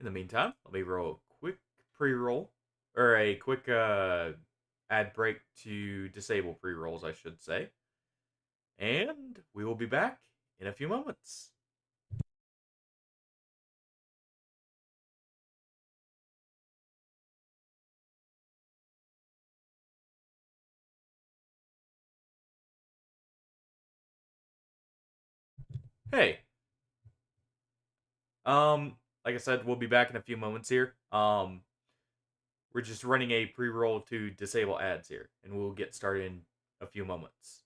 In the meantime, let me roll a quick pre-roll, or a quick ad break to disable pre-rolls, I should say. And we will be back in a few moments. Hey, like I said, we'll be back in a few moments here. We're just running a pre-roll to disable ads here, and we'll get started in a few moments.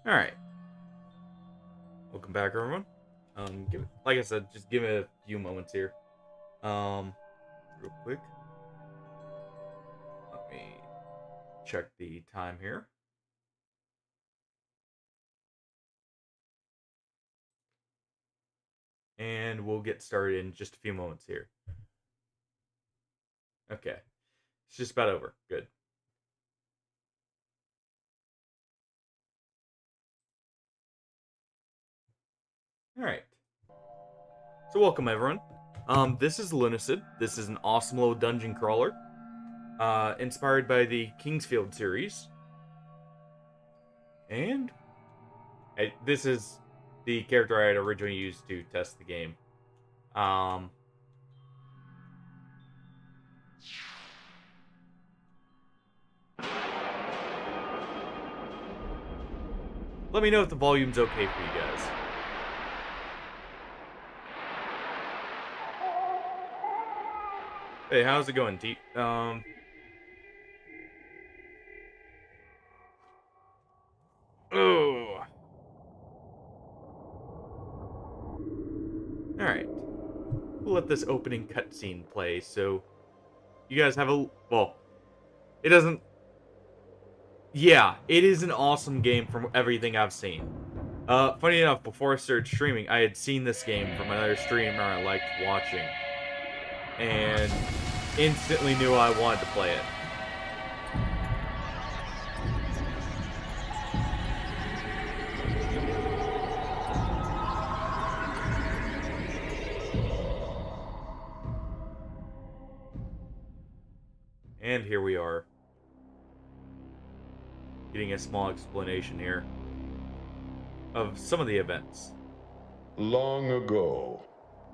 All right, welcome back, everyone. Like I said, just give it a few moments here. Real quick, let me check the time here. And we'll get started in just a few moments here. Okay, it's just about over. Good. All right. So welcome everyone. This is Lunacid. This is an awesome little dungeon crawler, inspired by the Kingsfield series, and this is the character I had originally used to test the game. Um, Let me know if the volume's okay for you guys. Hey, how's it going, T? Oh. All right. We'll let this opening cutscene play. So you guys have a well. It doesn't. Yeah, it is an awesome game from everything I've seen. Funny enough, before I started streaming, I had seen this game from another streamer I liked watching, and instantly knew I wanted to play it. And here we are, getting a small explanation here of some of the events. Long ago,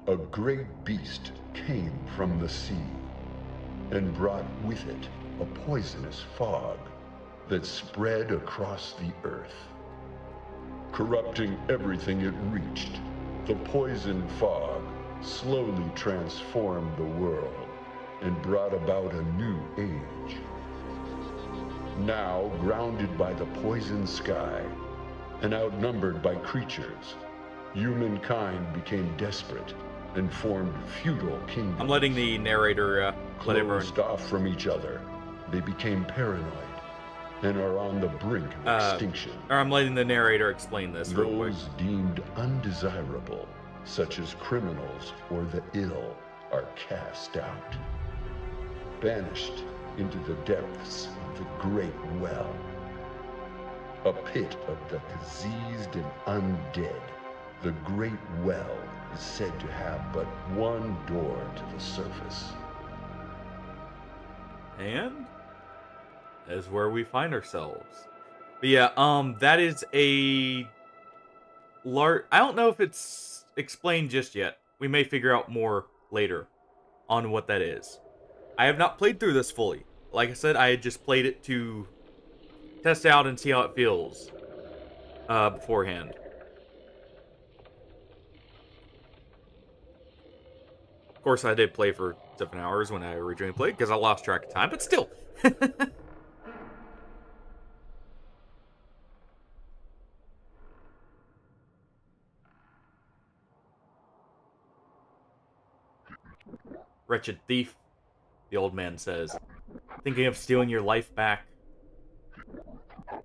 a great beast came from the sea and brought with it a poisonous fog that spread across the earth. Corrupting everything it reached, the poison fog slowly transformed the world and brought about a new age. Now, grounded by the poison sky, and outnumbered by creatures, humankind became desperate and formed feudal kingdoms. I'm letting the narrator let everyone... Closed off from each other, they became paranoid and are on the brink of extinction. Or I'm letting the narrator explain this real quick. Those deemed undesirable, such as criminals or the ill, are cast out, banished into the depths of the Great Well, a pit of the diseased and undead. The Great Well is said to have but one door to the surface. And that is where we find ourselves. But yeah, that is a large... I don't know if it's explained just yet. We may figure out more later on what that is. I have not played through this fully. Like I said, I had just played it to test out and see how it feels beforehand. Of course, I did play for 7 hours when I originally played, because I lost track of time, but still. Wretched thief, the old man says, thinking of stealing your life back.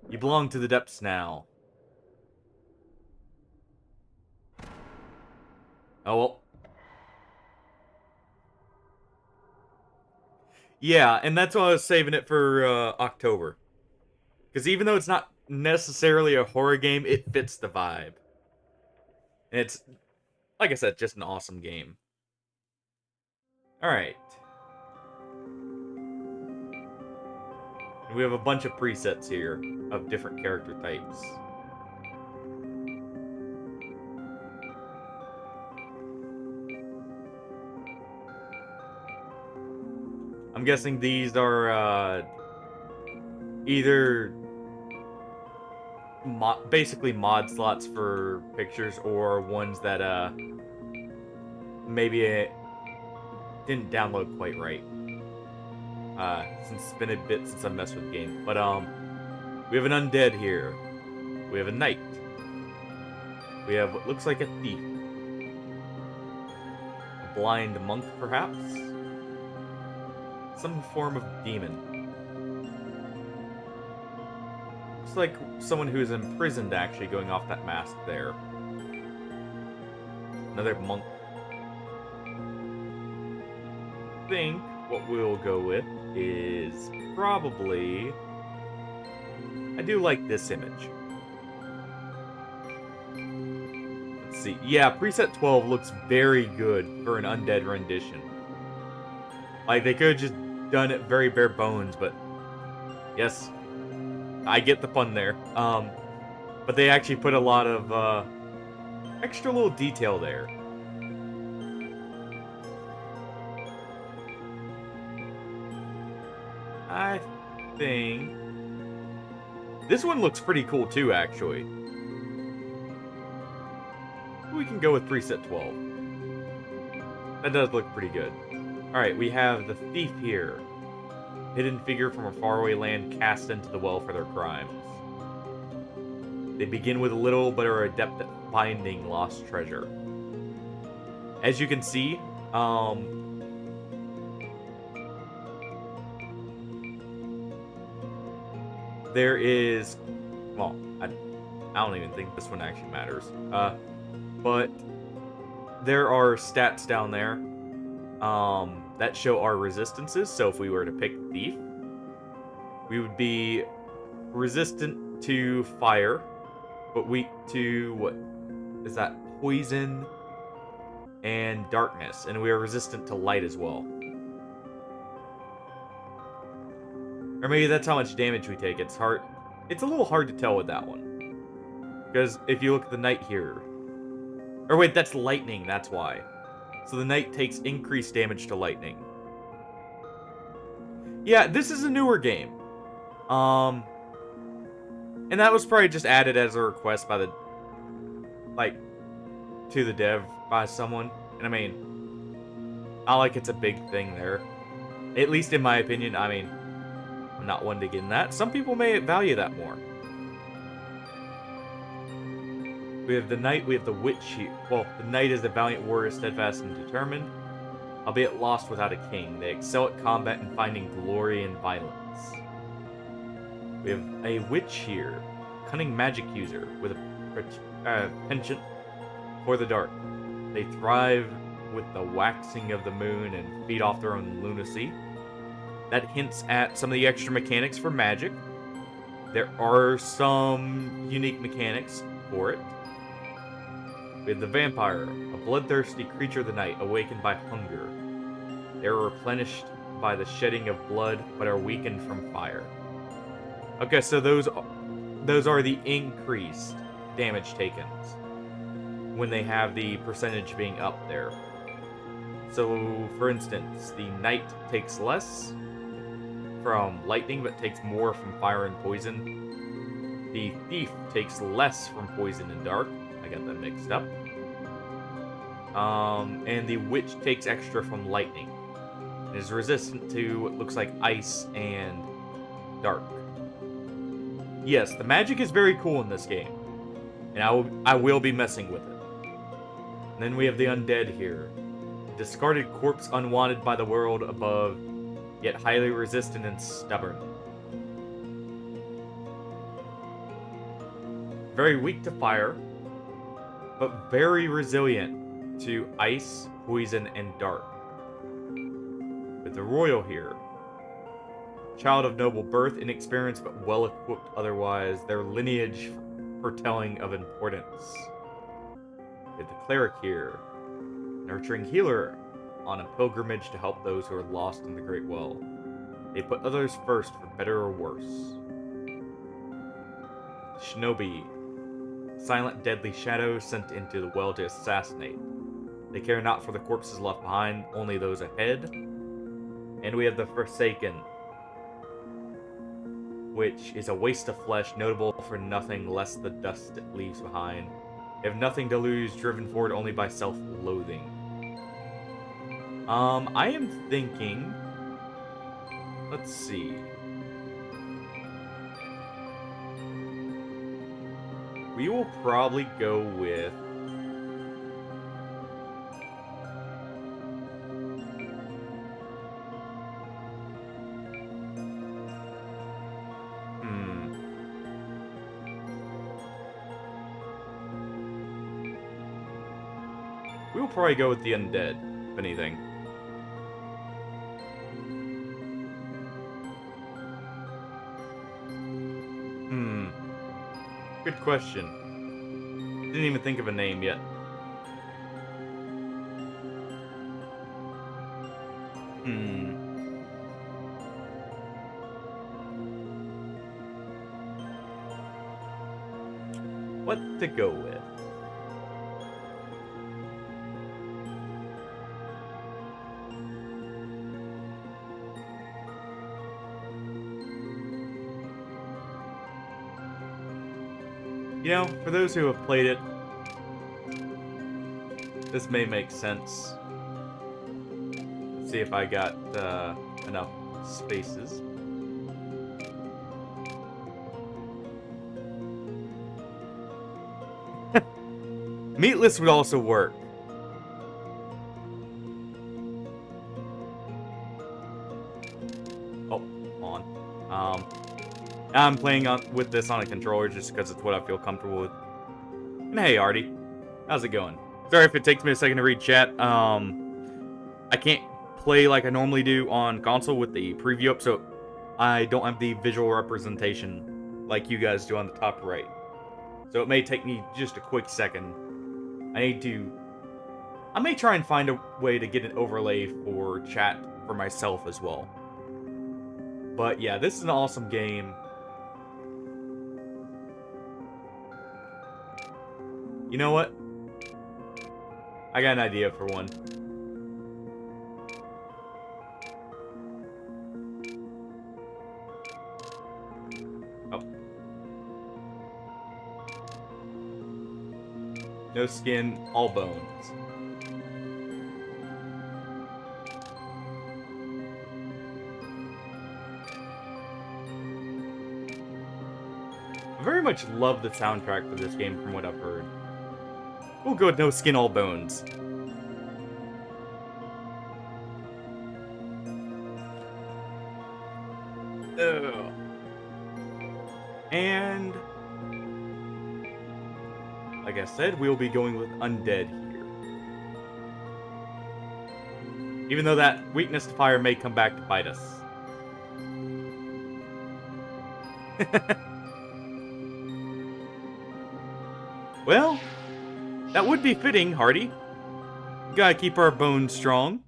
You belong to the depths now. Oh, well. Yeah, and that's why I was saving it for October. Because even though it's not necessarily a horror game, it fits the vibe. And it's, like I said, just an awesome game. Alright. We have a bunch of presets here of different character types. I'm guessing these are either basically mod slots for pictures, or ones that maybe it didn't download quite right. Since it's been a bit since I messed with the game. But we have an undead here. We have a knight. We have what looks like a thief. A blind monk, perhaps? Some form of demon. Looks like someone who's imprisoned, actually, going off that mask there. Another monk. I think what we'll go with is probably... I do like this image. Let's see. Yeah, preset 12 looks very good for an undead rendition. Like, they could have just done it very bare bones, but... Yes, I get the pun there. But they actually put a lot of extra little detail there. I think... This one looks pretty cool too, actually. We can go with preset 12. That does look pretty good. Alright, we have the thief here. Hidden figure from a faraway land cast into the well for their crimes. They begin with little, but are adept at finding lost treasure. As you can see, there is... Well, I don't even think this one actually matters. But there are stats down there that show our resistances. So if we were to pick Thief, we would be resistant to fire, but weak to, what is that, poison and darkness. And we are resistant to light as well. Or maybe that's how much damage we take. It's hard. It's a little hard to tell with that one. Because if you look at the knight here... Or wait, that's lightning, that's why. So the knight takes increased damage to lightning. Yeah, this is a newer game. And that was probably just added as a request by the... Like, to the dev by someone. And I mean, not like it's a big thing there. At least in my opinion, I mean... I'm not one to get in that. Some people may value that more. We have the knight, we have the witch here. Well, the knight is a valiant warrior, steadfast and determined, albeit lost without a king. They excel at combat and finding glory in violence. We have a witch here, cunning magic user with a penchant for the dark. They thrive with the waxing of the moon and feed off their own lunacy. That hints at some of the extra mechanics for magic. There are some unique mechanics for it. We have the vampire, a bloodthirsty creature of the night, awakened by hunger. They are replenished by the shedding of blood, but are weakened from fire. Okay, so those are the increased damage taken when they have the percentage being up there. So, for instance, the knight takes less from lightning, but takes more from fire and poison. The thief takes less from poison and dark. I got that mixed up. And the witch takes extra from lightning. It is resistant to what looks like ice and dark. Yes, the magic is very cool in this game, and I will be messing with it. And then we have the undead here. A discarded corpse unwanted by the world above, yet highly resistant and stubborn. Very weak to fire, but very resilient to ice, poison, and dark. With the royal here. Child of noble birth, inexperienced but well-equipped otherwise, their lineage foretelling of importance. With the cleric here. Nurturing healer on a pilgrimage to help those who are lost in the Great Well. They put others first for better or worse. Shinobi. Silent, deadly shadows sent into the well to assassinate. They care not for the corpses left behind, only those ahead. And we have the Forsaken, which is a waste of flesh, notable for nothing less the dust it leaves behind. They have nothing to lose, driven forward only by self-loathing. I am thinking... Let's see. We will probably go with... We will probably go with the undead, if anything. Good question. Didn't even think of a name yet. What to go with? You know, for those who have played it, this may make sense. Let's see if I got enough spaces. Meatless would also work. Oh, on. I'm playing with this on a controller just because it's what I feel comfortable with. And hey, Artie. How's it going? Sorry if it takes me a second to read chat. I can't play like I normally do on console with the preview up, so I don't have the visual representation like you guys do on the top right. So it may take me just a quick second. I may try and find a way to get an overlay for chat for myself as well. But yeah, this is an awesome game. You know what? I got an idea for one. Oh. No skin, all bones. I very much love the soundtrack for this game from what I've heard. We'll go with no skin, all bones. Ugh. And like I said, we'll be going with undead here. Even though that weakness to fire may come back to bite us. Well, that would be fitting, Hardy. Gotta keep our bones strong.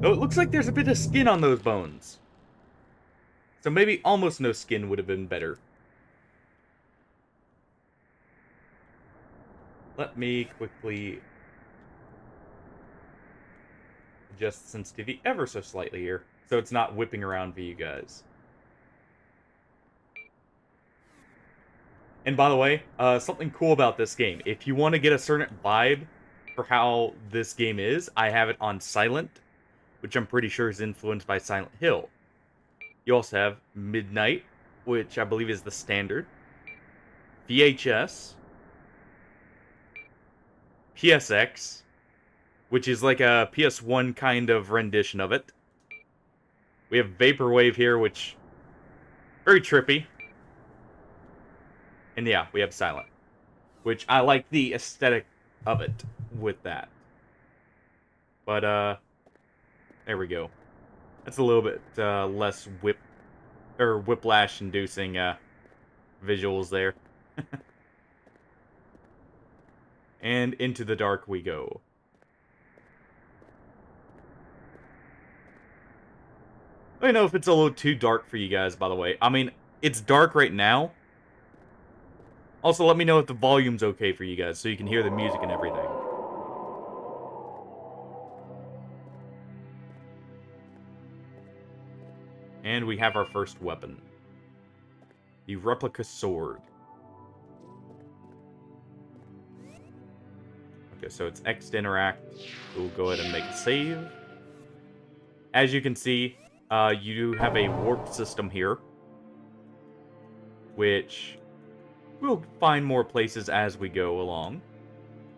Though it looks like there's a bit of skin on those bones. So maybe almost no skin would have been better. Let me quickly adjust the sensitivity ever so slightly here, so it's not whipping around for you guys. And by the way, something cool about this game, if you want to get a certain vibe for how this game is, I have it on Silent, which I'm pretty sure is influenced by Silent Hill. You also have Midnight, which I believe is the standard, VHS, PSX, which is like a PS1 kind of rendition of it. We have Vaporwave here, which very trippy. And yeah, we have Silent, which I like the aesthetic of it with that. But there we go. That's a little bit less whiplash inducing visuals there. And into the dark we go. Let me know if it's a little too dark for you guys, by the way. I mean, it's dark right now. Also, let me know if the volume's okay for you guys, so you can hear the music and everything. And we have our first weapon. The replica sword. Okay, so it's X to interact. We'll go ahead and make a save. As you can see, you do have a warp system here, which we'll find more places as we go along.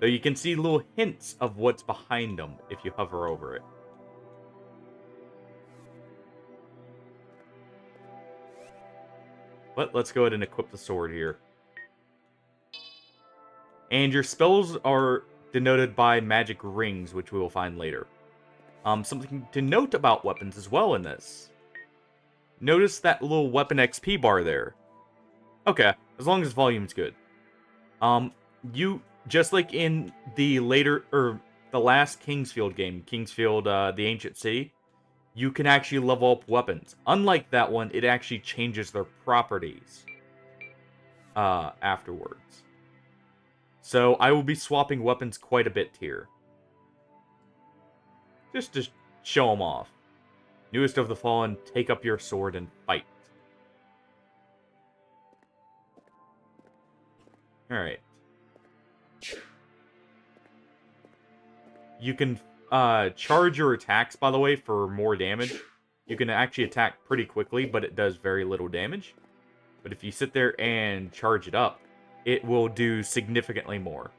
Though you can see little hints of what's behind them if you hover over it. But let's go ahead and equip the sword here. And your spells are denoted by magic rings, which we will find later. Something to note about weapons as well in this. Notice that little weapon XP bar there. Okay, as long as volume's good. You, just like in the the last Kingsfield game, Kingsfield, the Ancient City, you can actually level up weapons. Unlike that one, it actually changes their properties afterwards. So I will be swapping weapons quite a bit here. Just to show them off. Newest of the Fallen, take up your sword and fight. Alright. You can charge your attacks, by the way, for more damage. You can actually attack pretty quickly, but it does very little damage. But if you sit there and charge it up, it will do significantly more.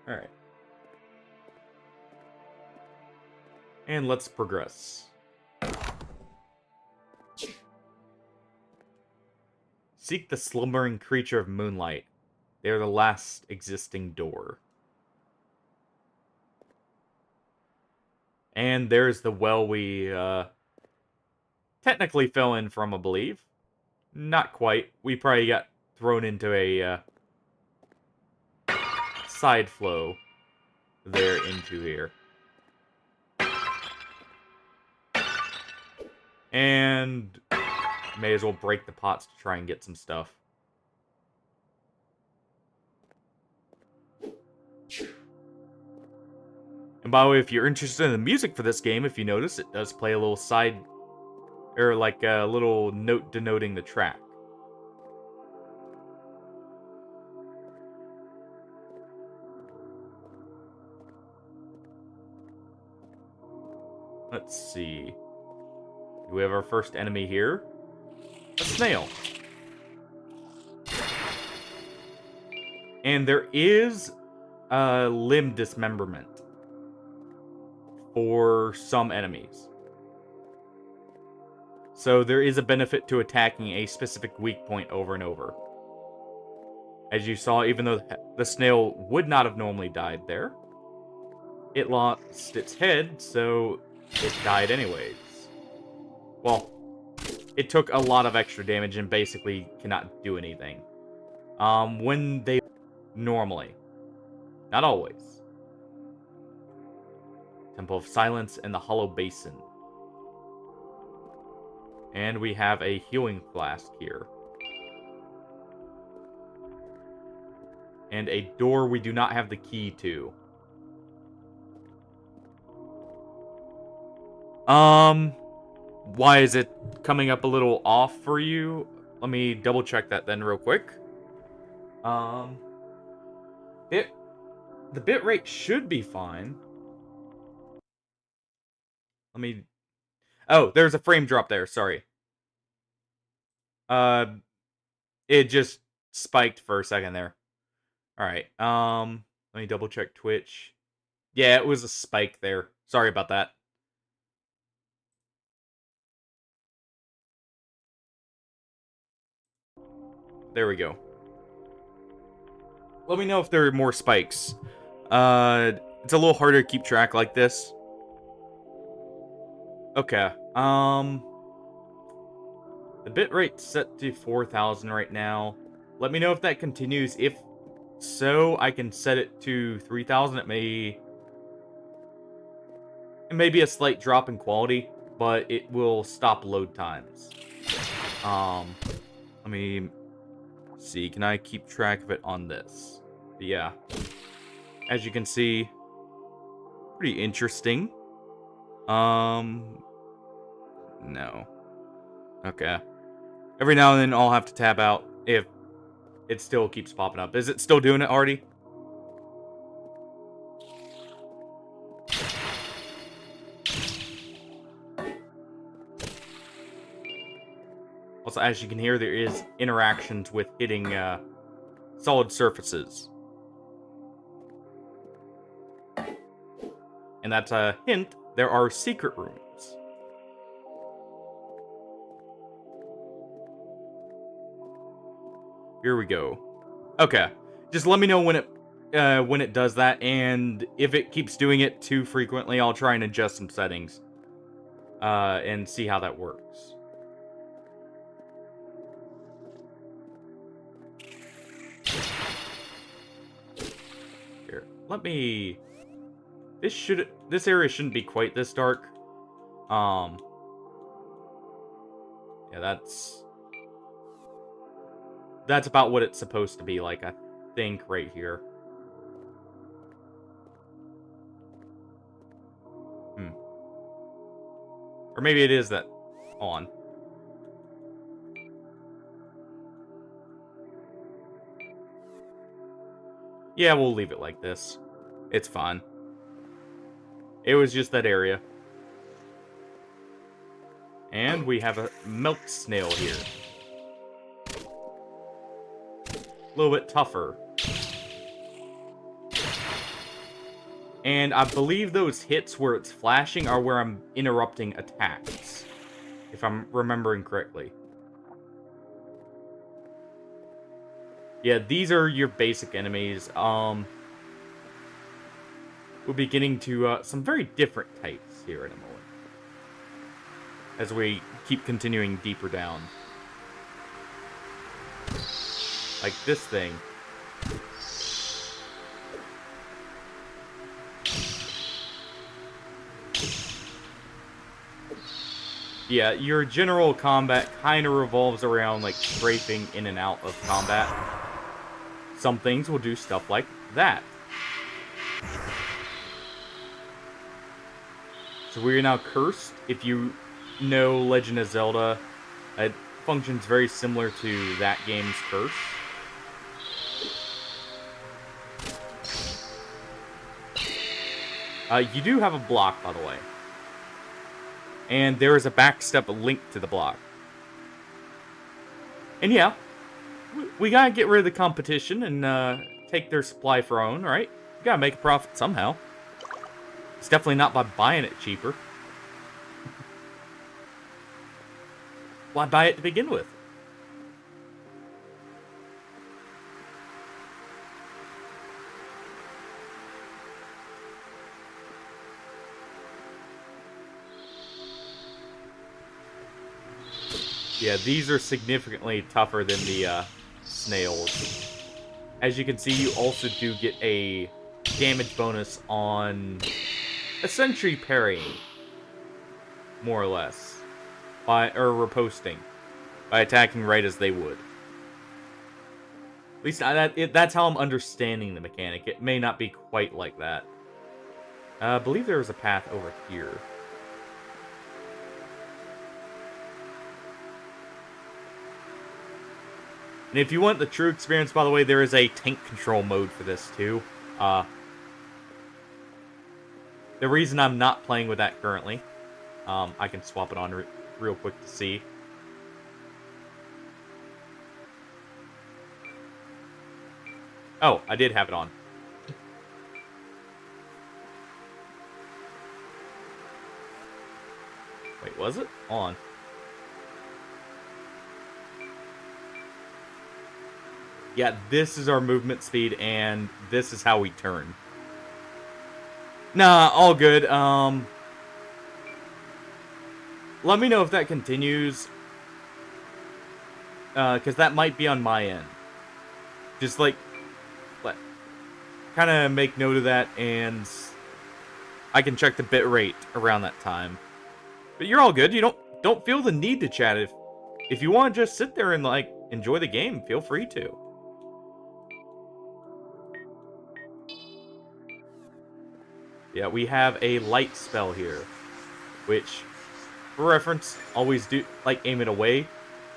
Alright. And let's progress. Seek the slumbering creature of moonlight. They are the last existing door. And there's the well we technically fell in from, I believe. Not quite. We probably got thrown into a side flow there into here. And may as well break the pots to try and get some stuff. And by the way, if you're interested in the music for this game, if you notice, it does play a little side, or like a little note denoting the track. Let's see. Do we have our first enemy here? A snail. And there is a limb dismemberment for some enemies. So there is a benefit to attacking a specific weak point over and over. As you saw, even though the snail would not have normally died there, it lost its head, so it died anyways. Well, it took a lot of extra damage and basically cannot do anything. When they normally. Not always. Temple of Silence and the Hollow Basin. And we have a healing flask here. And a door we do not have the key to. Why is it coming up a little off for you? Let me double check that then real quick. The bitrate should be fine. Let me... Oh, there's a frame drop there, sorry. It just spiked for a second there. Alright, let me double check Twitch. Yeah, it was a spike there. Sorry about that. There we go. Let me know if there are more spikes. It's a little harder to keep track like this. Okay, the bitrate's set to 4,000 right now. Let me know if that continues. If so, I can set it to 3,000. It may be a slight drop in quality, but it will stop load times. Let me see. Can I keep track of it on this? Yeah. As you can see, pretty interesting. No. Okay. Every now and then I'll have to tab out if it still keeps popping up. Is it still doing it already? Also, as you can hear, there is interactions with hitting solid surfaces. And that's a hint, there are secret rooms. Here we go. Okay. Just let me know when it does that, and if it keeps doing it too frequently, I'll try and adjust some settings. And see how that works. Here. Let me... This area shouldn't be quite this dark. Yeah, that's about what it's supposed to be like, I think, right here. Or maybe it is that. Hold on. Yeah, we'll leave it like this. It's fine. It was just that area. And we have a milk snail here. A little bit tougher. And I believe those hits where it's flashing are where I'm interrupting attacks. If I'm remembering correctly. Yeah, these are your basic enemies. We'll be getting to some very different types here in a moment. As we keep continuing deeper down. Like this thing. Yeah, your general combat kind of revolves around, like, strafing in and out of combat. Some things will do stuff like that. So we are now cursed. If you know Legend of Zelda, it functions very similar to that game's curse. You do have a block, by the way. And there is a backstep linked to the block. And yeah, we gotta get rid of the competition and take their supply for our own, right? We gotta make a profit somehow. It's definitely not by buying it cheaper. Why buy it to begin with? Yeah, these are significantly tougher than the snails. As you can see, you also do get a damage bonus on essentially parrying, more or less, or riposting, by attacking right as they would. At least that's how I'm understanding the mechanic. It may not be quite like that. I believe there was a path over here. And if you want the true experience, by the way, there is a tank control mode for this too. The reason I'm not playing with that currently, I can swap it on real quick to see. Oh, I did have it on. Wait, was it? On. Yeah, this is our movement speed, and this is how we turn. Nah, all good. Let me know if that continues. Because that might be on my end. Just, like, kind of make note of that, and I can check the bit rate around that time. But you're all good. You don't feel the need to chat. If you want to just sit there and, like, enjoy the game, feel free to. Yeah, we have a light spell here, which, for reference, always do, like, aim it away.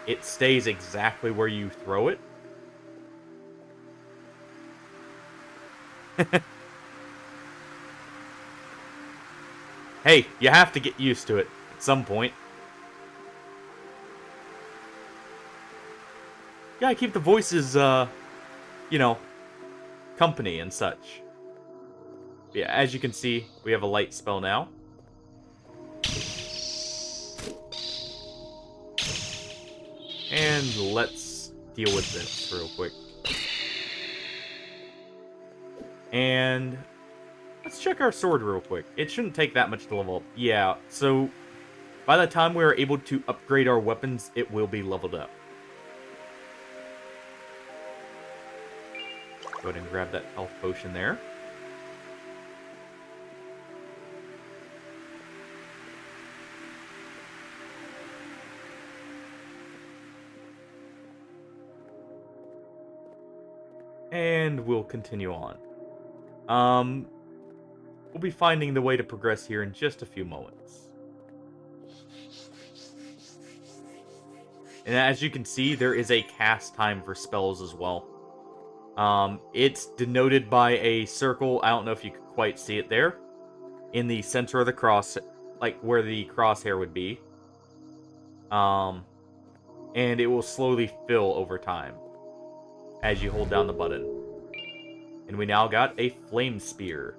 It stays exactly where you throw it. Hey, you have to get used to it at some point. You gotta keep the voices, you know, company and such. Yeah, as you can see, we have a light spell now. And let's deal with this real quick. And let's check our sword real quick. It shouldn't take that much to level up. Yeah, so by the time we are able to upgrade our weapons, it will be leveled up. Go ahead and grab that health potion there. And we'll continue on. We'll be finding the way to progress here in just a few moments. And as you can see, there is a cast time for spells as well. It's denoted by a circle. I don't know if you can quite see it there. In the center of the cross, like where the crosshair would be. And it will slowly fill over time as you hold down the button. And we now got a flame spear.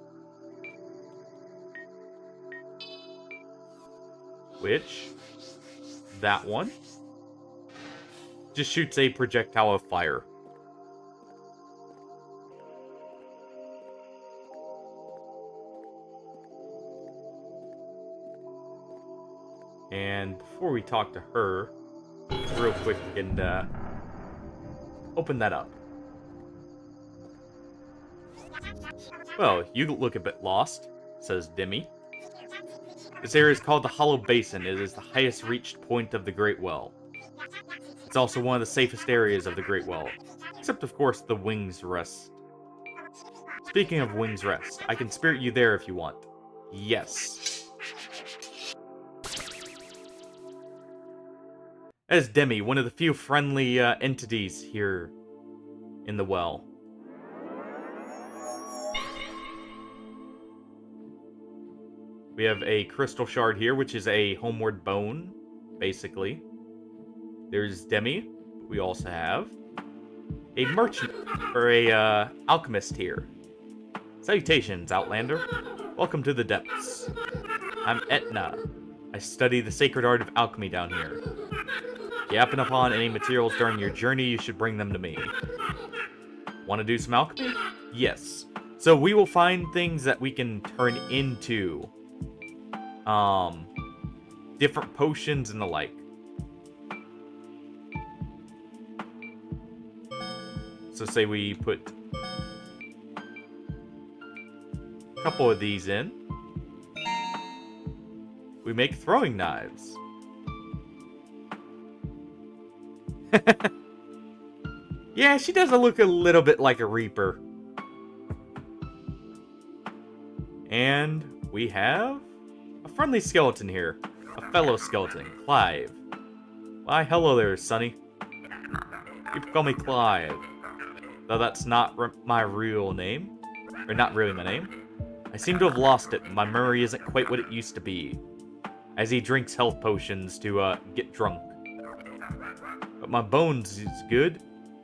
Which, that one, just shoots a projectile of fire. And before we talk to her, real quick and open that up. Well, you look a bit lost, says Demi. This area is called the Hollow Basin. It is the highest reached point of the Great Well. It's also one of the safest areas of the Great Well. Except, of course, the Wing's Rest. Speaking of Wing's Rest, I can spirit you there if you want. Yes. That is Demi, one of the few friendly entities here in the well. We have a crystal shard here, which is a homeward bone, basically. There's Demi. We also have a merchant, or a alchemist here. Salutations, Outlander. Welcome to the depths. I'm Etna. I study the sacred art of alchemy down here. If you happen upon any materials during your journey, you should bring them to me. Want to do some alchemy? Yes. So we will find things that we can turn into different potions and the like. So say we put a couple of these in. We make throwing knives. Yeah, she does look a little bit like a Reaper. And we have a friendly skeleton here. A fellow skeleton, Clive. Why, hello there, Sonny. People call me Clive. Though that's not my real name. Or not really my name. I seem to have lost it. My memory isn't quite what it used to be. As he drinks health potions to get drunk. But my bones is good.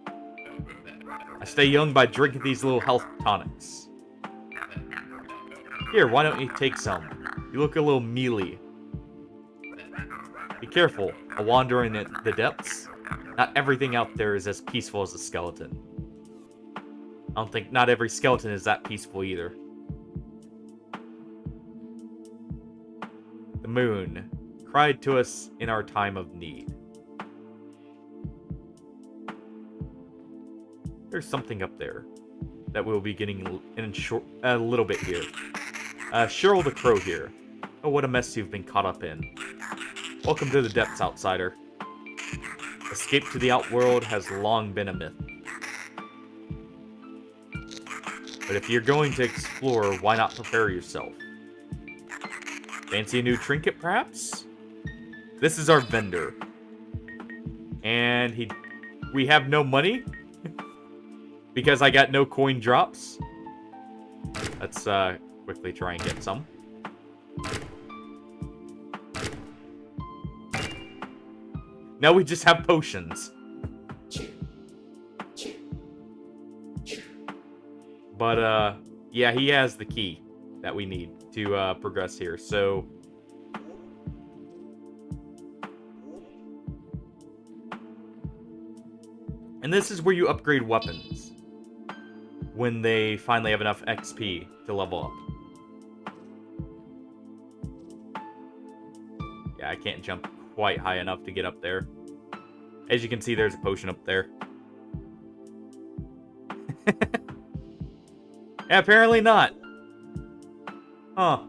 I stay young by drinking these little health tonics. Here, why don't you take some? You look a little mealy. Be careful. A wander in the depths. Not everything out there is as peaceful as a skeleton. I don't think not every skeleton is that peaceful either. The moon cried to us in our time of need. There's something up there that we'll be getting in a little bit here. Cheryl the Crow here. Oh, what a mess you've been caught up in. Welcome to the depths, outsider. Escape to the outworld has long been a myth. But if you're going to explore, why not prepare yourself? Fancy a new trinket, perhaps? This is our vendor. And we have no money. Because I got no coin drops. Let's quickly try and get some. Now we just have potions. But, yeah, he has the key that we need to progress here, so... And this is where you upgrade weapons. When they finally have enough XP to level up. Yeah, I can't jump quite high enough to get up there. As you can see, there's a potion up there. Yeah, apparently not. Huh.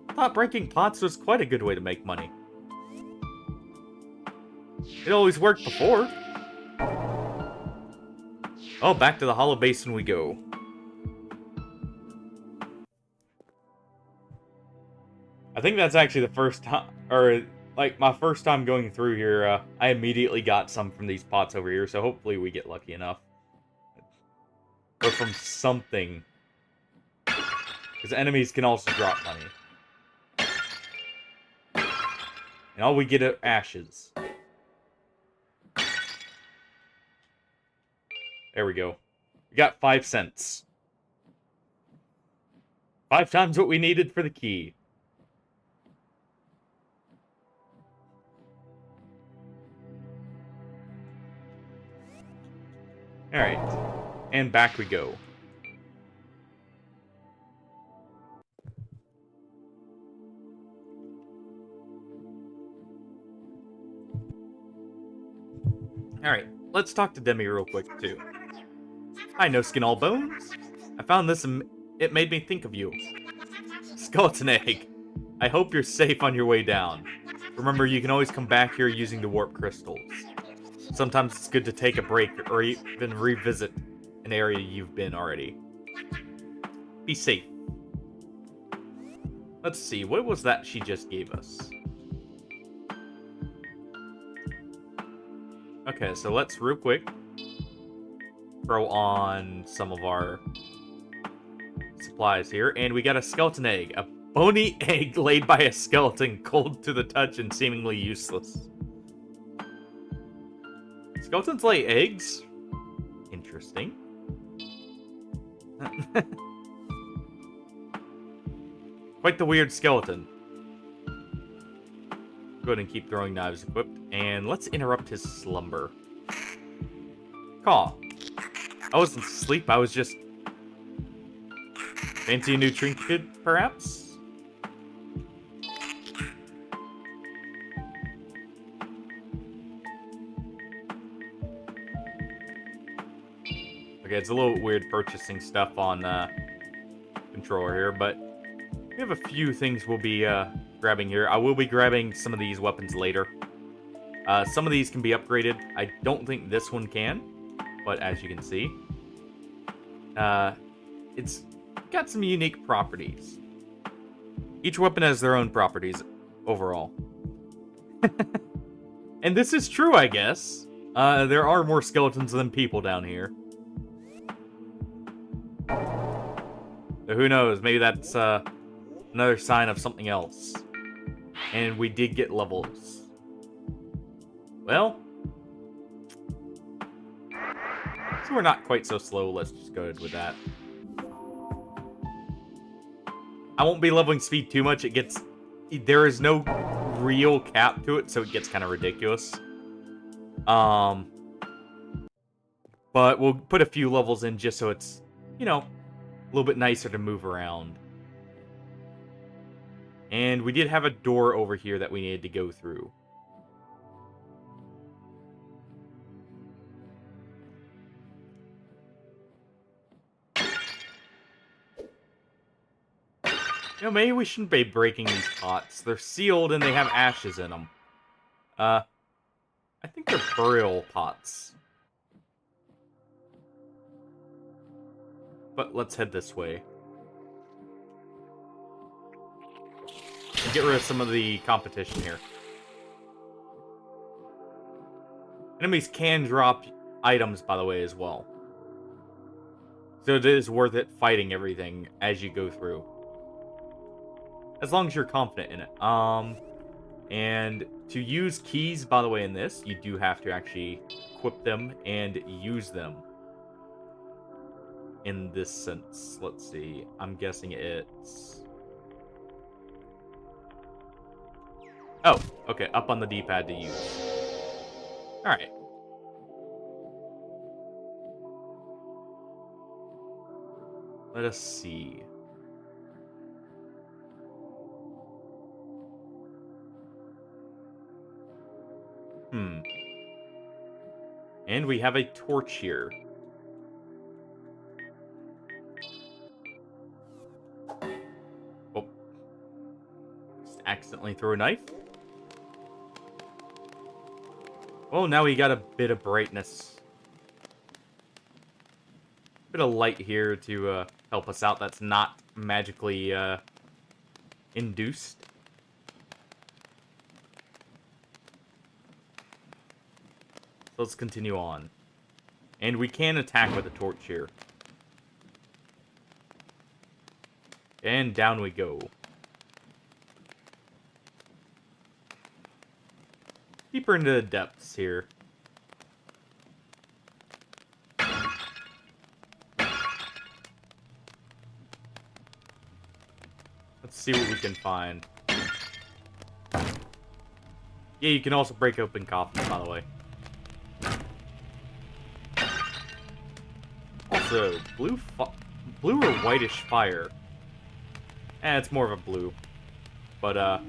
I thought breaking pots was quite a good way to make money. It always worked before. Oh, back to the Hollow Basin we go. I think that's actually the first time, or like my first time going through here. I immediately got some from these pots over here, so hopefully we get lucky enough. Or from something. Because enemies can also drop money. And all we get are ashes. There we go. We got 5 cents. 5 times what we needed for the key. Alright. And back we go. Alright, let's talk to Demi real quick, too. Hi, No Skin All Bones. I found this and it made me think of you. Skeleton egg. I hope you're safe on your way down. Remember, you can always come back here using the warp crystals. Sometimes it's good to take a break or even revisit an area you've been already. Be safe. Let's see, what was that she just gave us? Okay, so let's real quick throw on some of our supplies here. And we got a skeleton egg, a Bony egg laid by a skeleton, cold to the touch and seemingly useless. Skeletons lay eggs? Interesting. Quite the weird skeleton. Go ahead and keep throwing knives equipped. And let's interrupt his slumber. Caw. I wasn't asleep, I was just... Fancy a new trinket, perhaps? Okay, it's a little weird purchasing stuff on controller here, but we have a few things we'll be grabbing here. I will be grabbing some of these weapons later. Some of these can be upgraded. I don't think this one can, but as you can see, it's got some unique properties. Each weapon has their own properties overall. And this is true, I guess. There are more skeletons than people down here. So who knows? Maybe that's another sign of something else. And we did get levels. Well, so we're not quite so slow. Let's just go ahead with that. I won't be leveling speed too much. There is no real cap to it, so it gets kind of ridiculous. But we'll put a few levels in just so it's, you know, a little bit nicer to move around. And we did have a door over here that we needed to go through. You know, maybe we shouldn't be breaking these pots. They're sealed and they have ashes in them. I think they're burial pots. But let's head this way. And get rid of some of the competition here. Enemies can drop items, by the way, as well. So it is worth it fighting everything as you go through. As long as you're confident in it. And to use keys, by the way, in this, you do have to actually equip them and use them. In this sense, let's see. I'm guessing it's... Oh, okay, up on the D-pad to use. Alright. Let us see. And we have a torch here. Oh. Just accidentally threw a knife. Oh, now we got a bit of brightness. Bit of light here to help us out. That's not magically induced. So let's continue on. And we can attack with a torch here. And down we go. Deeper into the depths here. Let's see what we can find. Yeah, you can also break open coffins, by the way. Also, blue or whitish fire. It's more of a blue. But,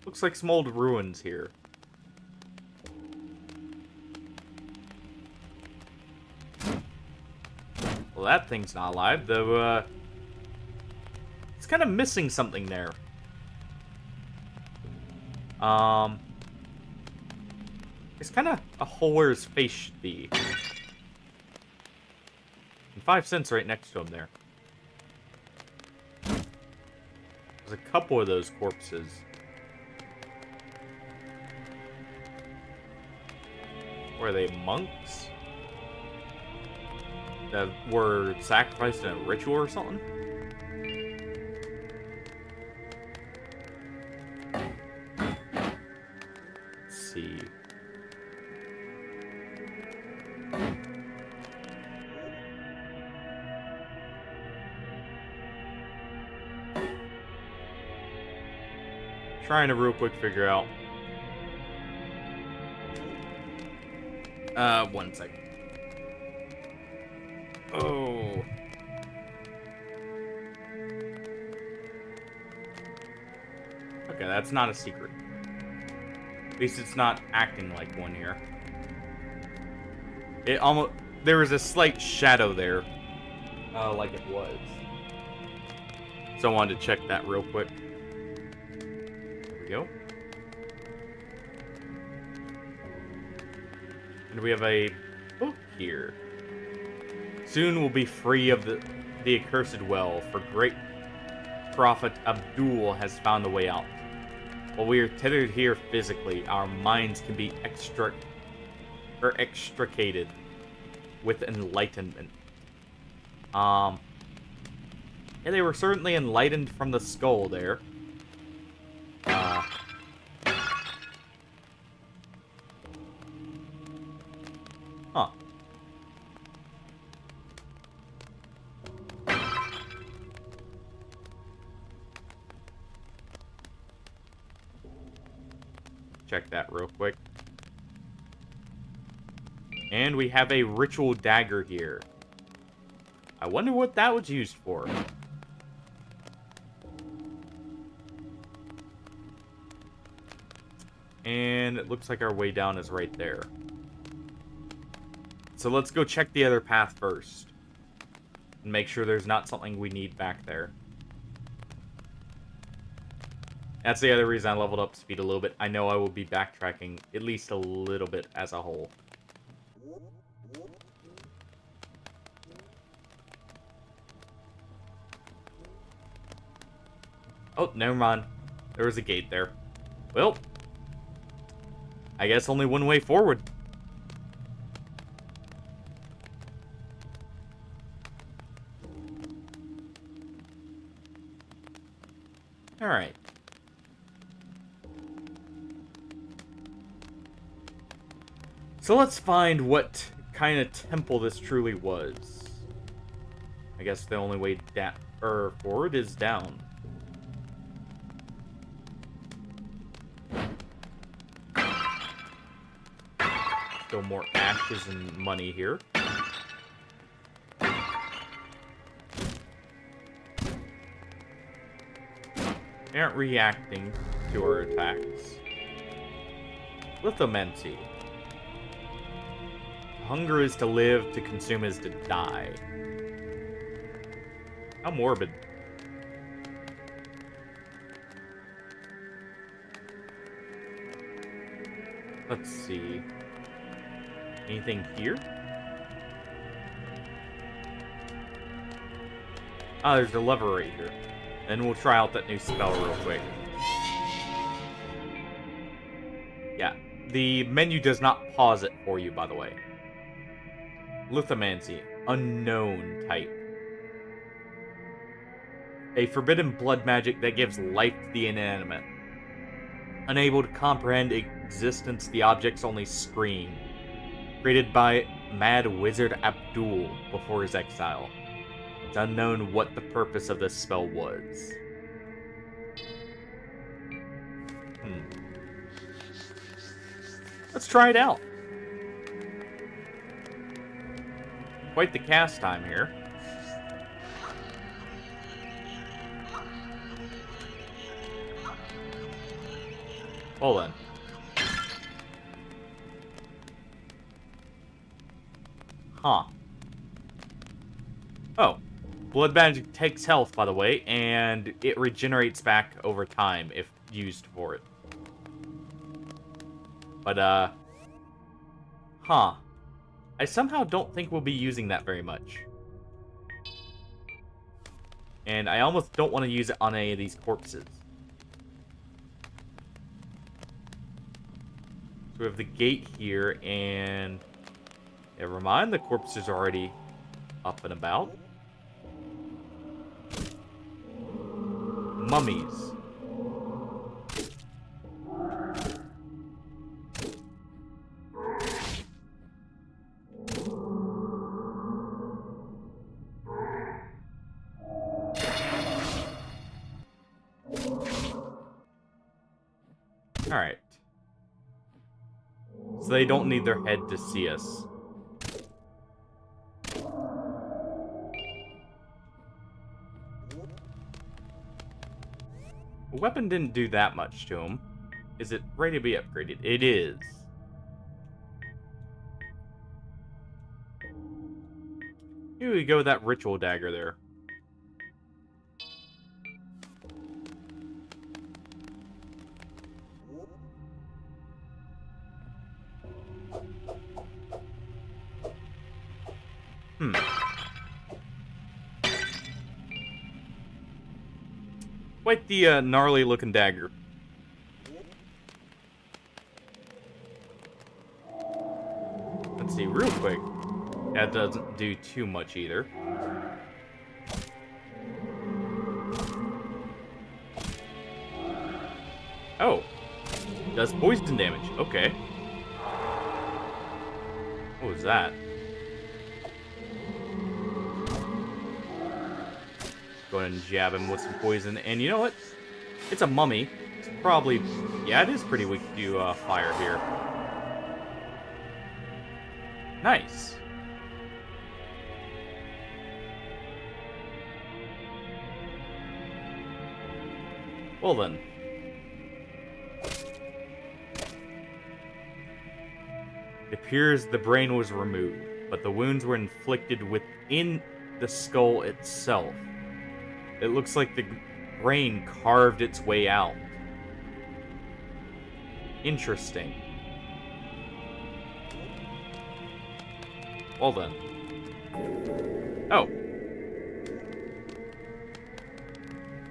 looks like some old ruins here. Well, that thing's not alive, though, it's kind of missing something there. It's kind of a hole where his face should be. And 5 cents right next to him there. There's a couple of those corpses. Were they monks? That were sacrificed in a ritual or something? Let's see. Trying to real quick figure out. One second. Oh. Okay, that's not a secret. At least it's not acting like one here. It almost... There was a slight shadow there. Like it was. So I wanted to check that real quick. There we go. And we have a book here. Soon we'll be free of the accursed well, for great Prophet Abdul has found the way out. While we are tethered here physically, our minds can be extricated with enlightenment. Yeah, they were certainly enlightened from the skull there. Huh. Check that real quick. And we have a ritual dagger here. I wonder what that was used for. And it looks like our way down is right there. So let's go check the other path first. And make sure there's not something we need back there. That's the other reason I leveled up speed a little bit. I know I will be backtracking at least a little bit as a whole. Oh, never mind. There was a gate there. Well, I guess only one way forward. Alright. So let's find what kind of temple this truly was. I guess the only way down or forward is down. Still more ashes and money here. They aren't reacting to our attacks. Lithomancy. Hunger is to live, to consume is to die. How morbid. Let's see. Anything here? Ah, there's a lever right here. Then we'll try out that new spell real quick. Yeah, the menu does not pause it for you, by the way. Lithomancy, unknown type. A forbidden blood magic that gives life to the inanimate. Unable to comprehend existence, the objects only scream. Created by Mad Wizard Abdul before his exile. It's unknown what the purpose of this spell was. Let's try it out. Quite the cast time here. Well then. Huh. Oh. Blood magic takes health, by the way, and it regenerates back over time if used for it. But, huh. I somehow don't think we'll be using that very much. And I almost don't want to use it on any of these corpses. So we have the gate here, and... never mind, the corpses are already up and about. mummies. Alright. So they don't need their head to see us. The weapon didn't do that much to him. Is it ready to be upgraded? It is. Here we go with that ritual dagger there. Quite the gnarly looking dagger. Let's see, real quick. That doesn't do too much either. Oh. Does poison damage. Okay. What was that? Go ahead and jab him with some poison. And you know what? It's a mummy. It's probably... Yeah, it is pretty weak to fire here. Nice. Well then. It appears the brain was removed, but the wounds were inflicted within the skull itself. It looks like the brain carved its way out. Interesting. Well then. Oh.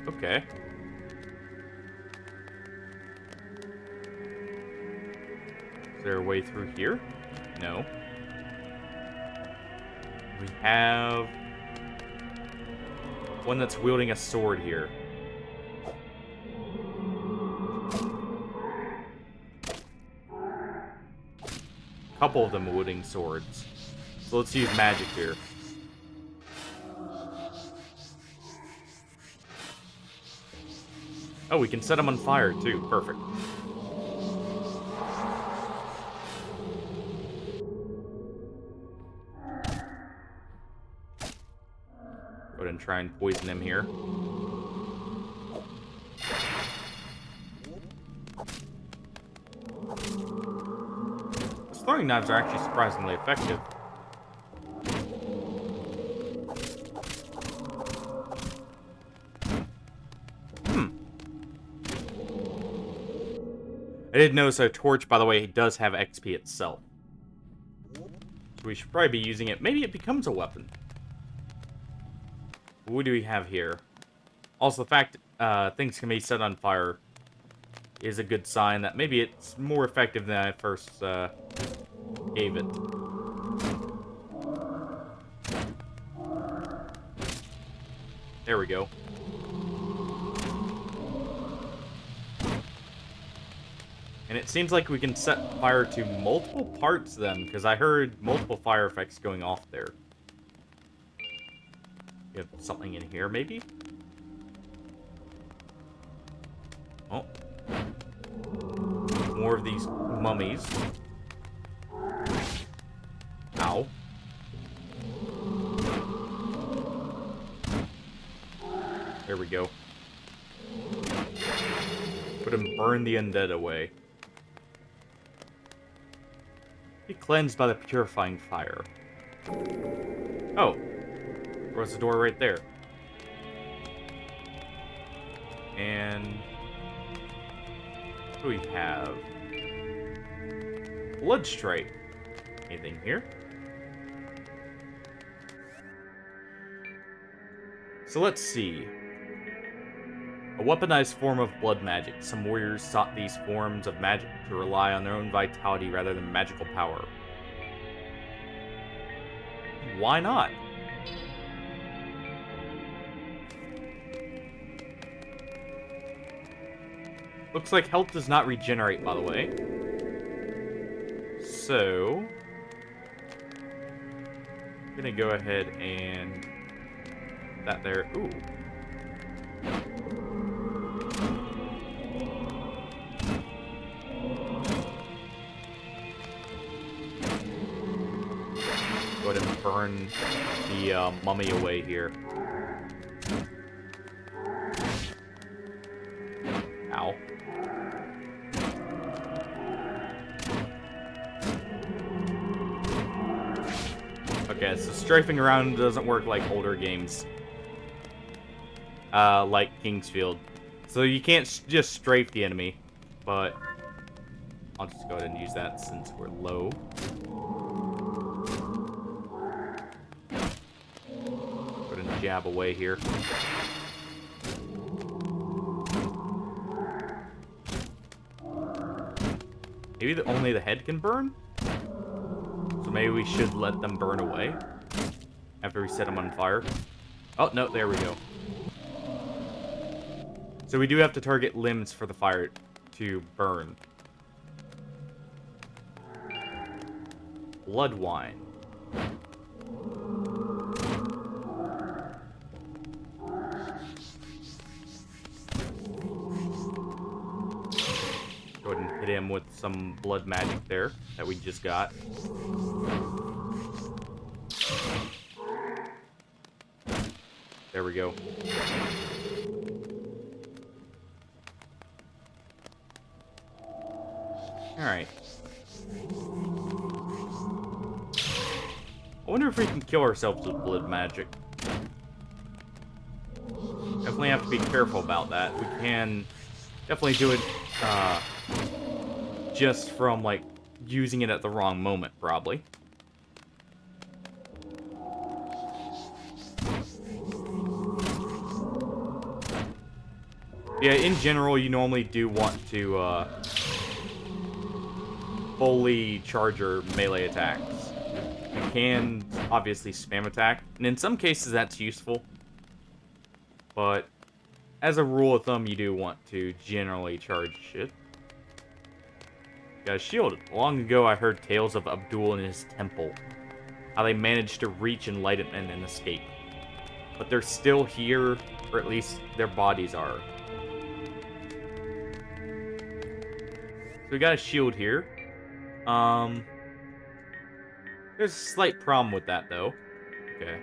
Okay. Is there a way through here? No. We have one that's wielding a sword here. A couple of them wielding swords. So let's use magic here. Oh, we can set them on fire too. Perfect. Go ahead and try and poison him here. Those throwing knives are actually surprisingly effective. I did notice a torch, by the way, does have XP itself. So we should probably be using it. Maybe it becomes a weapon. What do we have here? Also, the fact things can be set on fire is a good sign that maybe it's more effective than I first gave it. There we go. And it seems like we can set fire to multiple parts then, because I heard multiple fire effects going off there. You have something in here, maybe? Oh. More of these mummies. Ow. There we go. Put him burn the undead away. Be cleansed by the purifying fire. Oh. There was a door right there. And what do we have? Blood Stripe. Anything here? So let's see. A weaponized form of blood magic. Some warriors sought these forms of magic to rely on their own vitality rather than magical power. Why not? Looks like health does not regenerate, by the way. So... I'm gonna go ahead and... that there. Ooh. Go ahead and burn the mummy away here. Ow. Okay, so strafing around doesn't work like older games. Like Kingsfield. So you can't just strafe the enemy, but I'll just go ahead and use that since we're low. Go ahead and jab away here. Maybe only the head can burn? So maybe we should let them burn away after we set them on fire. Oh, no, there we go. So we do have to target limbs for the fire to burn. Blood wine. Go ahead and hit him with some blood magic there that we just got. There we go. Alright. I wonder if we can kill ourselves with blood magic. Definitely have to be careful about that. We can definitely do it just from, like, using it at the wrong moment, probably. Yeah, in general, you normally do want to fully charge your melee attacks. You can obviously spam attack, and in some cases that's useful. But as a rule of thumb, you do want to generally charge shit. Got a shield. Long ago, I heard tales of Abdul and his temple. How they managed to reach enlightenment and escape. But they're still here, or at least their bodies are. So we got a shield here. There's a slight problem with that, though. Okay.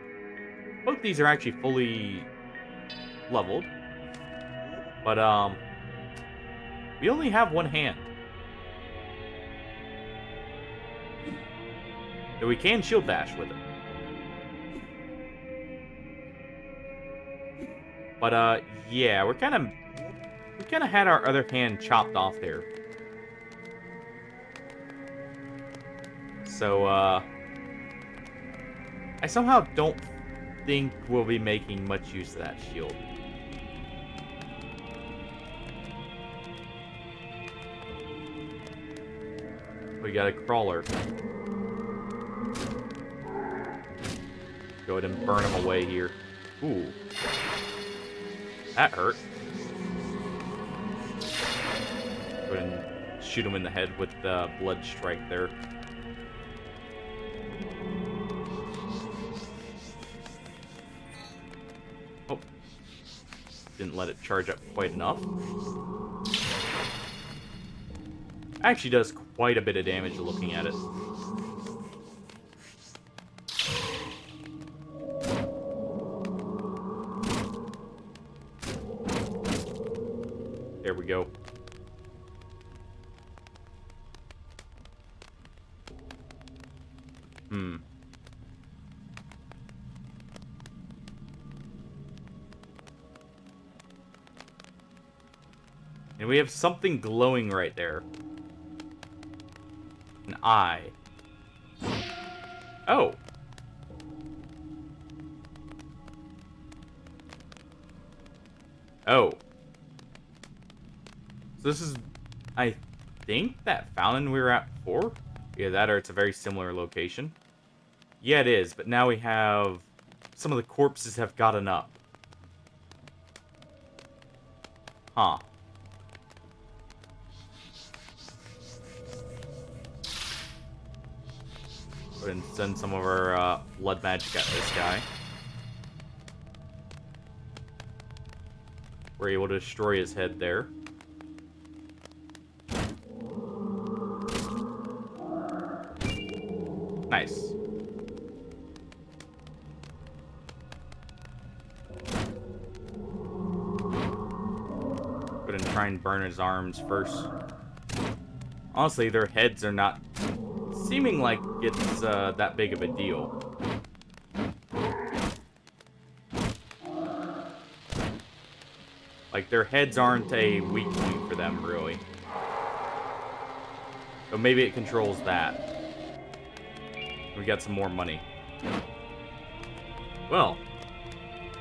Both these are actually fully leveled. But, we only have one hand. Though we can shield bash with it. But, yeah, we kind of had our other hand chopped off there. So, I somehow don't think we'll be making much use of that shield. We got a crawler. Go ahead and burn him away here. Ooh. That hurt. Go ahead and shoot him in the head with the blood strike there. Oh. Didn't let it charge up quite enough. Actually does quite a bit of damage looking at it. There we go. And we have something glowing right there. An eye. Oh. Oh. So this is, I think, that fountain we were at before? Yeah, that or it's a very similar location. Yeah, it is, but now we have... some of the corpses have gotten up. Huh. Go ahead and send some of our blood magic at this guy. We're able to destroy his head there. Nice. Go ahead and try and burn his arms first. Honestly, their heads are not seeming like it's that big of a deal. Like, their heads aren't a weak point for them, really. So maybe it controls that. We got some more money. Well,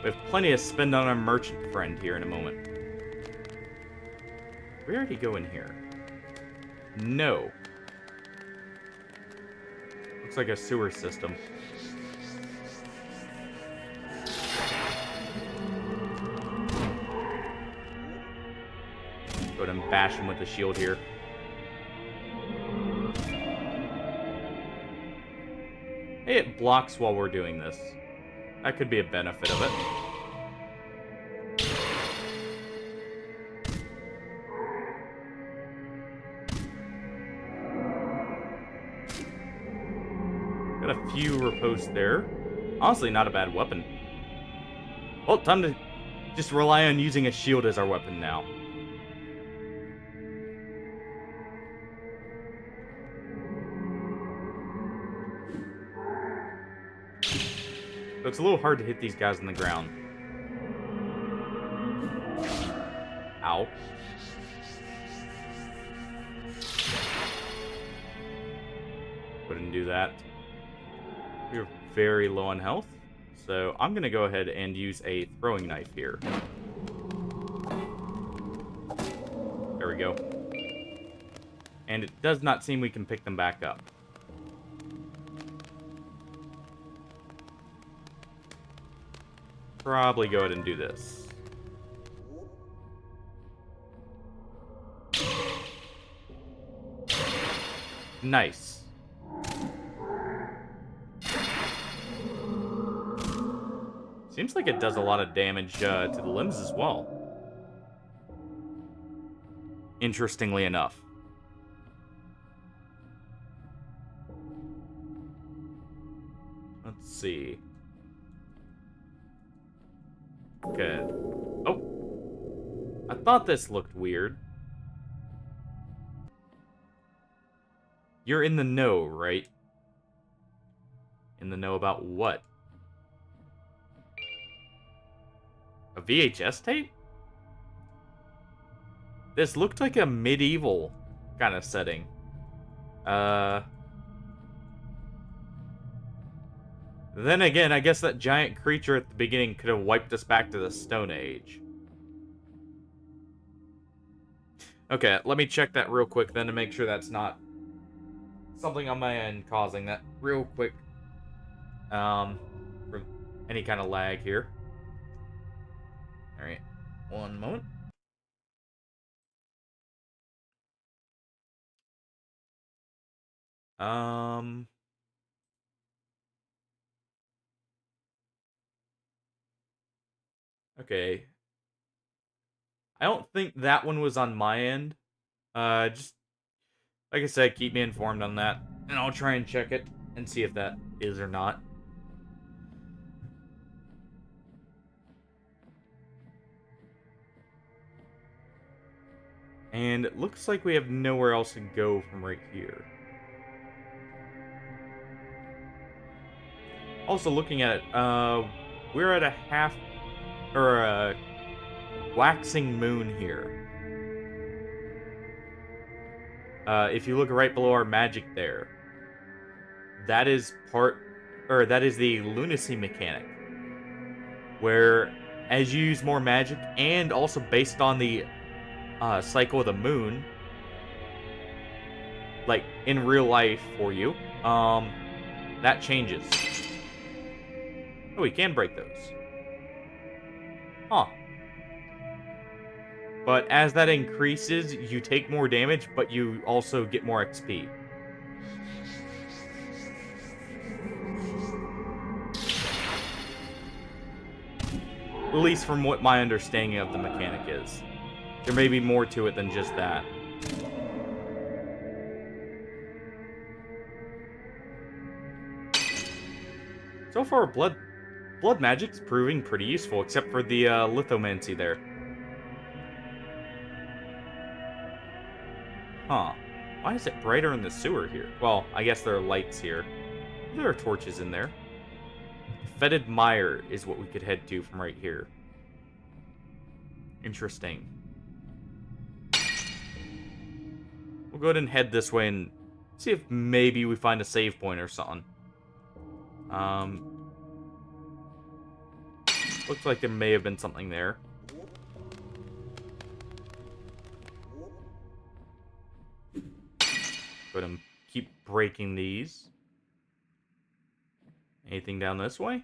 we have plenty to spend on our merchant friend here in a moment. Where did he go in here? No. Looks like a sewer system. Go ahead and bash him with the shield here. Hey, it blocks while we're doing this. That could be a benefit of it. Got a few riposte there. Honestly, not a bad weapon. Well, time to just rely on using a shield as our weapon now. So it's a little hard to hit these guys on the ground. Ow. Wouldn't do that. We're very low on health, so I'm going to go ahead and use a throwing knife here. There we go. And it does not seem we can pick them back up. Probably go ahead and do this. Nice. Seems like it does a lot of damage to the limbs as well. Interestingly enough. Let's see. Okay. Oh. I thought this looked weird. You're in the know, right? In the know about what? A VHS tape? This looked like a medieval kind of setting. Then again, I guess that giant creature at the beginning could have wiped us back to the Stone Age. Okay, let me check that real quick then to make sure that's not something on my end causing that real quick. For any kind of lag here. Alright, one moment. Okay. I don't think that one was on my end. Just, like I said, keep me informed on that. And I'll try and check it and see if that is or not. And it looks like we have nowhere else to go from right here. Also, looking at it, we're at a half, or a waxing moon here. If you look right below our magic there, that is that is the lunacy mechanic. Where, as you use more magic, and also based on the cycle of the moon, like in real life for you, that changes. Oh, we can break those. Huh. But as that increases, you take more damage, but you also get more XP. least from what my understanding of the mechanic is. There may be more to it than just that. So far, blood magic's proving pretty useful, except for the lithomancy there. Huh. Why is it brighter in the sewer here? Well, I guess there are lights here. There are torches in there. Fetid Mire is what we could head to from right here. Interesting. We'll go ahead and head this way and see if maybe we find a save point or something. Looks like there may have been something there. Go ahead and keep breaking these. Anything down this way?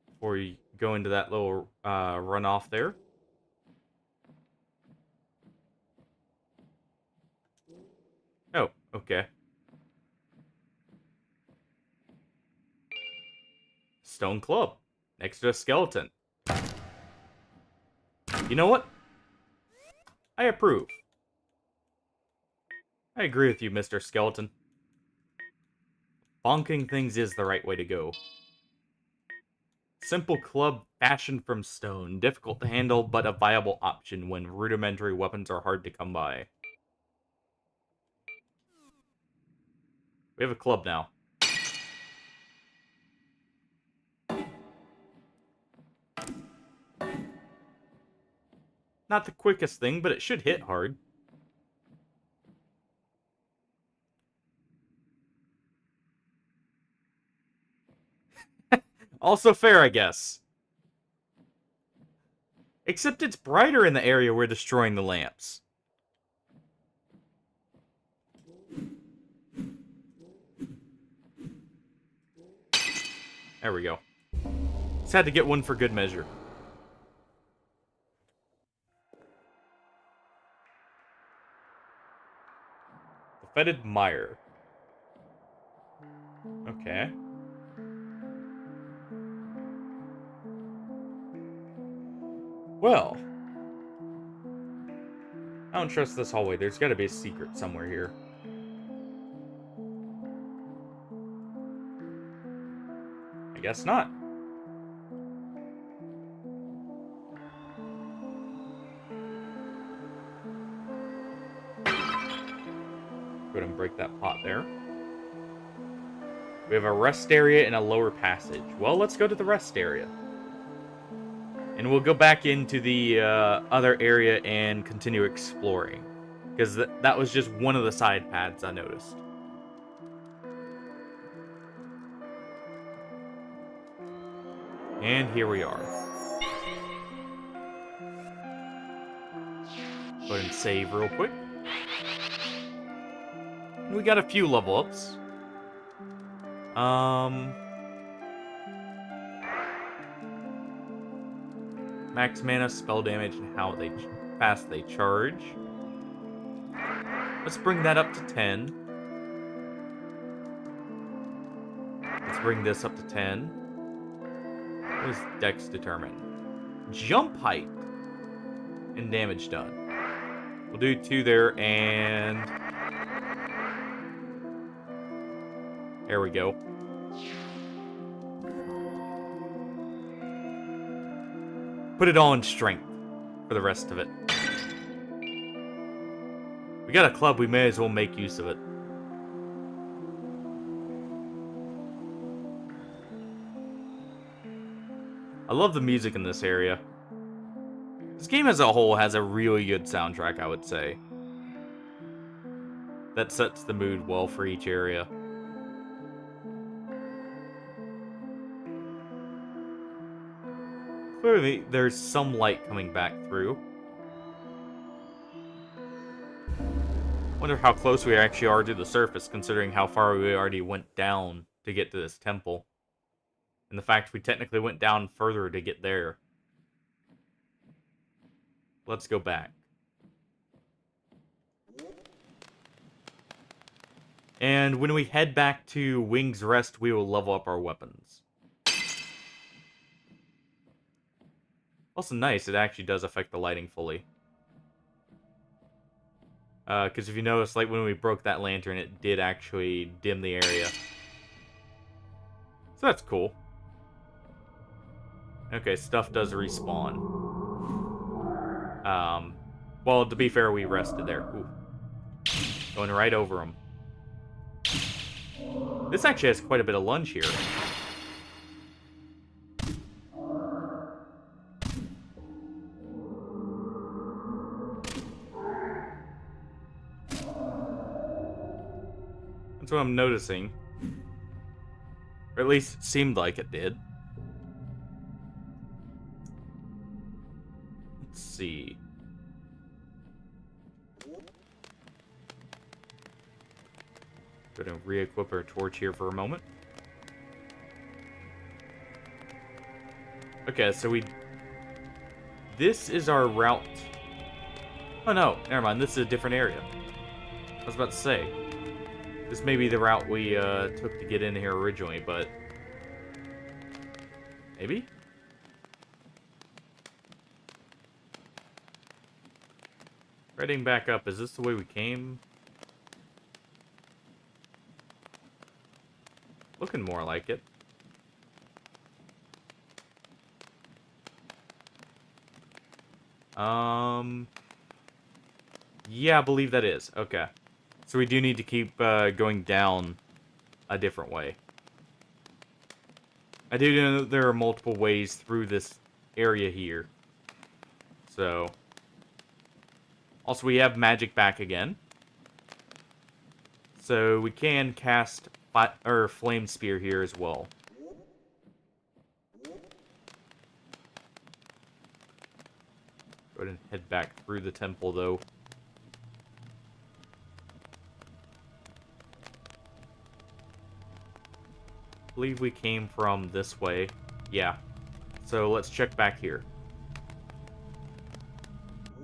Before you go into that little runoff there. Oh, okay. Stone club. Next to a skeleton. You know what? I approve. I agree with you, Mr. Skeleton. Bonking things is the right way to go. Simple club fashioned from stone. Difficult to handle, but a viable option when rudimentary weapons are hard to come by. We have a club now. Not the quickest thing, but it should hit hard. Also fair, I guess. Except it's brighter in the area we're destroying the lamps. There we go. Just had to get one for good measure. The Fetid Mire. Okay. Well. I don't trust this hallway. There's gotta be a secret somewhere here. I guess not. Go ahead and break that pot there. We have a rest area and a lower passage. Well, let's go to the rest area. And we'll go back into the other area and continue exploring. Because that was just one of the side paths I noticed. And here we are. Go ahead and save real quick. We got a few level ups. Max mana, spell damage, and how fast they charge. Let's bring that up to 10. Let's bring this up to 10. What does Dex determine? Jump height and damage done. We'll do 2 there, and there we go. Put it all in strength for the rest of it. We got a club, we may as well make use of it. I love the music in this area. This game as a whole has a really good soundtrack, I would say. That sets the mood well for each area. Clearly, there's some light coming back through. Wonder how close we actually are to the surface, considering how far we already went down to get to this temple. And the fact we technically went down further to get there. Let's go back. And when we head back to Wing's Rest, we will level up our weapons. Also nice, it actually does affect the lighting fully. Because if you notice, like when we broke that lantern, it did actually dim the area. So that's cool. Okay, stuff does respawn. Well, to be fair, we rested there. Ooh. Going right over him. This actually has quite a bit of lunge here. That's what I'm noticing. Or at least it seemed like it did. Let's see. Go to re-equip our torch here for a moment. Okay, so this is our route. Oh no, never mind. This is a different area. I was about to say. This may be the route we took to get in here originally, but... Maybe? Heading back up, is this the way we came? Looking more like it. Yeah, I believe that is. Okay. So we do need to keep going down a different way. I do know there are multiple ways through this area here. So. Also, we have magic back again. So we can cast Flame Spear here as well. Go ahead and head back through the temple, though. I believe we came from this way. Yeah. So let's check back here.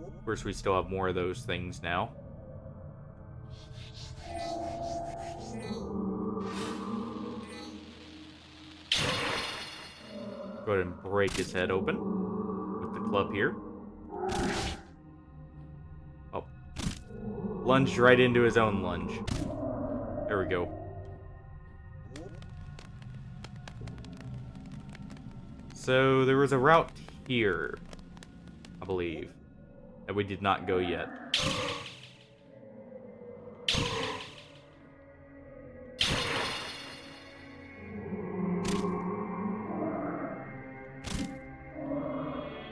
Of course, we still have more of those things now. Go ahead and break his head open with the club here. Oh. Lunged right into his own lunge. There we go. So there was a route here, I believe, that we did not go yet.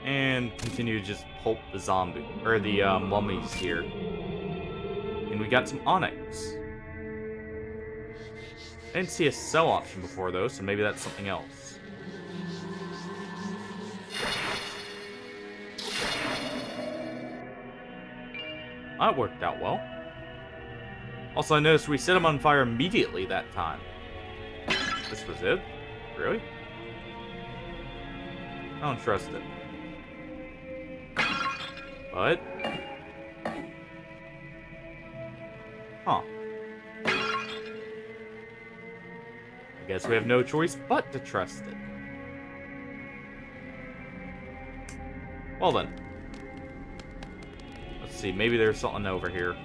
And continue to just pulp the zombie, or the mummies here. And we got some onyx. I didn't see a sell option before though, so maybe that's something else. That worked out well. Also, I noticed we set him on fire immediately that time. This was it? Really? I don't trust it. But... Huh. I guess we have no choice but to trust it. Well then. Let's see, maybe there's something over here.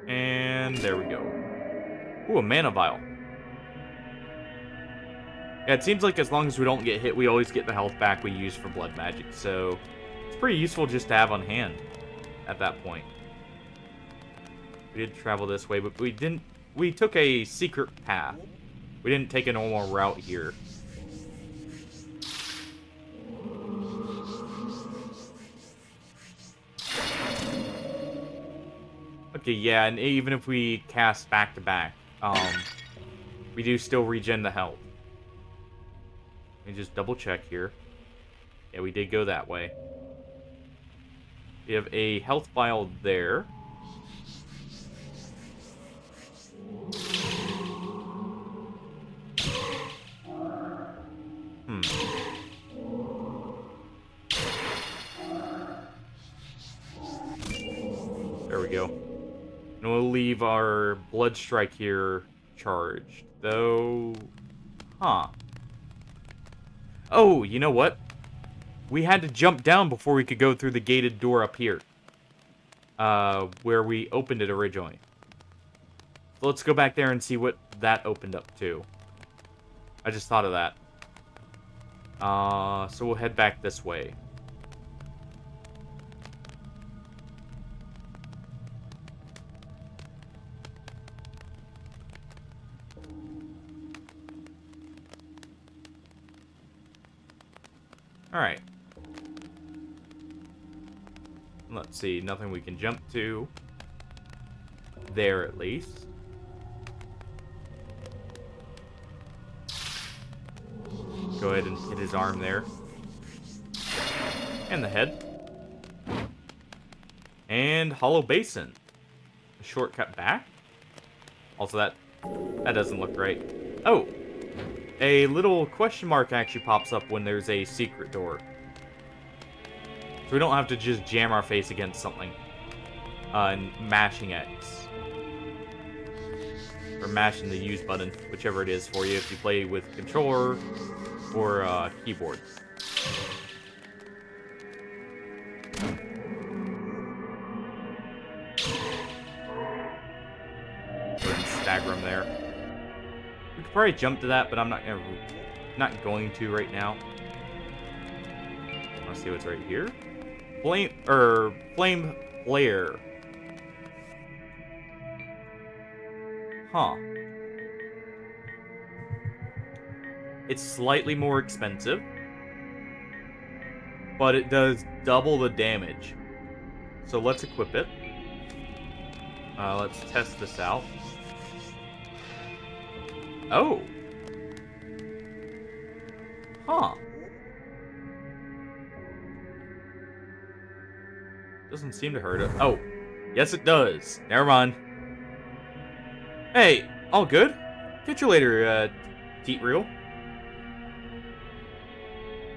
And there we go. Ooh, a mana vial. Yeah, it seems like as long as we don't get hit, we always get the health back we use for blood magic, so it's pretty useful just to have on hand at that point. We did travel this way, but we took a secret path. We didn't take a normal route here. Okay, yeah, and even if we cast back to back, we do still regen the health. Let me just double check here. Yeah, we did go that way. We have a health vial there. There we go. And we'll leave our blood strike here charged. Though... Huh. Oh, you know what? We had to jump down before we could go through the gated door up here. Where we opened it originally. So let's go back there and see what that opened up to. I just thought of that. So we'll head back this way. Alright. Let's see, nothing we can jump to. There, at least. Go ahead and hit his arm there. And the head. And Hollow Basin. A shortcut back? Also, that doesn't look right. Oh! A little question mark actually pops up when there's a secret door. So we don't have to just jam our face against something. And mashing X. Or mashing the use button, whichever it is for you if you play with controller or keyboard. Go ahead and stagger him there. We could probably jump to that, but I'm not going to right now. Let's see what's right here. Flame flare. Huh. It's slightly more expensive, but it does double the damage. So let's equip it. Let's test this out. Oh. Huh. Doesn't seem to hurt it. Oh. Yes, it does. Never mind. Hey, all good? Catch you later, Teat Reel.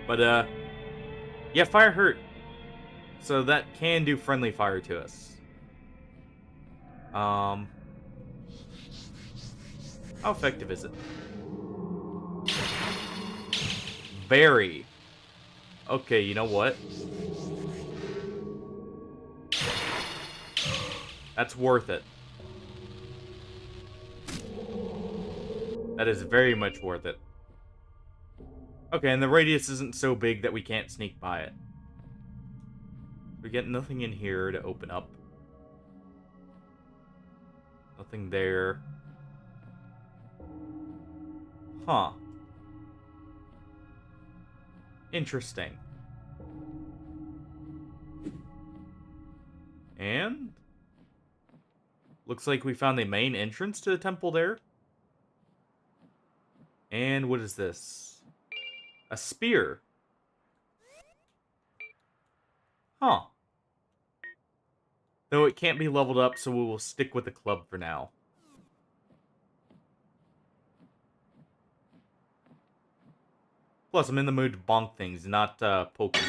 But, yeah, fire hurt. So that can do friendly fire to us. How effective is it? Very. Okay, you know what? That's worth it. That is very much worth it. Okay, and the radius isn't so big that we can't sneak by it. We get nothing in here to open up. Nothing there. Huh. Interesting. And looks like we found the main entrance to the temple there. And what is this? A spear. Huh. Though it can't be leveled up, so we will stick with the club for now. Plus, I'm in the mood to bonk things, not poke them.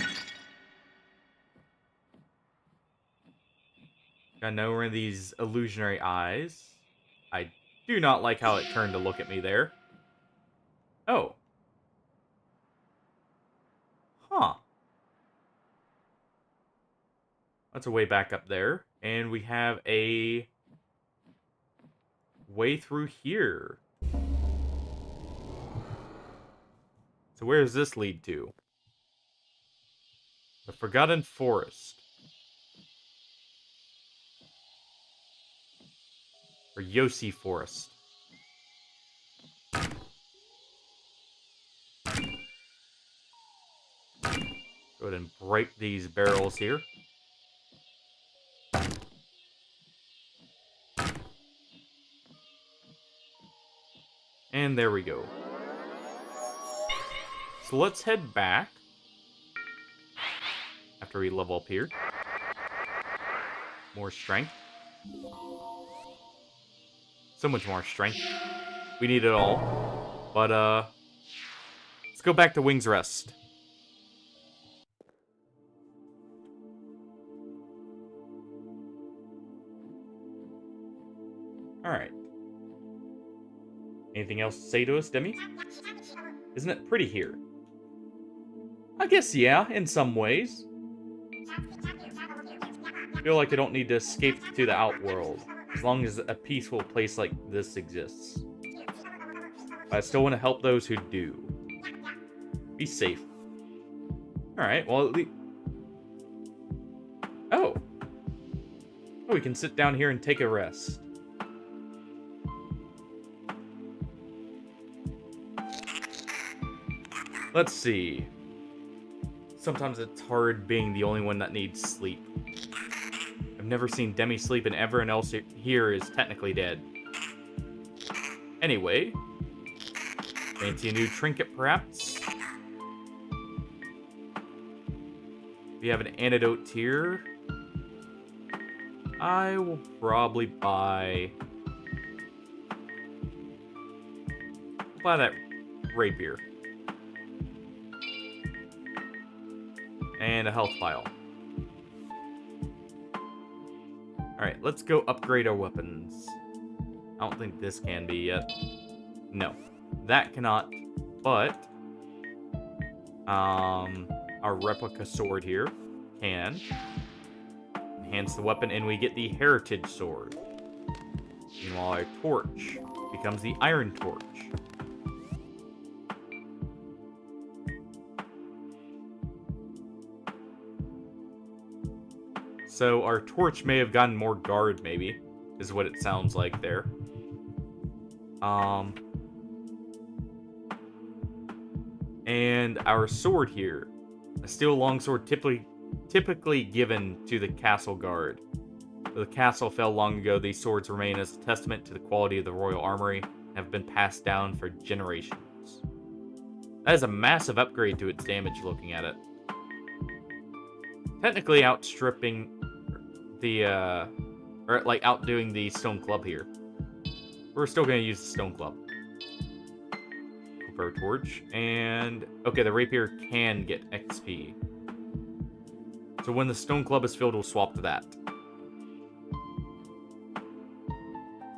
Got nowhere in these illusionary eyes. I do not like how it turned to look at me there. Oh. Huh. That's a way back up there. And we have a way through here. So where does this lead to? The Forgotten Forest. Or Yosi Forest. Go ahead and break these barrels here. And there we go. So let's head back. After we level up here. More strength. So much more strength. We need it all. But, let's go back to Wing's Rest. Alright. Anything else to say to us, Demi? Isn't it pretty here? I guess, yeah, in some ways. I feel like I don't need to escape to the outworld, as long as a peaceful place like this exists. But I still want to help those who do. Be safe. Alright, well, at least... Oh! Oh, we can sit down here and take a rest. Let's see. Sometimes it's hard being the only one that needs sleep. I've never seen Demi sleep and everyone else here is technically dead. Anyway. Fancy a new trinket, perhaps? We have an antidote here. I will probably buy that rapier. And a health vial. Alright, let's go upgrade our weapons. I don't think this can be yet. No. That cannot. But our replica sword here can enhance the weapon, and we get the heritage sword. Meanwhile, our torch becomes the iron torch. So our torch may have gotten more guard, maybe, is what it sounds like there. And our sword here, a steel longsword typically given to the castle guard. Though the castle fell long ago, these swords remain as a testament to the quality of the royal armory and have been passed down for generations. That is a massive upgrade to its damage looking at it. Technically outstripping the, or like outdoing the stone club here. We're still going to use the stone club. Our torch, and okay, the rapier can get XP. So when the stone club is filled, we'll swap to that.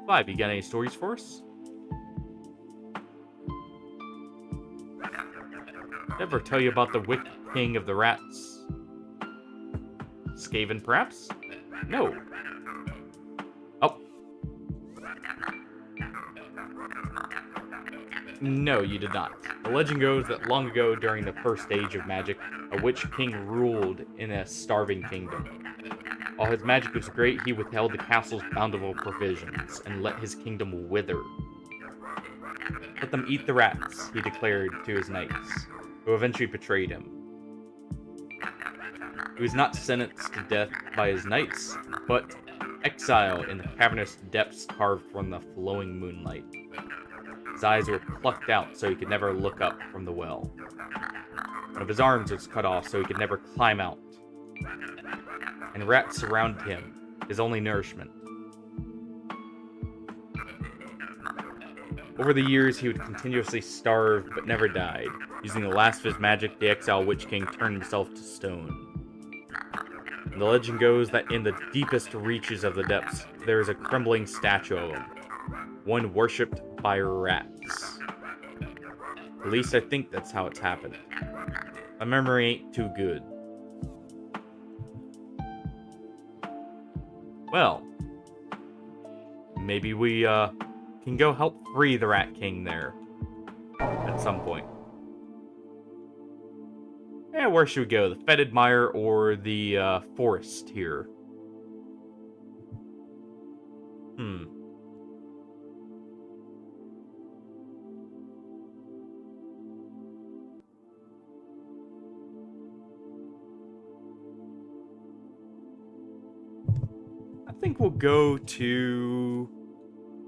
5, you got any stories for us? Ever tell you about the wicked king of the rats? Skaven, perhaps? No. Oh. No, you did not. The legend goes that long ago, during the first age of magic, a witch king ruled in a starving kingdom. While his magic was great, he withheld the castle's bountiful provisions and let his kingdom wither. Let them eat the rats, he declared to his knights, who eventually betrayed him. He was not sentenced to death by his knights, but exile in the cavernous depths carved from the flowing moonlight. His eyes were plucked out so he could never look up from the well. One of his arms was cut off so he could never climb out. And rats surrounded him, his only nourishment. Over the years, he would continuously starve but never died. Using the last of his magic, the exiled Witch King turned himself to stone. And the legend goes that in the deepest reaches of the depths, there is a crumbling statue of him. One worshipped by rats. At least I think that's how it's happened. My memory ain't too good. Well, maybe we can go help free the Rat King there at some point. Yeah, where should we go? The Fetid Mire or the forest here? I think we'll go to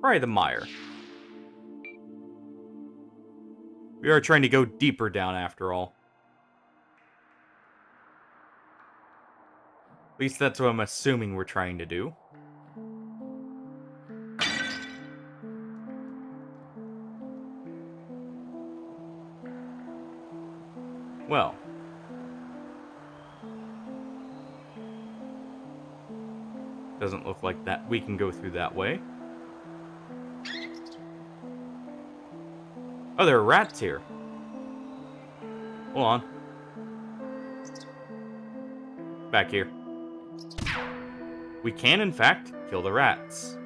probably the mire. We are trying to go deeper down after all. At least that's what I'm assuming we're trying to do. Well. Doesn't look like that we can go through that way. Oh, there are rats here. Hold on. Back here. We can, in fact, kill the rats.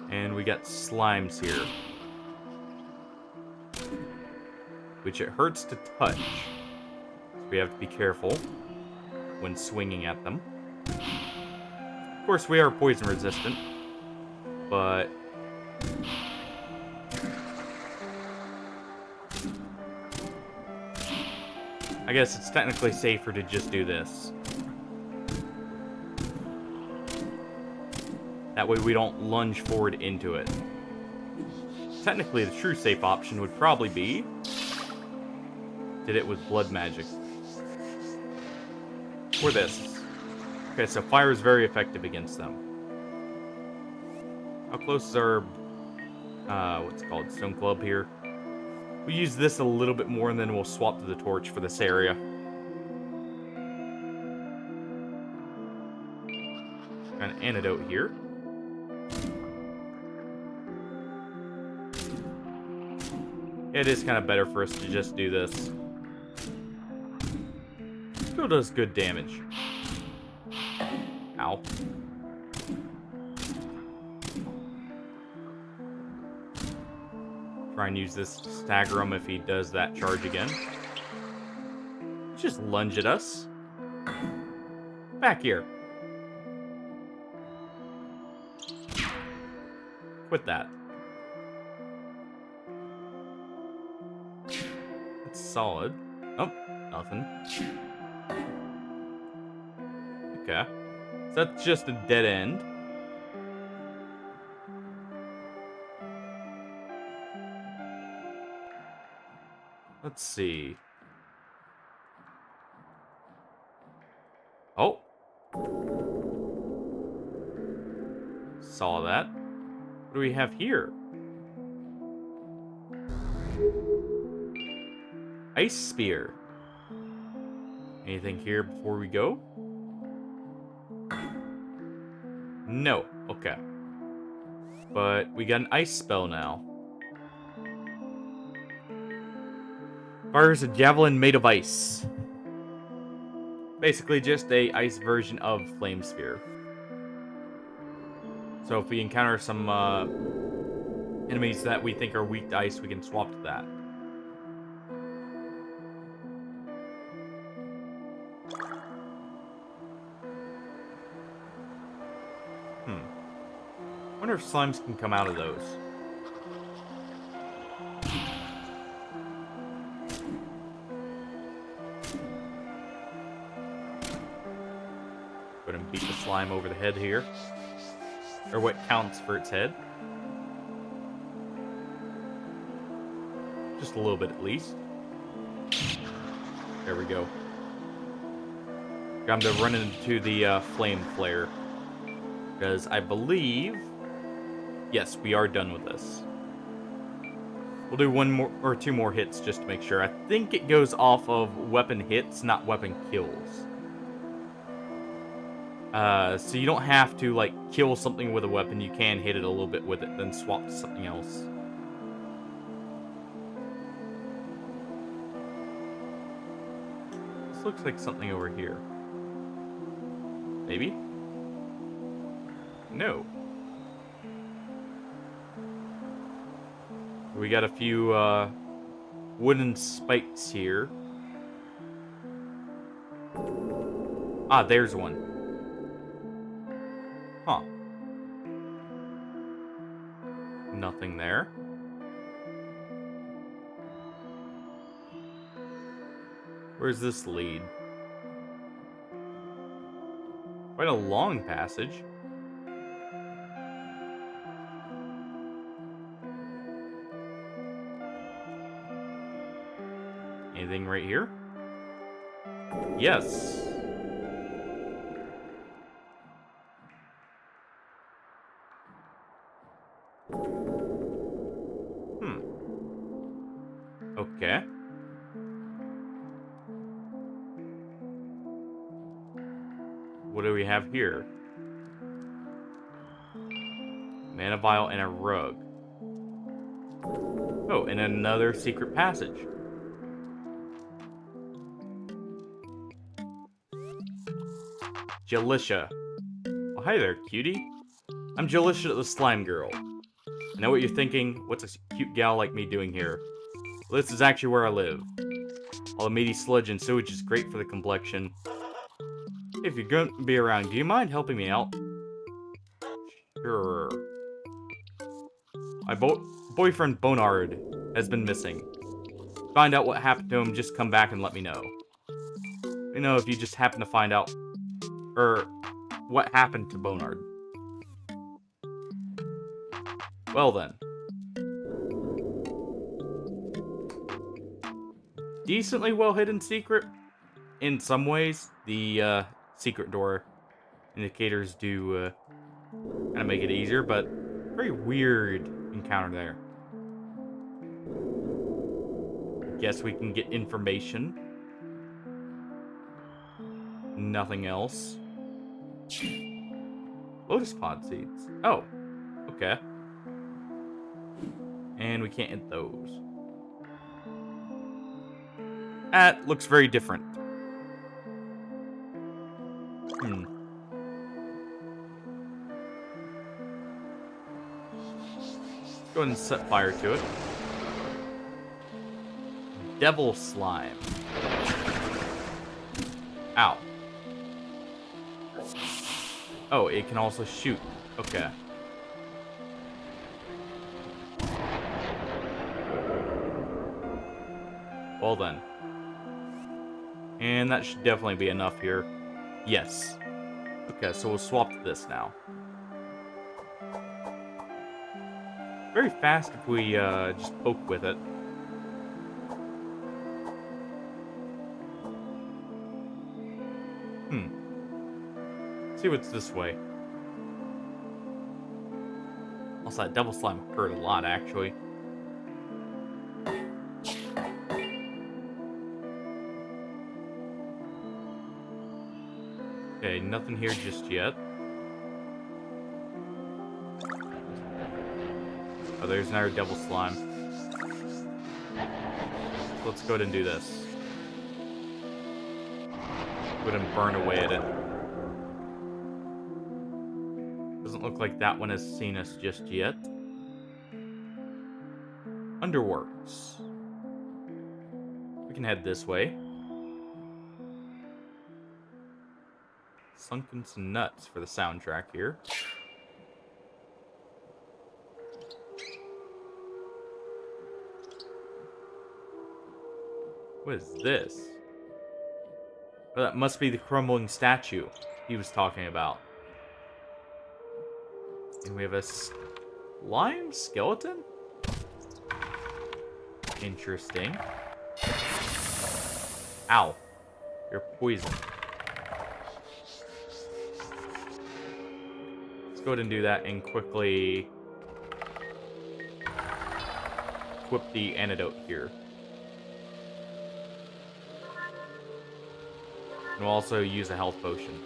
And we got slimes here. Which it hurts to touch. So we have to be careful when swinging at them. Of course, we are poison resistant. But I guess it's technically safer to just do this. That way we don't lunge forward into it. Technically, the true safe option would probably be... did it with blood magic. Or this. Okay, so fire is very effective against them. How close is our... what's it called? Stone Club here? We use this a little bit more and then we'll swap to the torch for this area. Got an antidote here. It is kind of better for us to just do this. Still does good damage. Ow. Try and use this to stagger him if he does that charge again. Just lunge at us. Back here. Quit that. That's solid. Oh, nothing. Okay. So that's just a dead end. Let's see. Oh. Saw that. What do we have here? Ice spear. Anything here before we go? No. Okay. But we got an ice spell now. Fires a javelin made of ice. Basically just a ice version of flame spear. So if we encounter some enemies that we think are weak to ice, we can swap to that. Wonder if slimes can come out of those. Go ahead and beat the slime over the head here. Or what counts for its head. Just a little bit at least. There we go. Got him to run into the flame flare. Because I believe... yes, we are done with this. We'll do one more or two more hits just to make sure. I think it goes off of weapon hits, not weapon kills. So you don't have to, like, kill something with a weapon. You can hit it a little bit with it, then swap to something else. This looks like something over here. Maybe? No. We got a few, wooden spikes here. Ah, there's one. Huh. Nothing there. Where's this lead? Quite a long passage. Anything right here? Yes. Okay. what do we have here? Mana vial and a rug. Oh, and another secret passage. Jalisha. Well, hi there, cutie. I'm Jalisha the Slime Girl. I know what you're thinking. What's a cute gal like me doing here? Well, this is actually where I live. All the meaty sludge and sewage is great for the complexion. If you're going to be around, do you mind helping me out? Sure. My boyfriend Bonard has been missing. Find out what happened to him, just come back and let me know. You know if you just happen to find out, or what happened to Bonard. Well then. Decently well-hidden secret. In some ways, the secret door indicators do kind of make it easier, but very weird encounter there. Guess we can get information. Nothing else. Lotus pod seeds. Oh, okay. And we can't hit those. That looks very different. Go ahead and set fire to it. Devil slime. Ow. Oh, it can also shoot. Okay. Well then. And that should definitely be enough here. Yes. Okay, so we'll swap to this now. Very fast if we just poke with it. Let's see what's this way. Also, that devil slime hurt a lot, actually. Okay, nothing here just yet. Oh, there's another devil slime. So let's go ahead and do this. Go ahead and burn away at it. Doesn't look like that one has seen us just yet. Underworks. We can head this way. Sunken some nuts for the soundtrack here. What is this? Oh, that must be the crumbling statue he was talking about. And we have a slime skeleton? Interesting. Ow. You're poisoned. Let's go ahead and do that and quickly equip the antidote here. And we'll also use a health potion.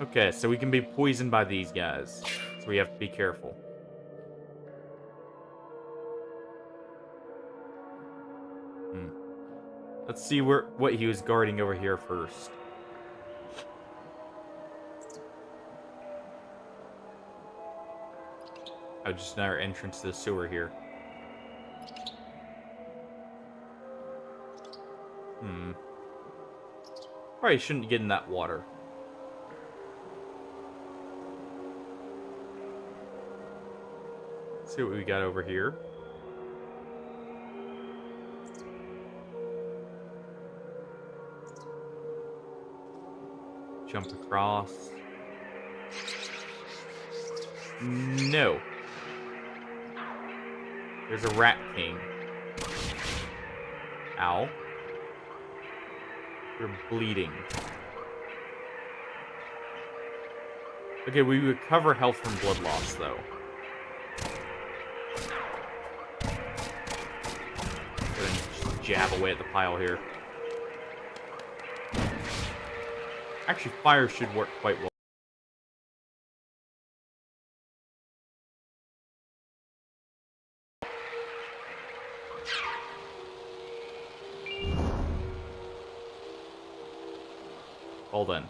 Okay, so we can be poisoned by these guys. So we have to be careful. Let's see what he was guarding over here first. Oh, just another entrance to the sewer here. Probably shouldn't get in that water. Let's see what we got over here. Jump across. No. There's a rat king. Ow. You're bleeding. Okay, we recover health from blood loss, though. Go ahead and just jab away at the pile here. Actually, fire should work quite well. Hold on.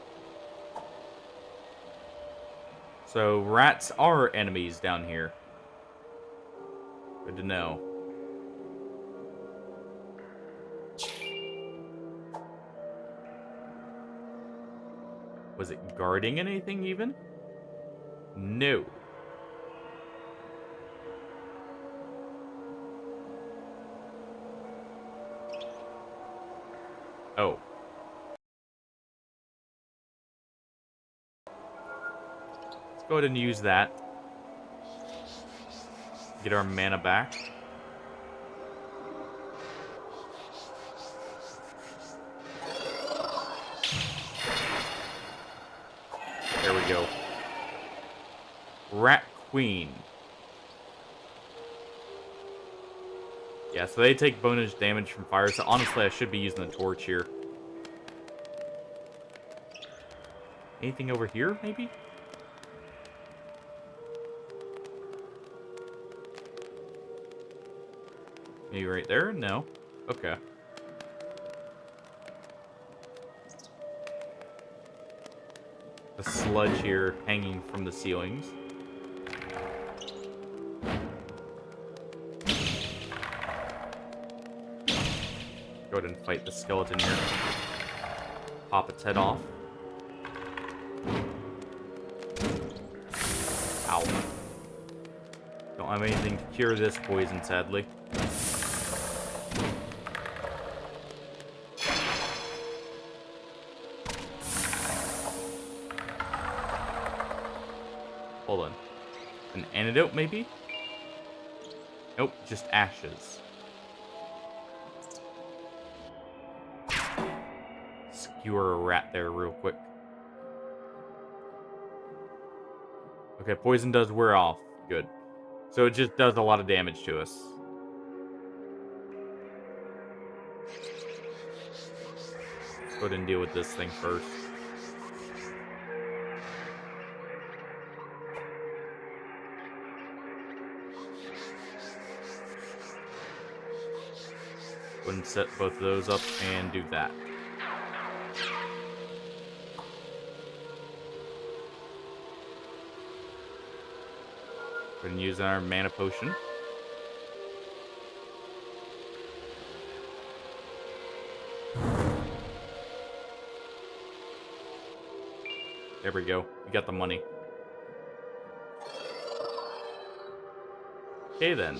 So, rats are enemies down here. Good to know. Was it guarding anything, even? No. Oh. Let's go ahead and use that. Get our mana back. There we go. Rat Queen. Yeah, so they take bonus damage from fire, so honestly I should be using the torch here. Anything over here, maybe? Maybe right there? No. Okay. The sludge here hanging from the ceilings. Go ahead and fight the skeleton here. Pop its head off. Ow. Don't have anything to cure this poison, sadly. Hold on. An antidote, maybe? Nope, just ashes. Skewer a rat there real quick. Okay, poison does wear off. Good. So it just does a lot of damage to us. Let's go ahead and deal with this thing first. Go ahead and set both of those up and do that. Go ahead and use our mana potion. There we go. We got the money. Okay then.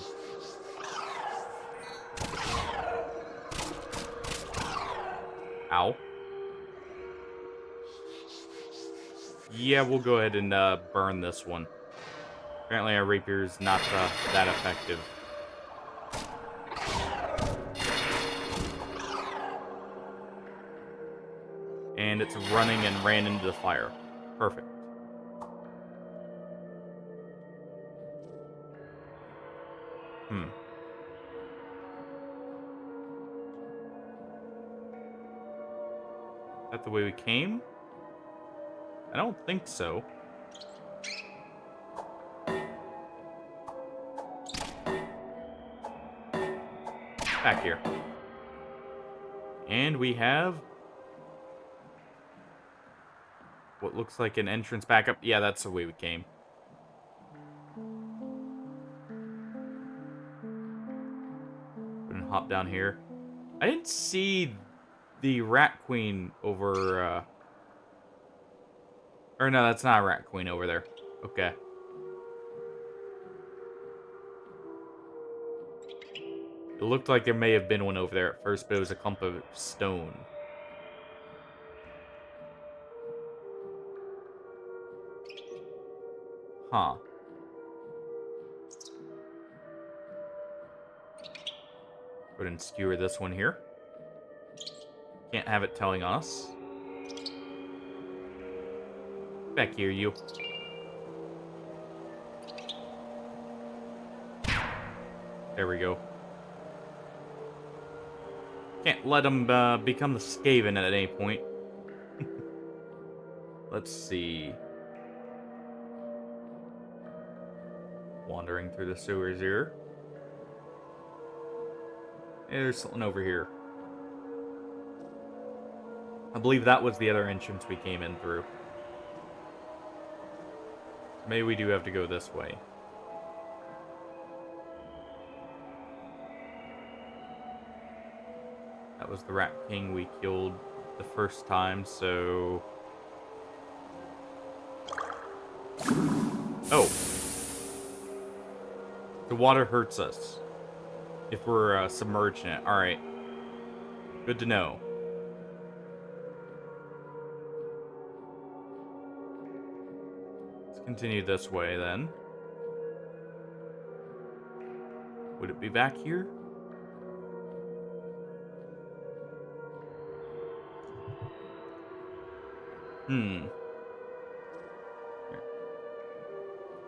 Ow. Yeah, we'll go ahead and burn this one. Apparently our rapier's not that effective. And it's running and ran into the fire. Perfect. Is that the way we came? I don't think so. Back here. And we have what looks like an entrance back up. Yeah, that's the way we came. And hop down here. I didn't see the Rat Queen over, or no, that's not a Rat Queen over there. Okay. It looked like there may have been one over there at first, but it was a clump of stone. Huh. Go ahead and skewer this one here. Can't have it telling us. Back here, you. There we go. Can't let him become the Skaven at any point. let's see. Wandering through the sewers here. Hey, there's something over here. I believe that was the other entrance we came in through. Maybe we do have to go this way. That was the Rat King we killed the first time, so... Oh. The water hurts us if we're submerged in it. Alright. Good to know. Let's continue this way, then. Would it be back here?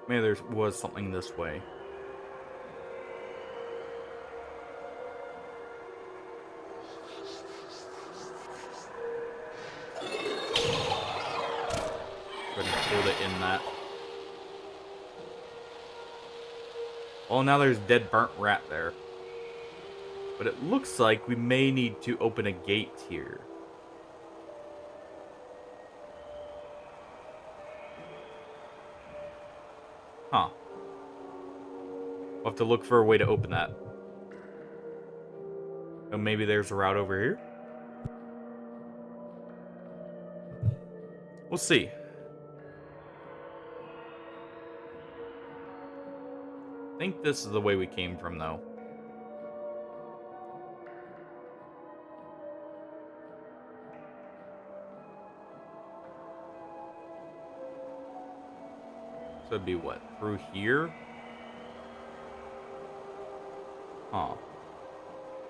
Maybe there was something this way. Go ahead and hold it in that. Oh, now there's dead burnt rat there. But it looks like we may need to open a gate here. Huh. We'll have to look for a way to open that. Oh, maybe there's a route over here? We'll see. I think this is the way we came from, though. So it'd be what? Through here? Huh.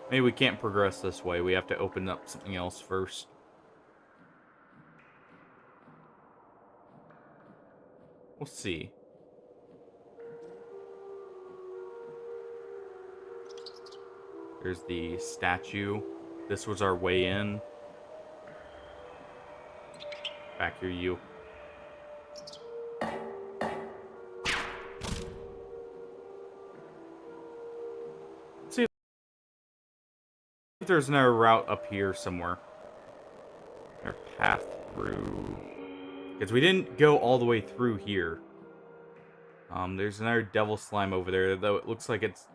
Maybe we can't progress this way. We have to open up something else first. We'll see. There's the statue. This was our way in. Back here, you. Let's see if there's another route up here somewhere. Or path through. Because we didn't go all the way through here. There's another devil slime over there, though it looks like it's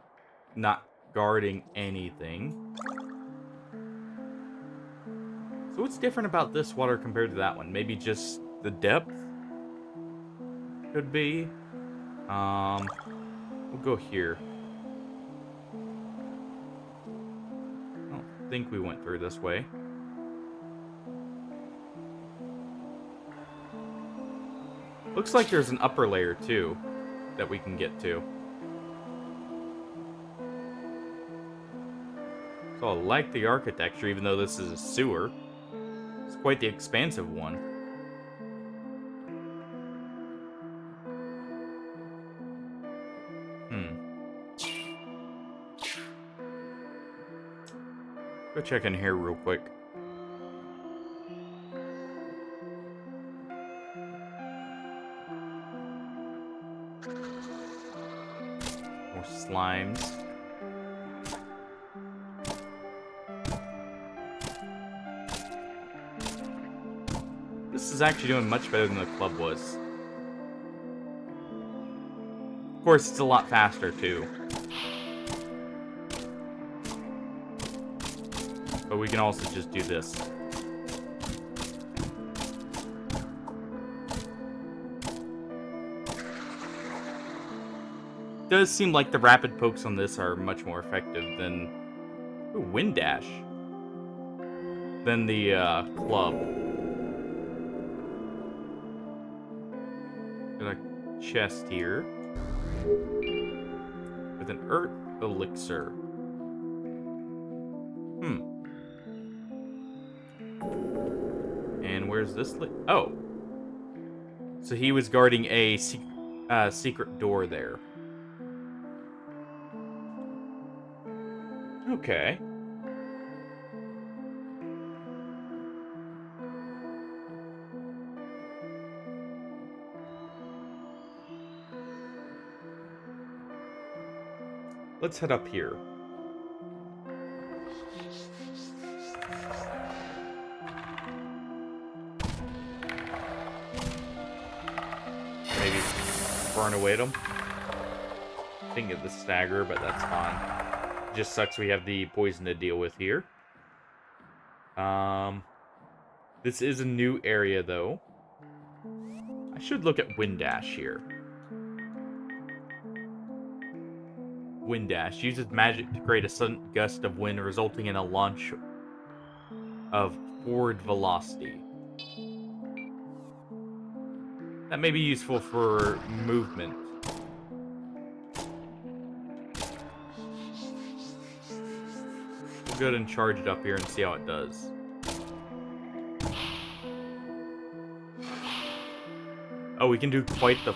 not guarding anything. So what's different about this water compared to that one? Maybe just the depth? Could be. We'll go here. I don't think we went through this way. Looks like there's an upper layer, too, that we can get to. So I like the architecture, even though this is a sewer. It's quite the expansive one. Go check in here real quick. More slimes. This is actually doing much better than the club was. Of course, it's a lot faster, too. But we can also just do this. Does seem like the rapid pokes on this are much more effective than... Ooh, Wind Dash. Than the club. Got a chest here. With an Earth Elixir. And where's this? Oh. So he was guarding a secret door there. Okay. Let's head up here. Maybe burn away at them. Didn't get the stagger, but that's fine. Just sucks we have the poison to deal with here. This is a new area, though. I should look at Wind Dash here. Wind Dash uses magic to create a sudden gust of wind, resulting in a launch of forward velocity. That may be useful for movement. We'll go ahead and charge it up here and see how it does. Oh, we can do quite the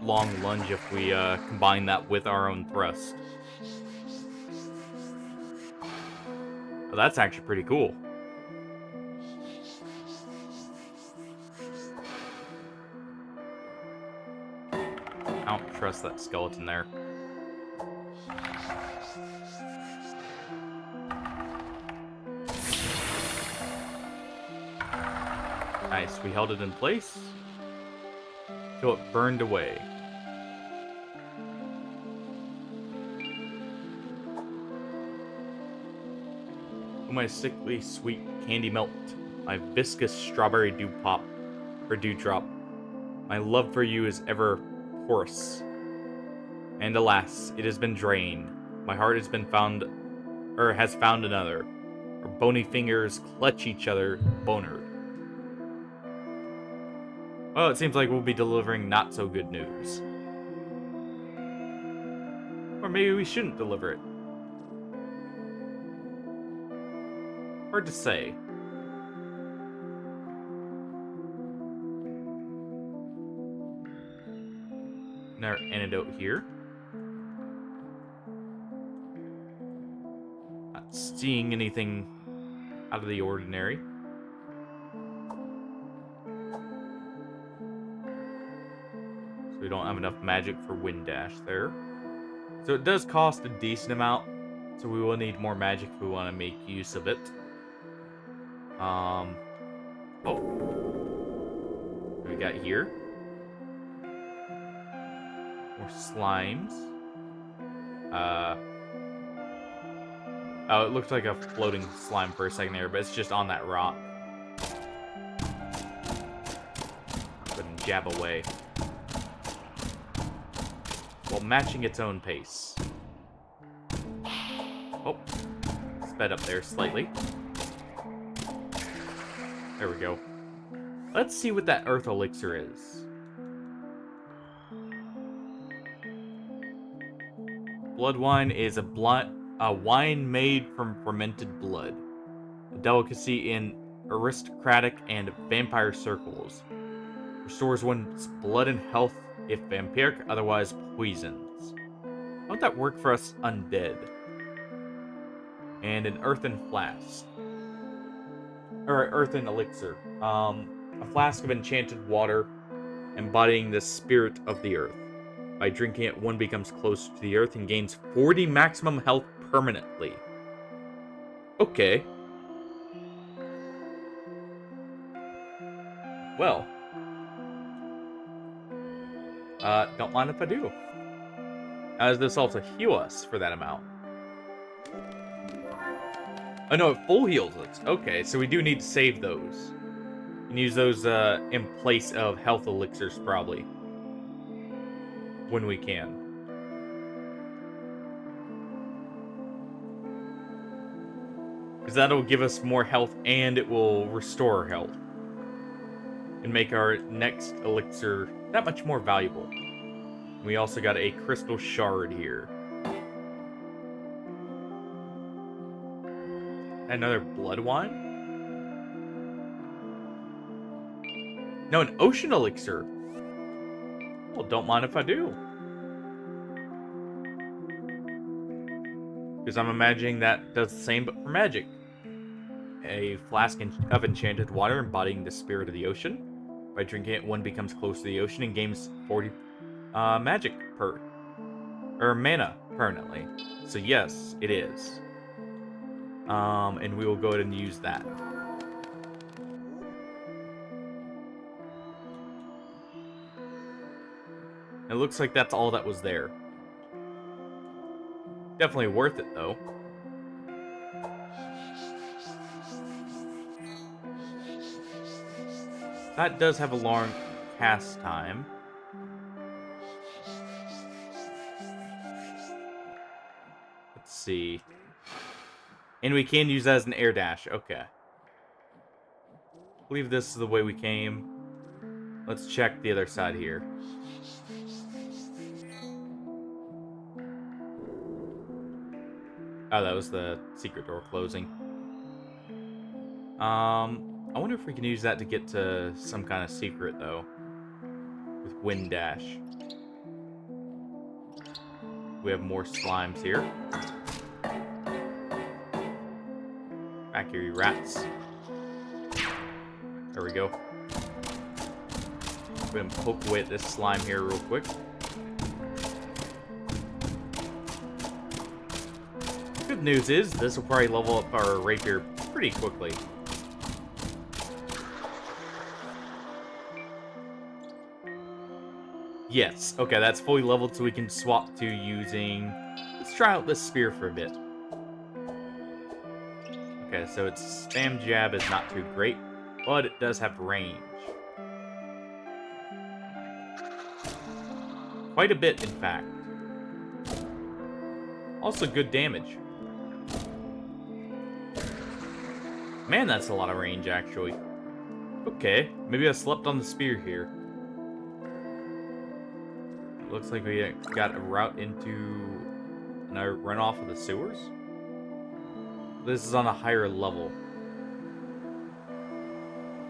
long lunge if we combine that with our own thrust. Oh, that's actually pretty cool. I don't trust that skeleton there. Nice, we held it in place till it burned away. Oh, my sickly sweet candy melt, my viscous strawberry dew pop, or dewdrop. My love for you is ever porous. And alas, it has been drained. My heart has been found, or has found another. Our bony fingers clutch each other, boner. Well, it seems like we'll be delivering not so good news. Or maybe we shouldn't deliver it. Hard to say. Another antidote here. Not seeing anything out of the ordinary. So we don't have enough magic for Wind Dash there. So it does cost a decent amount. So we will need more magic if we want to make use of it. Oh. What do we got here? More slimes. Oh, it looked like a floating slime for a second there, but it's just on that rock. Couldn't jab away. While matching its own pace. Oh. Sped up there slightly. There we go. Let's see what that Earth Elixir is. Blood wine is a wine made from fermented blood. A delicacy in aristocratic and vampire circles. Restores one's blood and health if vampiric, otherwise poisons. How would that work for us undead? And an earthen flask. Or earthen elixir. A flask of enchanted water embodying the spirit of the earth. By drinking it, one becomes close to the earth and gains 40 maximum health permanently. Okay. Well. Don't mind if I do. Does this also heal us for that amount? Oh no, it full heals us. Okay, so we do need to save those. And use those in place of health elixirs, probably. When we can. Because that'll give us more health and it will restore our health. And make our next elixir that much more valuable. We also got a crystal shard here. Another blood wine? No, an ocean elixir. Well, don't mind if I do. Because I'm imagining that does the same, but for magic. A flask of enchanted water embodying the spirit of the ocean. By drinking it, one becomes close to the ocean and gains 40 magic per... or mana permanently. So yes, it is. And we will go ahead and use that. It looks like that's all that was there. Definitely worth it, though. That does have a long cast time. Let's see. And we can use that as an air dash. Okay. I believe this is the way we came. Let's check the other side here. Oh, that was the secret door closing. I wonder if we can use that to get to some kind of secret, though. With Wind Dash. We have more slimes here. Back here, you rats. There we go. Go ahead and poke away at this slime here real quick. Good news is, this will probably level up our rapier pretty quickly. Yes, okay, that's fully leveled, so we can swap to using... Let's try out this spear for a bit. Okay, so its spam jab is not too great, but it does have range. Quite a bit, in fact. Also good damage. Man, that's a lot of range, actually. Okay, maybe I slept on the spear here. Looks like we got a route into another runoff of the sewers. This is on a higher level.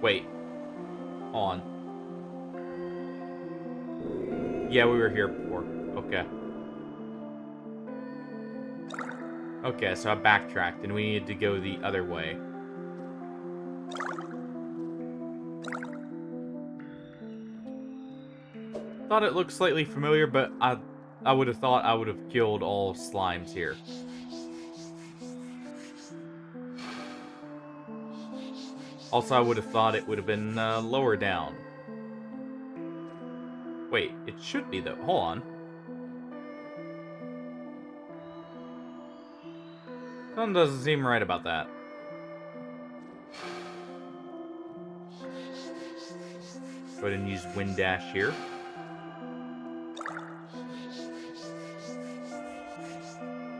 Wait. Hold on. Yeah, we were here before. Okay. Okay, so I backtracked, and we needed to go the other way. Thought it looked slightly familiar, but I would have thought I would have killed all slimes here. Also, I would have thought it would have been lower down. Wait, it should be though. Hold on. Something doesn't seem right about that. Go ahead and use Wind Dash here.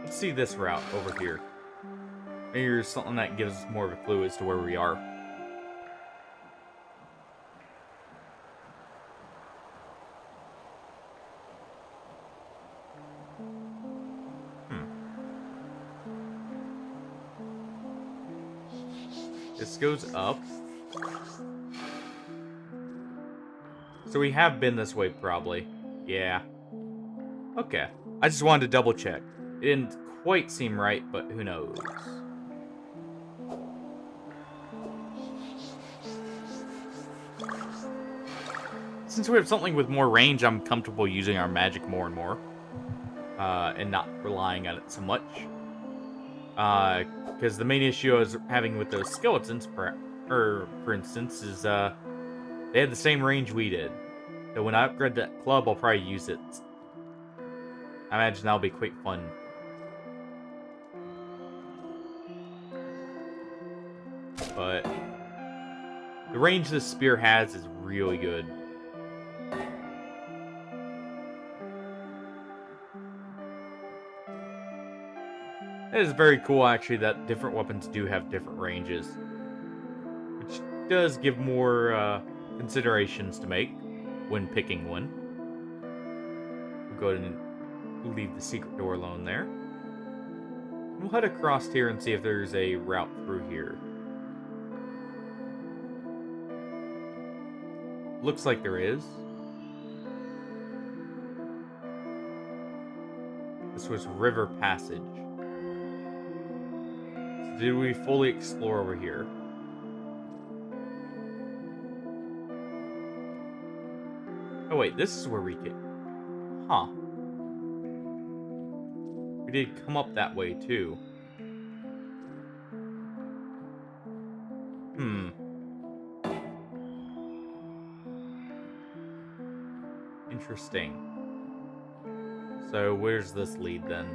Let's see this route over here. Maybe there's something that gives us more of a clue as to where we are. This goes up. So we have been this way, probably. Yeah. Okay. I just wanted to double check. It didn't quite seem right, but who knows. Since we have something with more range, I'm comfortable using our magic more and more. And not relying on it so much. Because the main issue I was having with those skeletons, for instance, is they had the same range we did. So when I upgrade that club, I'll probably use it. I imagine that'll be quite fun. But the range this spear has is really good. It is very cool, actually, that different weapons do have different ranges. Which does give more considerations to make when picking one. We'll go ahead and leave the secret door alone there. We'll head across here and see if there's a route through here. Looks like there is. This was River Passage. So did we fully explore over here? Oh wait, this is where we get... Huh. We did come up that way, too. Hmm. Interesting. So, where's this lead, then?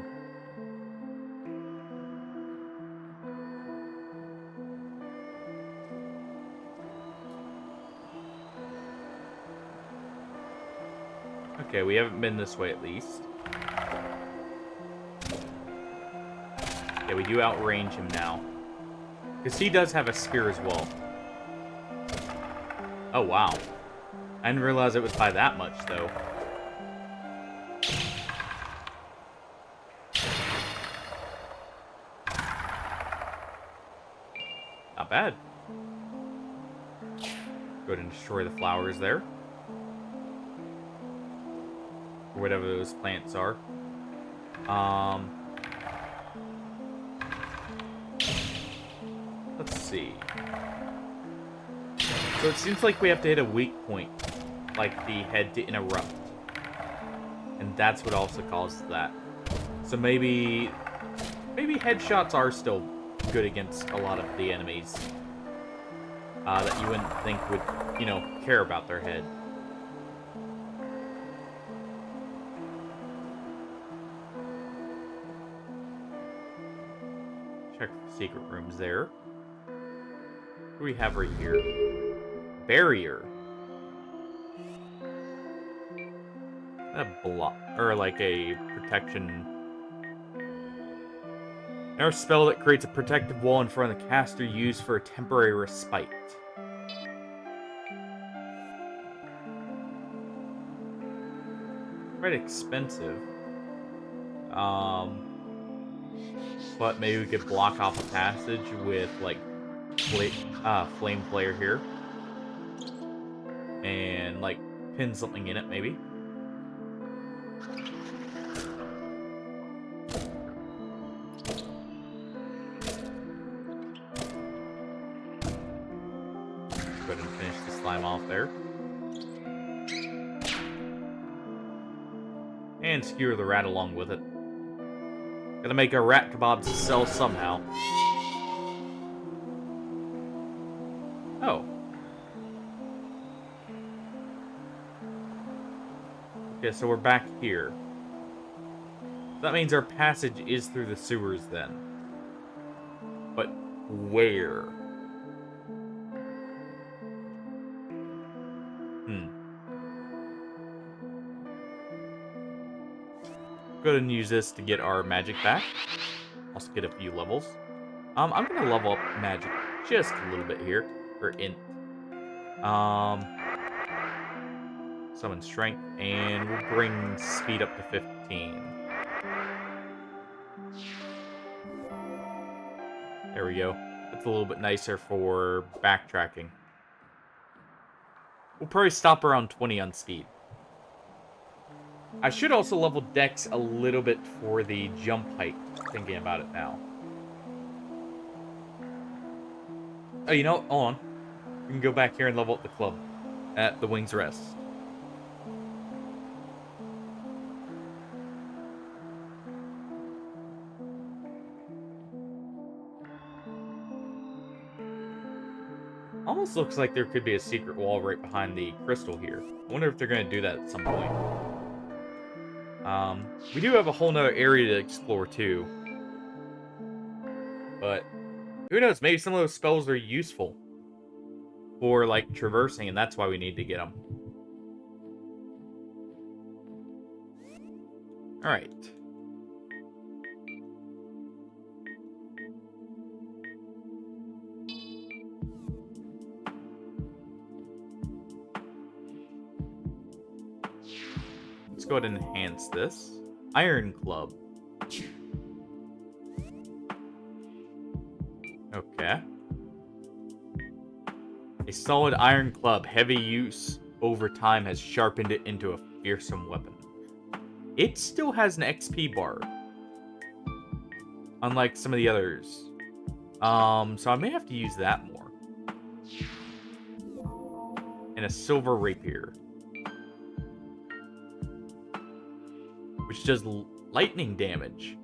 Okay, we haven't been this way, at least. Yeah, we do outrange him now. Because he does have a spear as well. Oh, wow. I didn't realize it was by that much, though. Not bad. Go ahead and destroy the flowers there. Or whatever those plants are. Let's see. So it seems like we have to hit a weak point. Like the head to interrupt. And that's what also causes that. So maybe headshots are still good against a lot of the enemies. That you wouldn't think would, you know, care about their head. Check the secret rooms there. What do we have right here? Barrier. A block, or like a protection. Our spell that creates a protective wall in front of the caster used for a temporary respite. Quite expensive. But maybe we could block off the passage with like flame flare here. And like pin something in it maybe. Go ahead and finish the slime off there. And skewer the rat along with it. Gotta make our rat kebabs sell somehow. Oh. Okay, so we're back here. That means our passage is through the sewers then. But where? Go ahead and use this to get our magic back. Also get a few levels. I'm gonna level up magic just a little bit here. Or int. Summon strength, and we'll bring speed up to 15. There we go. That's a little bit nicer for backtracking. We'll probably stop around 20 on speed. I should also level Dex a little bit for the jump height, thinking about it now. Oh, you know, hold on. We can go back here and level up the club at the Wing's Rest. Almost looks like there could be a secret wall right behind the crystal here. I wonder if they're going to do that at some point. We do have a whole nother area to explore too. But who knows? Maybe some of those spells are useful for like traversing, and that's why we need to get them. All right. Let's go ahead and enhance this. Iron Club. Okay. A solid iron club, heavy use over time has sharpened it into a fearsome weapon. It still has an XP bar. Unlike some of the others. So I may have to use that more. And a silver rapier. Which does lightning damage.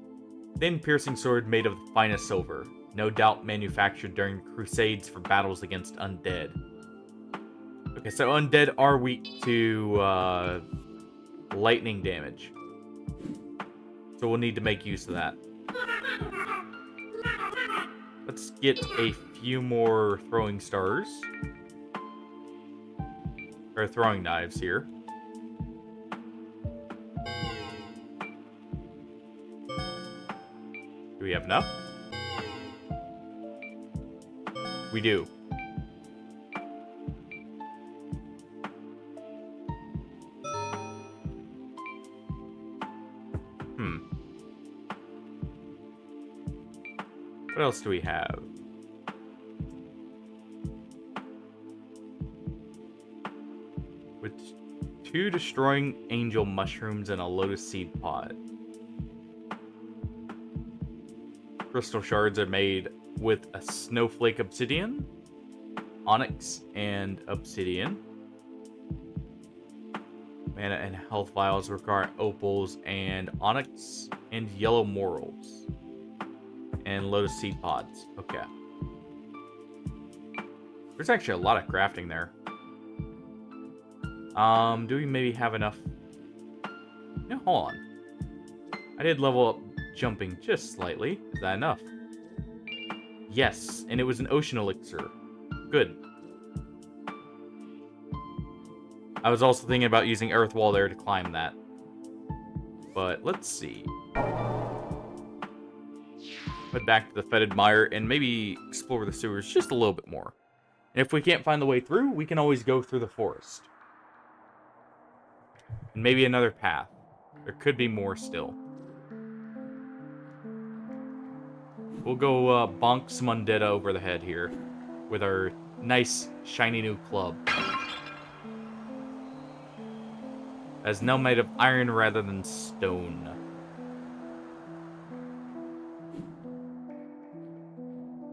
Thin piercing sword made of the finest silver, no doubt manufactured during crusades for battles against undead. Okay, so undead are weak to lightning damage. So we'll need to make use of that. Let's get a few more throwing stars. Or throwing knives here. Do we have enough? We do. What else do we have? With 2 destroying angel mushrooms and a lotus seed pod. Crystal shards are made with a snowflake obsidian, onyx, and obsidian. Mana and health vials require opals and onyx and yellow morals. And lotus seed pods. Okay. There's actually a lot of crafting there. Do we maybe have enough? No, hold on. I did level up jumping just slightly. Is that enough? Yes, and it was an ocean elixir. Good. I was also thinking about using earth wall there to climb that. But let's see. Head back to the fetid mire and maybe explore the sewers just a little bit more. And if we can't find the way through, we can always go through the forest. And maybe another path. There could be more still. We'll go bonk some undead over the head here with our nice shiny new club. As now made of iron rather than stone.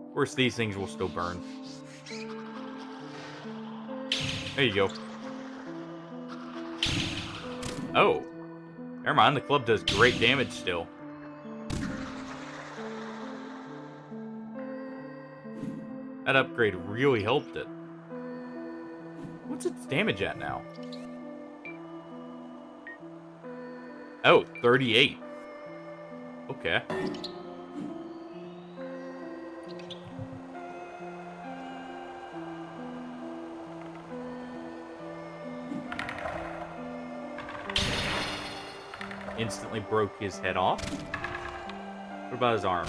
Of course, these things will still burn. There you go. Oh. Never mind, the club does great damage still. That upgrade really helped it. What's its damage at now? Oh, 38. Okay. Instantly broke his head off. What about his arm?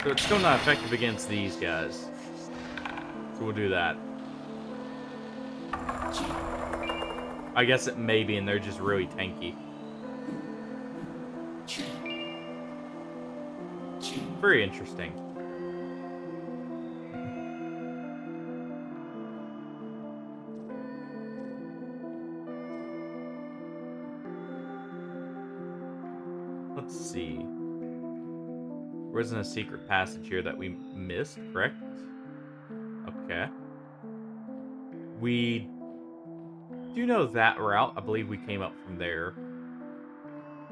So it's still not effective against these guys. So we'll do that. I guess it may be, and they're just really tanky. Very interesting. Let's see. There wasn't a secret passage here that we missed, correct? Okay. We do know that route. I believe we came up from there.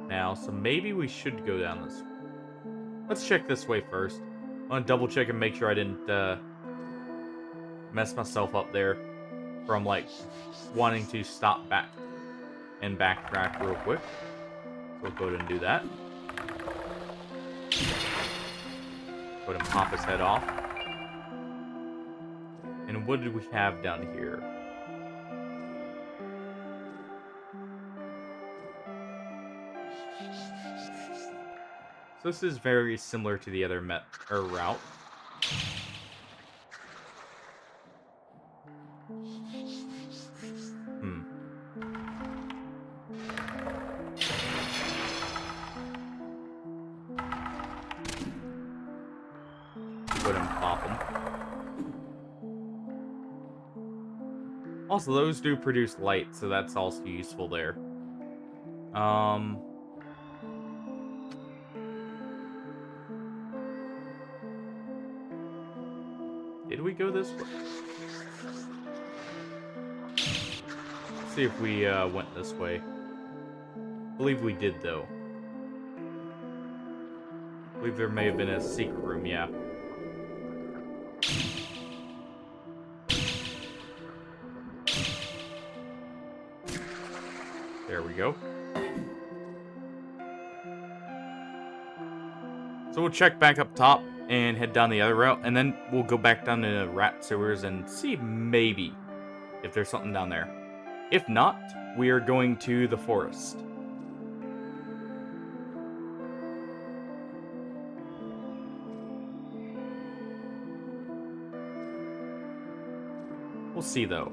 Now, so maybe we should go down this. Let's check this way first. I want to double check and make sure I didn't mess myself up there from like wanting to stop back and backtrack real quick. So we'll go ahead and do that. Go ahead and pop his head off. And what did we have down here? So this is very similar to the other route. Go ahead and pop them. Also, those do produce light, so that's also useful there. Did we go this way? Let's see if we went this way. I believe we did, though. I believe there may have been a secret room, yeah. There we go. So we'll check back up top and head down the other route, and then we'll go back down to the rat sewers and see maybe if there's something down there. If not, we are going to the forest. We'll see, though.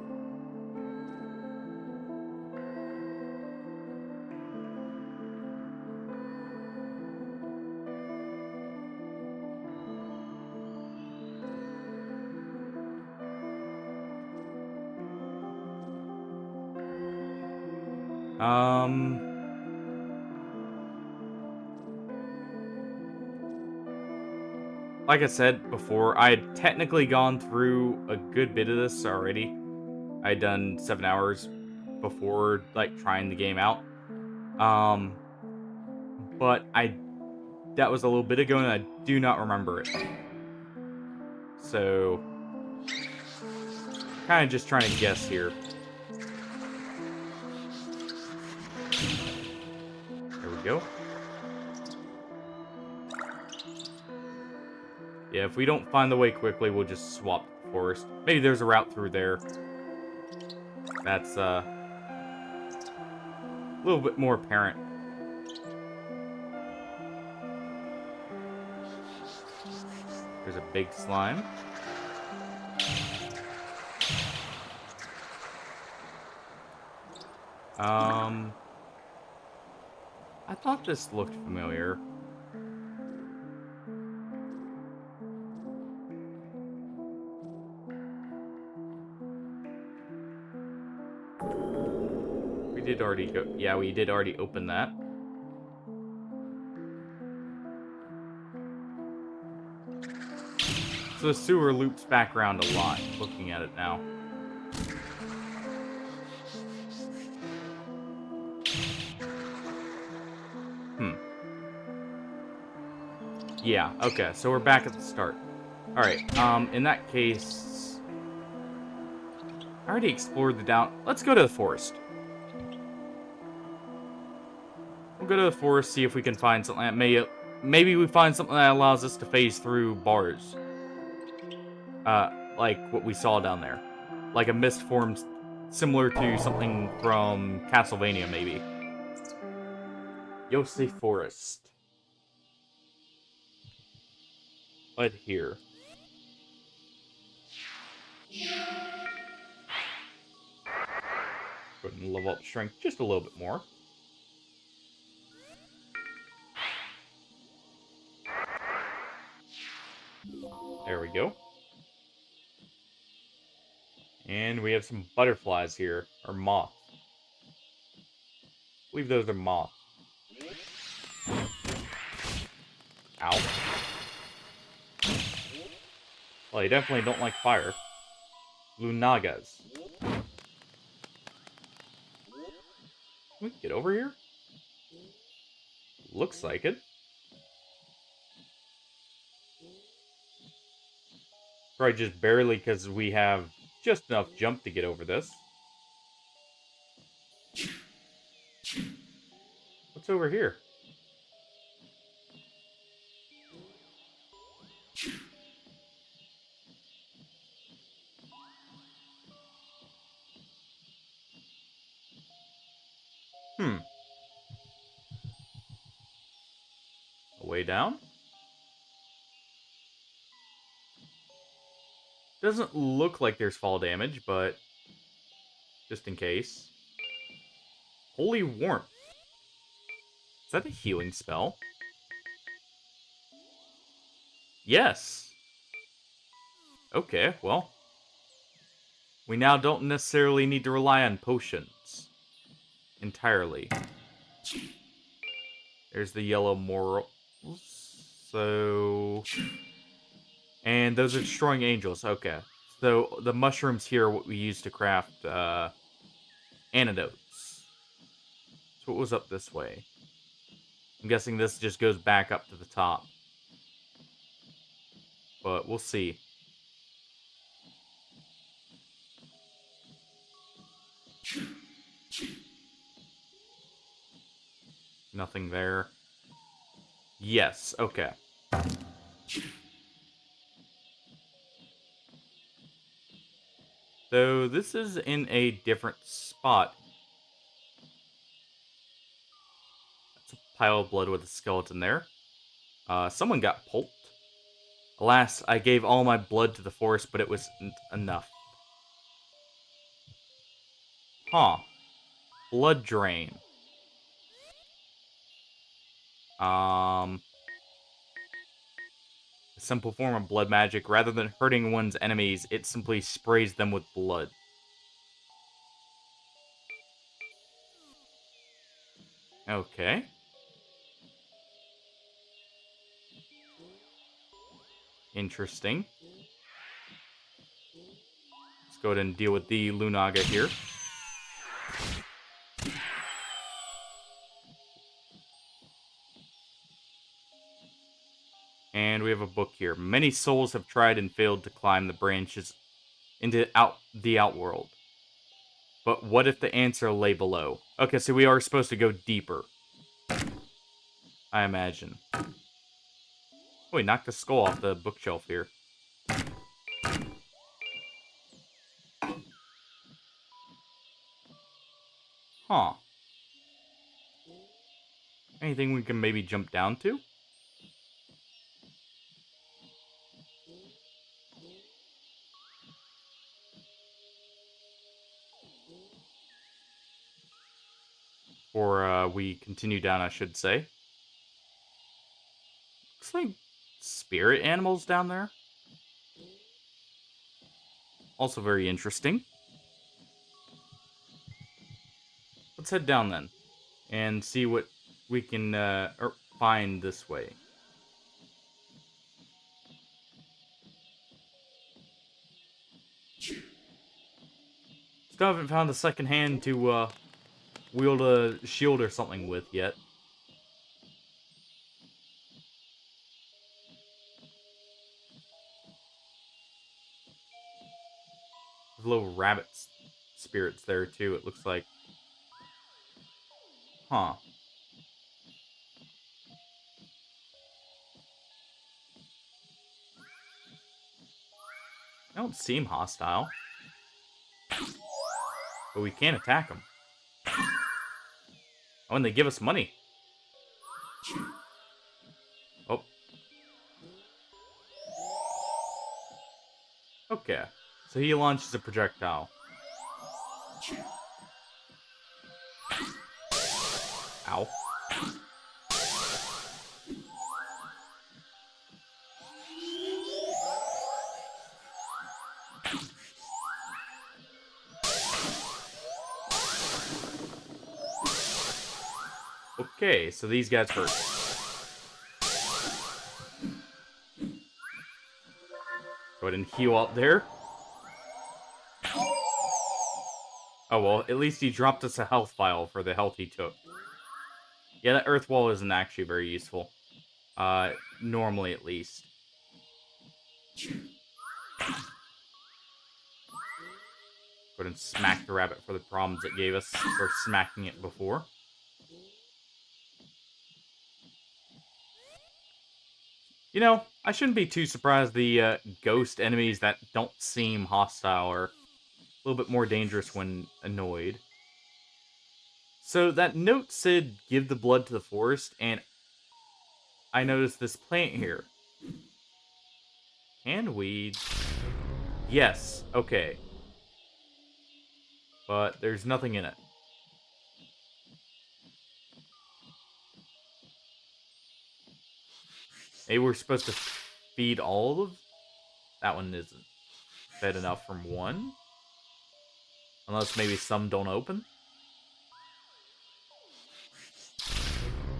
Like I said before, I had technically gone through a good bit of this already. I had done 7 hours before, like, trying the game out. But that was a little bit ago, and I do not remember it. So, kind of just trying to guess here. There we go. Yeah, if we don't find the way quickly, we'll just swap the forest. Maybe there's a route through there. That's, a little bit more apparent. There's a big slime. I thought this looked familiar. We did already go. Yeah, we did already open that. So the sewer loops back around a lot, looking at it now. Yeah, okay, so we're back at the start. Alright, in that case... I already explored the down... Let's go to the forest. We'll go to the forest, see if we can find something that maybe we find something that allows us to phase through bars. Like what we saw down there. Like a mist formed similar to something from Castlevania, maybe. Yosei Forest. But here. Go ahead and level up strength just a little bit more. There we go. And we have some butterflies here, or moth. I believe those are moth. Ow. Well, they definitely don't like fire. Lunagas. Can we get over here? Looks like it. Probably just barely because we have just enough jump to get over this. What's over here? A way down? Doesn't look like there's fall damage, but just in case. Holy Warmth. Is that a healing spell? Yes. Okay, well. We now don't necessarily need to rely on potions. Entirely. There's the yellow morals. So... And those are destroying angels. Okay. So the mushrooms here are what we use to craft antidotes. So what was up this way? I'm guessing this just goes back up to the top. But we'll see. Nothing there. Yes, okay. So this is in a different spot. That's a pile of blood with a skeleton there. Someone got pulped. Alas, I gave all my blood to the forest, but it wasn't enough. Huh. Blood drain. Um, a simple form of blood magic. Rather than hurting one's enemies, it simply sprays them with blood. Okay. Interesting. Let's go ahead and deal with the Lunaga here. And we have a book here. Many souls have tried and failed to climb the branches into the outworld. But what if the answer lay below? Okay, so we are supposed to go deeper. I imagine. Oh, we knocked the skull off the bookshelf here. Huh. Anything we can maybe jump down to? Or we continue down, I should say. Looks like spirit animals down there. Also very interesting. Let's head down then. And see what we can find this way. Still haven't found a second hand to wield a shield or something with yet. There's little rabbit spirits there too, it looks like. Huh. They don't seem hostile. But we can't attack them. Oh, and they give us money. Oh. Okay. So he launches a projectile. Ow. Okay, so these guys hurt. Go ahead and heal up there. Oh, well, at least he dropped us a health vial for the health he took. Yeah, that earth wall isn't actually very useful. Normally at least. Go ahead and smack the rabbit for the problems it gave us for smacking it before. You know, I shouldn't be too surprised the ghost enemies that don't seem hostile are a little bit more dangerous when annoyed. So that note said, give the blood to the forest, and I noticed this plant here. Can we? Yes, okay. But there's nothing in it. Maybe we're supposed to feed all of... That one isn't fed enough from one. Unless maybe some don't open.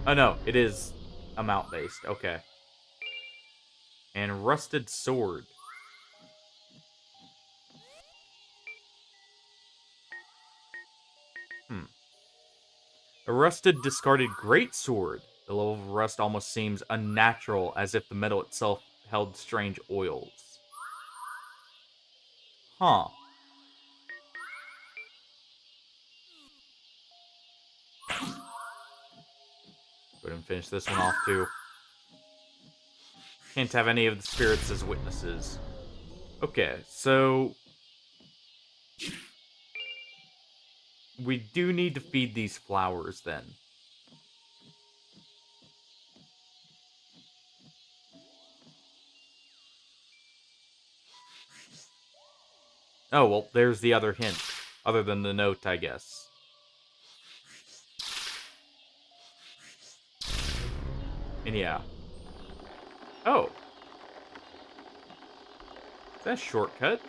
Oh no, it is amount based. Okay. And rusted sword. A rusted discarded greatsword. The level of rust almost seems unnatural, as if the metal itself held strange oils. Huh. Go ahead and finish this one off, too. Can't have any of the spirits as witnesses. Okay, so... we do need to feed these flowers, then. Oh, well, there's the other hint. Other than the note, I guess. And yeah. Oh. Is that a shortcut?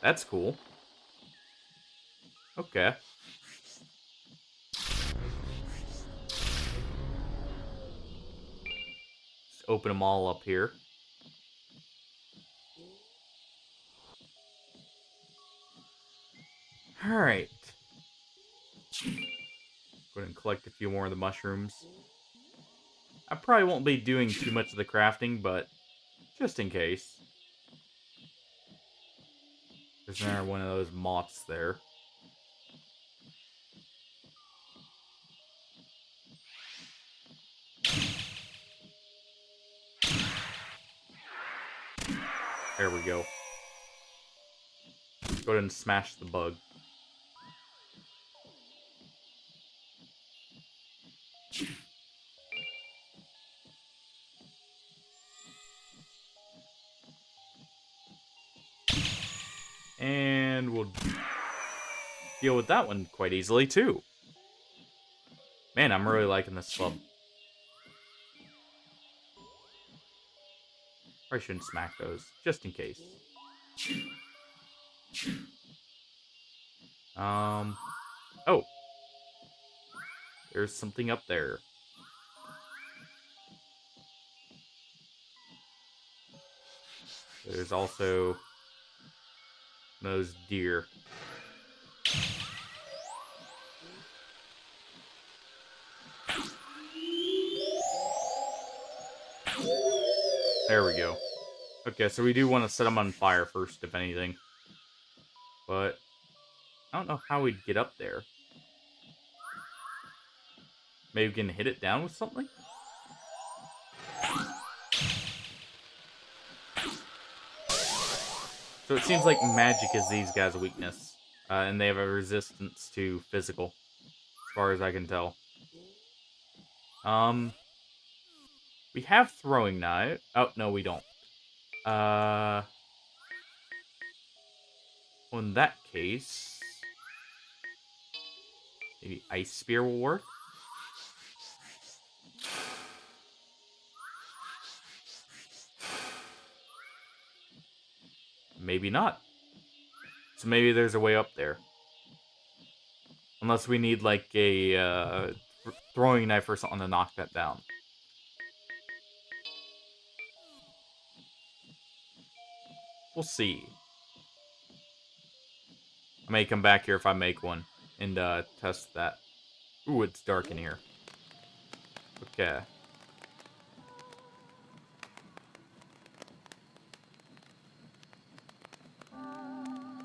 That's cool. Okay. Just open them all up here. Alright. Go ahead and collect a few more of the mushrooms. I probably won't be doing too much of the crafting, but just in case. There's another one of those moths there. There we go. Go ahead and smash the bug. And we'll deal with that one quite easily, too. Man, I'm really liking this club. Probably shouldn't smack those, just in case. Oh. There's something up there. There's also those deer. There we go. Okay, so we do want to set them on fire first, if anything. But I don't know how we'd get up there. Maybe we can hit it down with something? So it seems like magic is these guys' weakness. And they have a resistance to physical, as far as I can tell. We have throwing knife. Oh, no, we don't. Well, in that case... maybe Ice Spear will work? Maybe not. So maybe there's a way up there. Unless we need, like, a throwing knife or something to knock that down. We'll see. I may come back here if I make one and test that. Ooh, it's dark in here. Okay.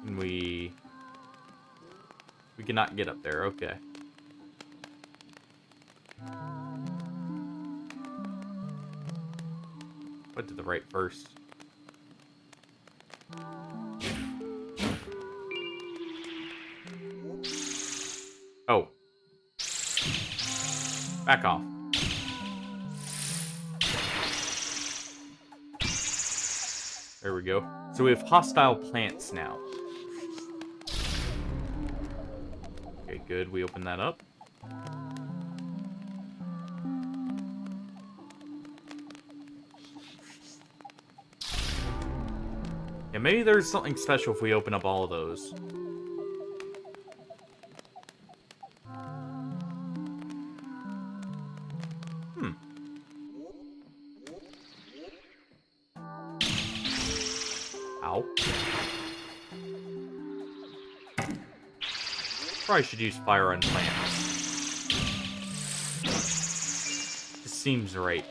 And we cannot get up there. Okay. Went to the right first. Oh. Back off. There we go. So we have hostile plants now. Okay, good. We open that up. Yeah, maybe there's something special if we open up all of those. Ow. Probably should use fire on plants. This seems right.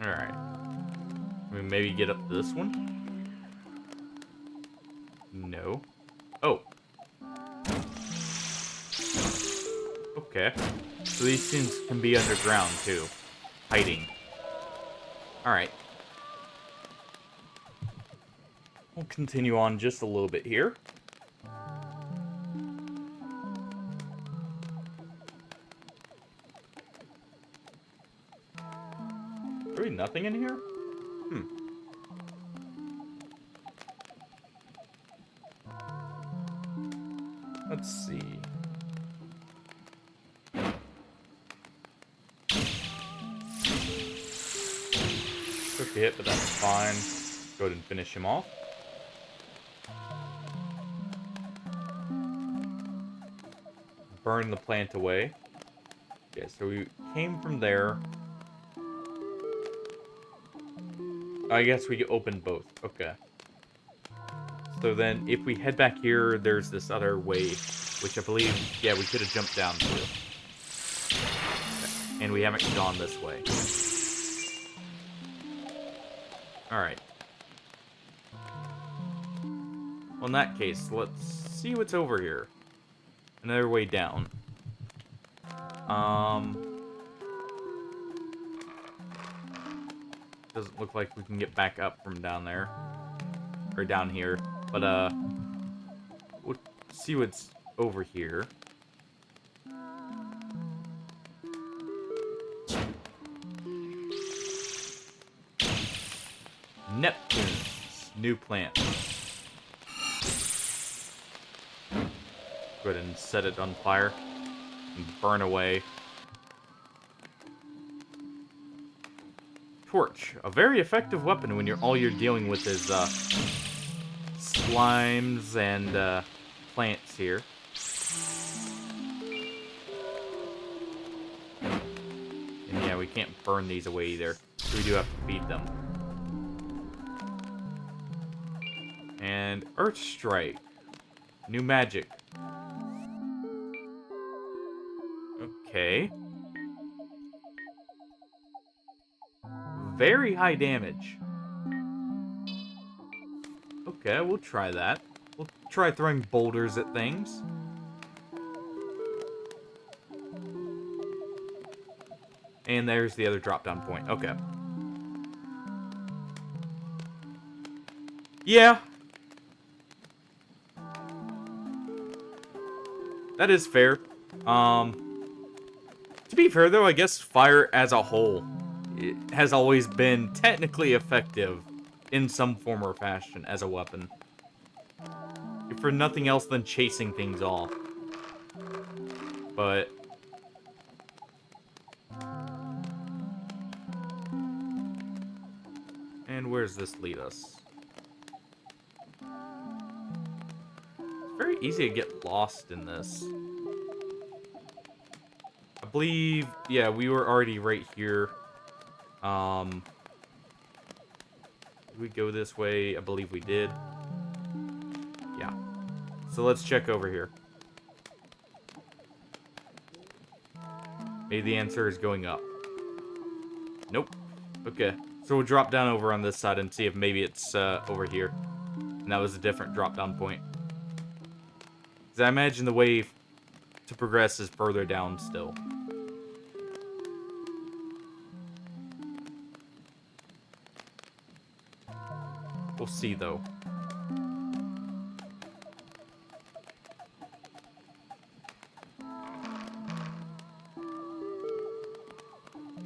Alright. We maybe get up to this one? No. Oh. Okay. So these things can be underground, too. Hiding. Alright. We'll continue on just a little bit here. Really nothing in here? Let's see. Took the hit, but that's fine. Go ahead and finish him off. Burn the plant away. Yeah, so we came from there. I guess we opened both. Okay. So then, if we head back here, there's this other way, which I believe, yeah, we could have jumped down to. Okay. And we haven't gone this way. Alright. Well, in that case, let's see what's over here. Another way down. Doesn't look like we can get back up from down there. Or down here. But, we'll see what's over here. Neptune's new plant. Go ahead and set it on fire and burn away. Torch, a very effective weapon when all you're dealing with is slimes and plants here. And yeah, we can't burn these away either, so we do have to feed them. And Earth Strike, new magic. Okay. Very high damage. Okay, we'll try that. We'll try throwing boulders at things. And there's the other drop-down point. Okay. Yeah. That is fair. To be fair, though, I guess fire as a whole it has always been technically effective in some form or fashion as a weapon. If for nothing else than chasing things off. But and where's this lead us? It's very easy to get lost in this. I believe, yeah, we were already right here. Did we go this way? I believe we did. Yeah. So let's check over here. Maybe the answer is going up. Nope. Okay. So we'll drop down over on this side and see if maybe it's over here. And that was a different drop-down point. Because I imagine the way to progress is further down still. We'll see, though.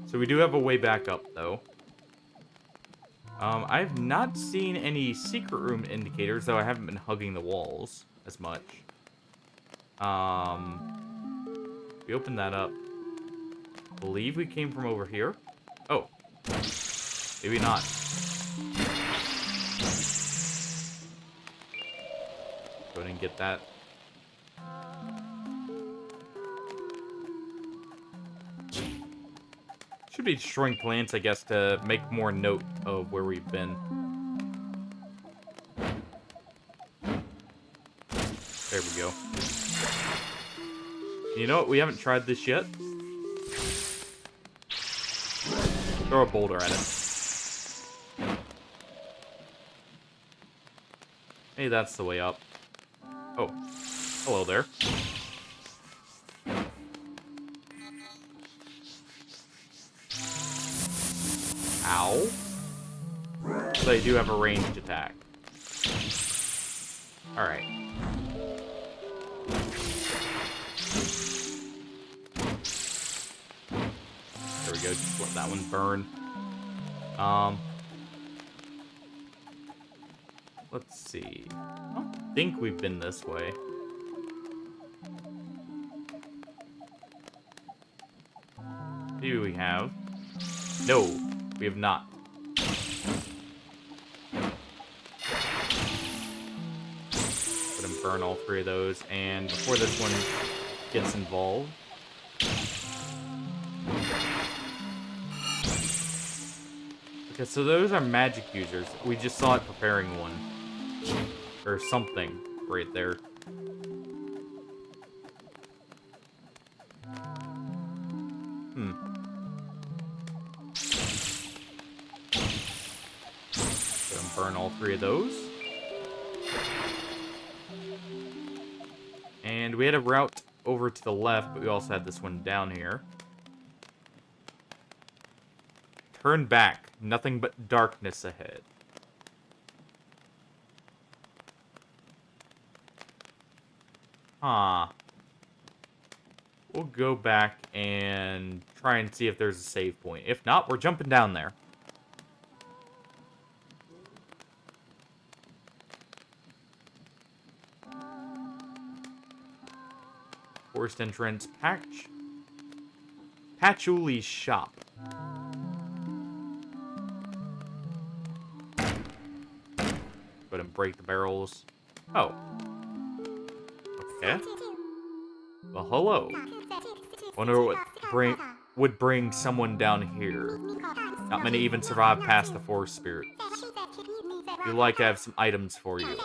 So we do have a way back up, though. I've not seen any secret room indicators, though I haven't been hugging the walls as much. We opened that up. I believe we came from over here. Oh. Maybe not. Go ahead and get that. Should be destroying plants, I guess, to make more note of where we've been. There we go. You know what? We haven't tried this yet. Throw a boulder at it. Hey, that's the way up. Oh. Hello there. Ow. So they do have a ranged attack. Alright. There we go, just let that one burn. Let's see. I don't think we've been this way. Maybe we have. No, we have not. Let him burn all three of those, and before this one gets involved. Okay, so those are magic users. We just saw it preparing one. Or something right there. Gonna burn all three of those. And we had a route over to the left, but we also had this one down here. Turn back. Nothing but darkness ahead. Huh. We'll go back and try and see if there's a save point. If not, we're jumping down there. Forced entrance, Patchouli's shop. Go ahead and break the barrels. Oh. Okay. Well, hello. Wonder what would bring someone down here. Not many even survive past the forest spirits. If you like, I have some items for you.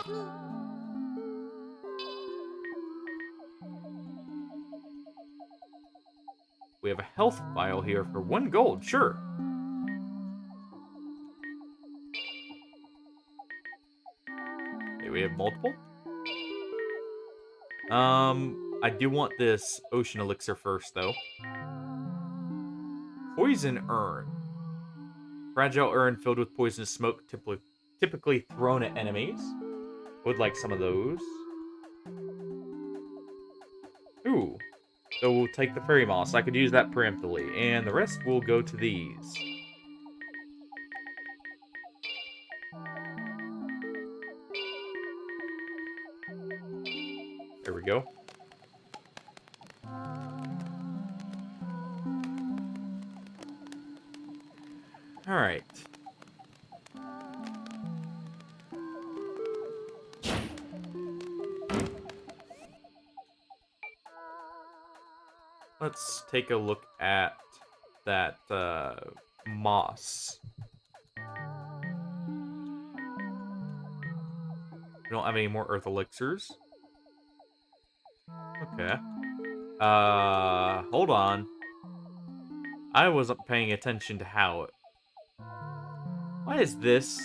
We have a health vial here for 1 gold, sure. Okay, we have multiple. I do want this ocean elixir first, though. Poison urn. Fragile urn filled with poisonous smoke, typically thrown at enemies. Would like some of those. Ooh. So we'll take the fairy moss. I could use that preemptively. And the rest will go to these. There we go. Alright. Let's take a look at that moss. We don't have any more earth elixirs. Okay. Hold on. I wasn't paying attention to how it... Why is this?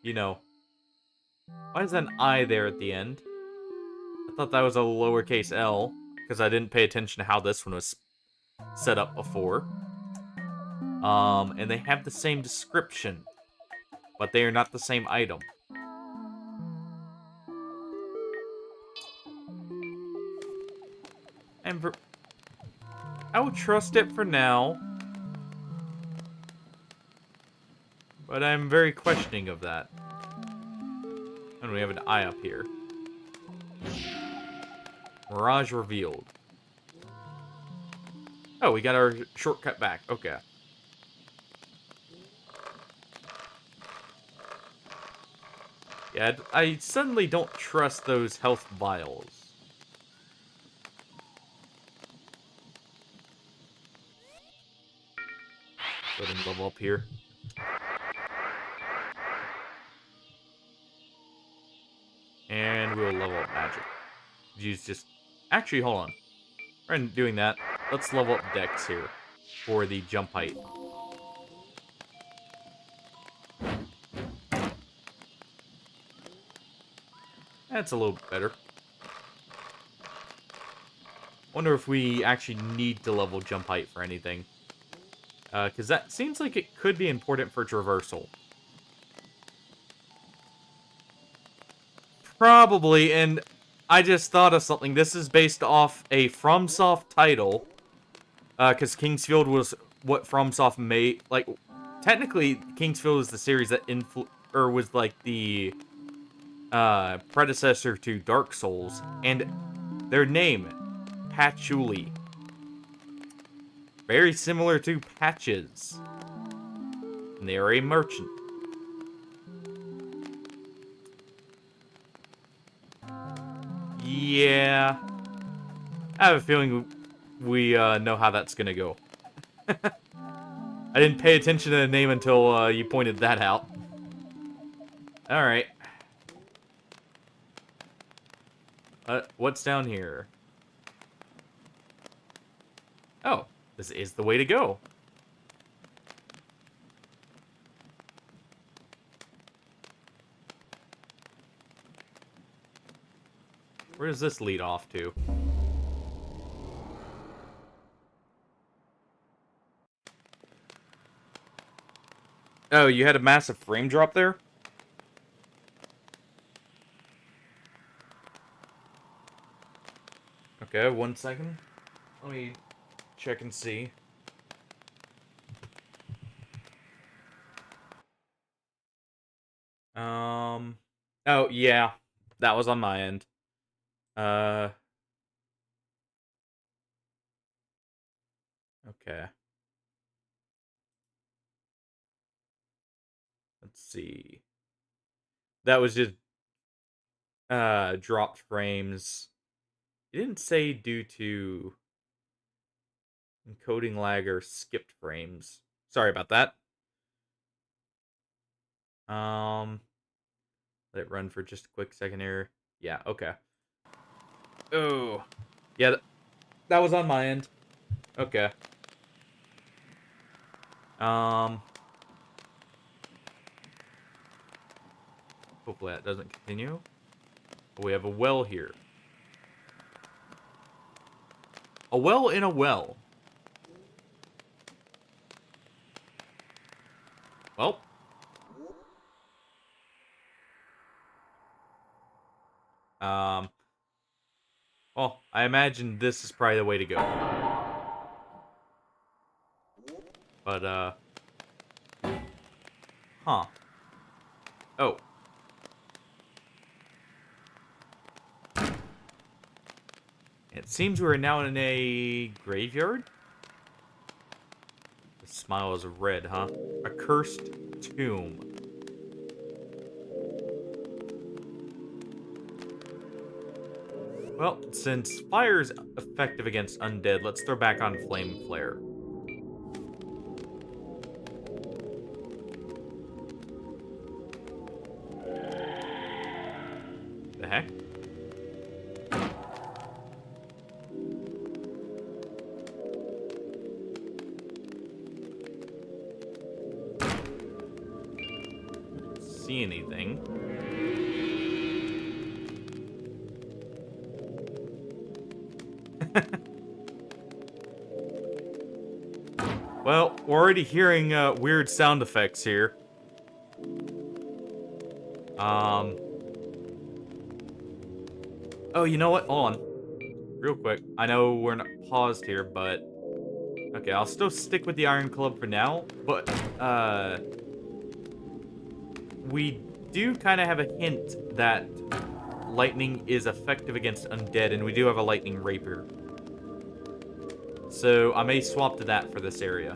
You know. Why is that an I there at the end? I thought that was a lowercase L, because I didn't pay attention to how this one was set up before. And they have the same description, but they are not the same item. And I will trust it for now, but I'm very questioning of that. And we have an eye up here. Mirage revealed. Oh, we got our shortcut back. Okay. Yeah, I suddenly don't trust those health vials. Let him level up here. And we'll level up magic. Use just... Actually, hold on. Rather than doing that, let's level up Dex here for the jump height. That's a little better. Wonder if we actually need to level jump height for anything. Because that seems like it could be important for traversal. Probably, and I just thought of something. This is based off a FromSoft title. Because Kingsfield was what FromSoft made. Like, technically, Kingsfield was the series that was like the predecessor to Dark Souls. And their name, Patchouli. Very similar to Patches. And they are a merchant. Yeah. I have a feeling we know how that's gonna go. I didn't pay attention to the name until you pointed that out. Alright. What's down here? Oh, this is the way to go. Where does this lead off to? Oh, you had a massive frame drop there? Okay, 1 second. Let me check and see. Oh, yeah. That was on my end. Okay. Let's see. That was just, dropped frames. It didn't say due to encoding lag or skipped frames. Sorry about that. Let it run for just a quick second here. Yeah, okay. Oh. Yeah, that was on my end. Okay. Hopefully that doesn't continue. We have a well here. A well in a well. Well. Well, I imagine this is probably the way to go. But, huh. Oh. It seems we're now in a graveyard? The smile is red, huh? A cursed tomb. Well, since fire is effective against undead, let's throw back on Flame Flare. The heck? See anything? Well, we're already hearing weird sound effects here. Oh, you know what? Hold on. Real quick. I know we're not paused here, but... Okay, I'll still stick with the Iron Club for now, but, we do kind of have a hint that lightning is effective against undead, and we do have a lightning rapier. So, I may swap to that for this area.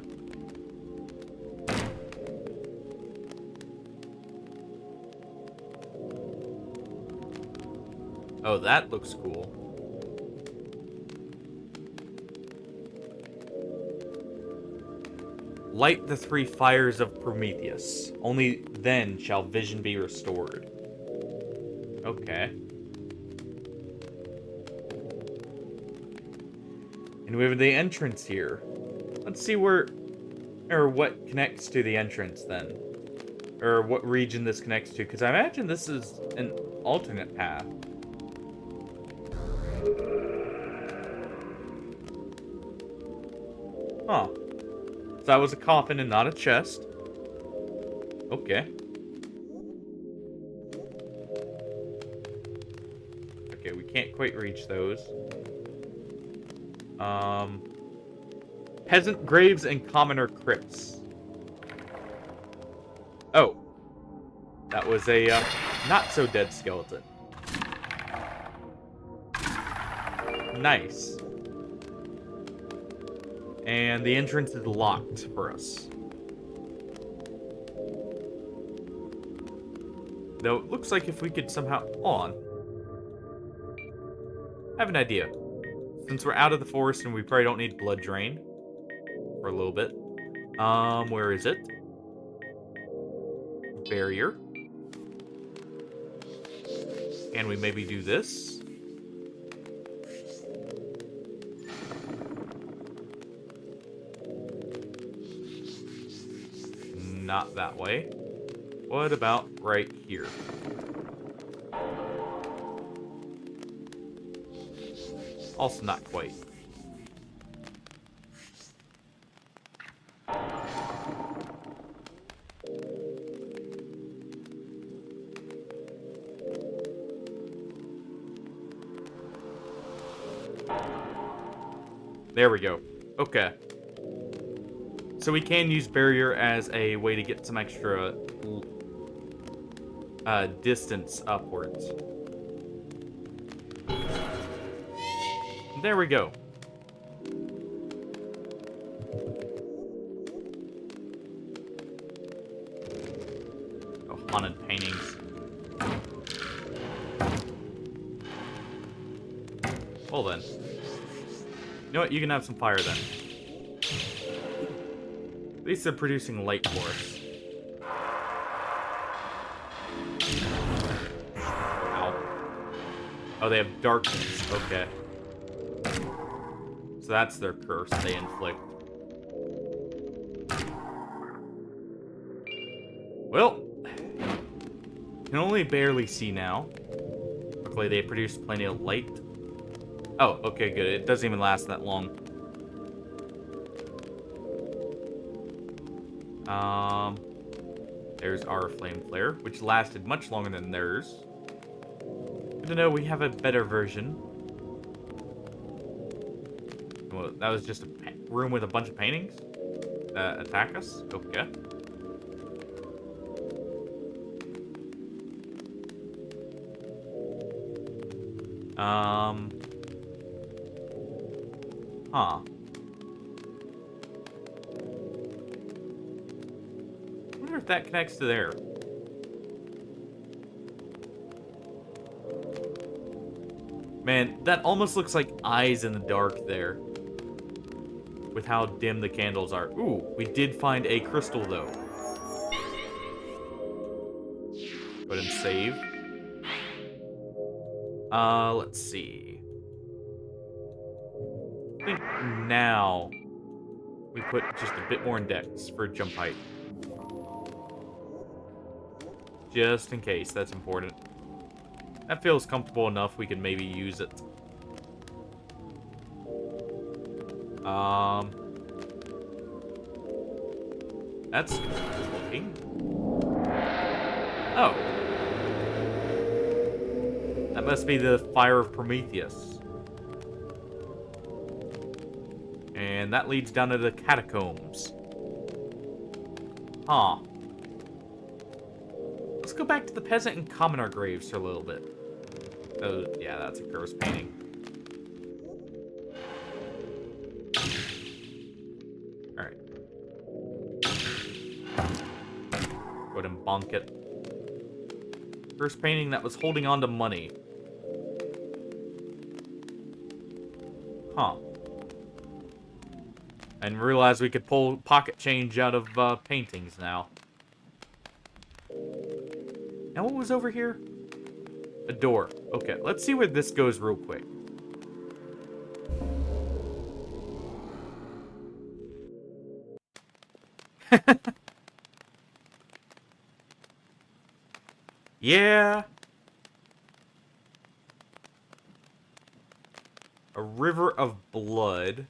Oh, that looks cool. Light the 3 fires of Prometheus. Only then shall vision be restored. Okay. And we have the entrance here. Let's see where... Or what connects to the entrance, then. Or what region this connects to. Because I imagine this is an alternate path. Huh. So that was a coffin and not a chest. Okay. Okay, we can't quite reach those. Peasant graves and commoner crypts. Oh. That was a, not-so-dead skeleton. Nice. And the entrance is locked for us. Though it looks like if we could somehow... I have an idea. Since we're out of the forest and we probably don't need blood drain for a little bit. Where is it? Barrier. Can we maybe do this? Not that way. What about right here? Also not quite. There we go. Okay. So we can use barrier as a way to get some extra distance upwards. There we go. Oh, haunted paintings. Well then. You know what? You can have some fire then. At least they're producing light for us. Ow. Oh, they have darkness. Okay. So that's their curse they inflict. Well, can only barely see now. Luckily, they produce plenty of light. Oh, okay, good. It doesn't even last that long. There's our flame flare, which lasted much longer than theirs. Good to know we have a better version. Well, that was just a room with a bunch of paintings that attack us? Okay. Huh. I wonder if that connects to there. Man, that almost looks like eyes in the dark there. With how dim the candles are. Ooh, we did find a crystal, though. Go ahead and save. Let's see. I think now we put just a bit more index for jump height. Just in case, that's important. That feels comfortable enough, we can maybe use it. That's looking. Oh. That must be the fire of Prometheus. And that leads down to the catacombs. Huh. Let's go back to the peasant and commoner graves for a little bit. Oh, yeah, that's a curse painting. Alright. Go ahead and bonk it. First painting that was holding on to money. Huh. And realize we could pull pocket change out of paintings now. Now what was over here? A door. Okay, let's see where this goes real quick. Yeah. A river of blood.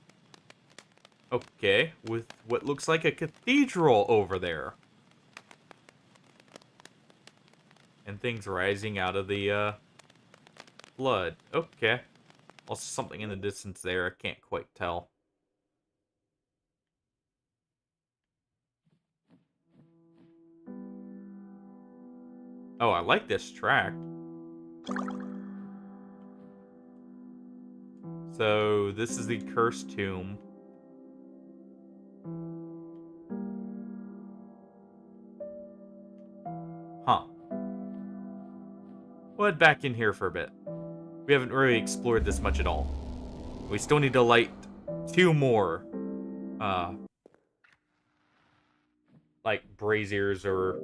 Okay, with what looks like a cathedral over there. And things rising out of the blood. Okay. Also something in the distance there, I can't quite tell. Oh, I like this track. So, this is the cursed tomb. Huh. We'll head back in here for a bit. We haven't really explored this much at all. We still need to light 2 more, like braziers or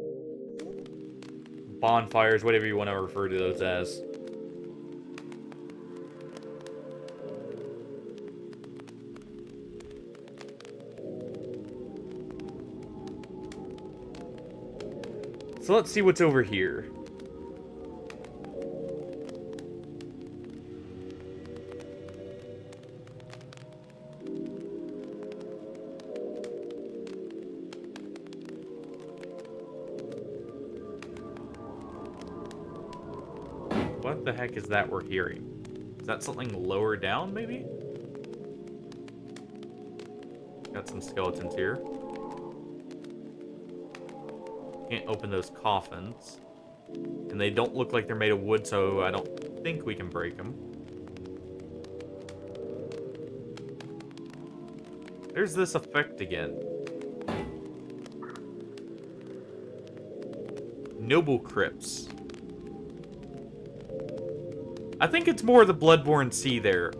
bonfires, whatever you want to refer to those as. So let's see what's over here. What the heck is that we're hearing? Is that something lower down, maybe? Got some skeletons here. Can't open those coffins. And they don't look like they're made of wood, so I don't think we can break them. There's this effect again. Noble crypts. I think it's more the Bloodborne Sea there.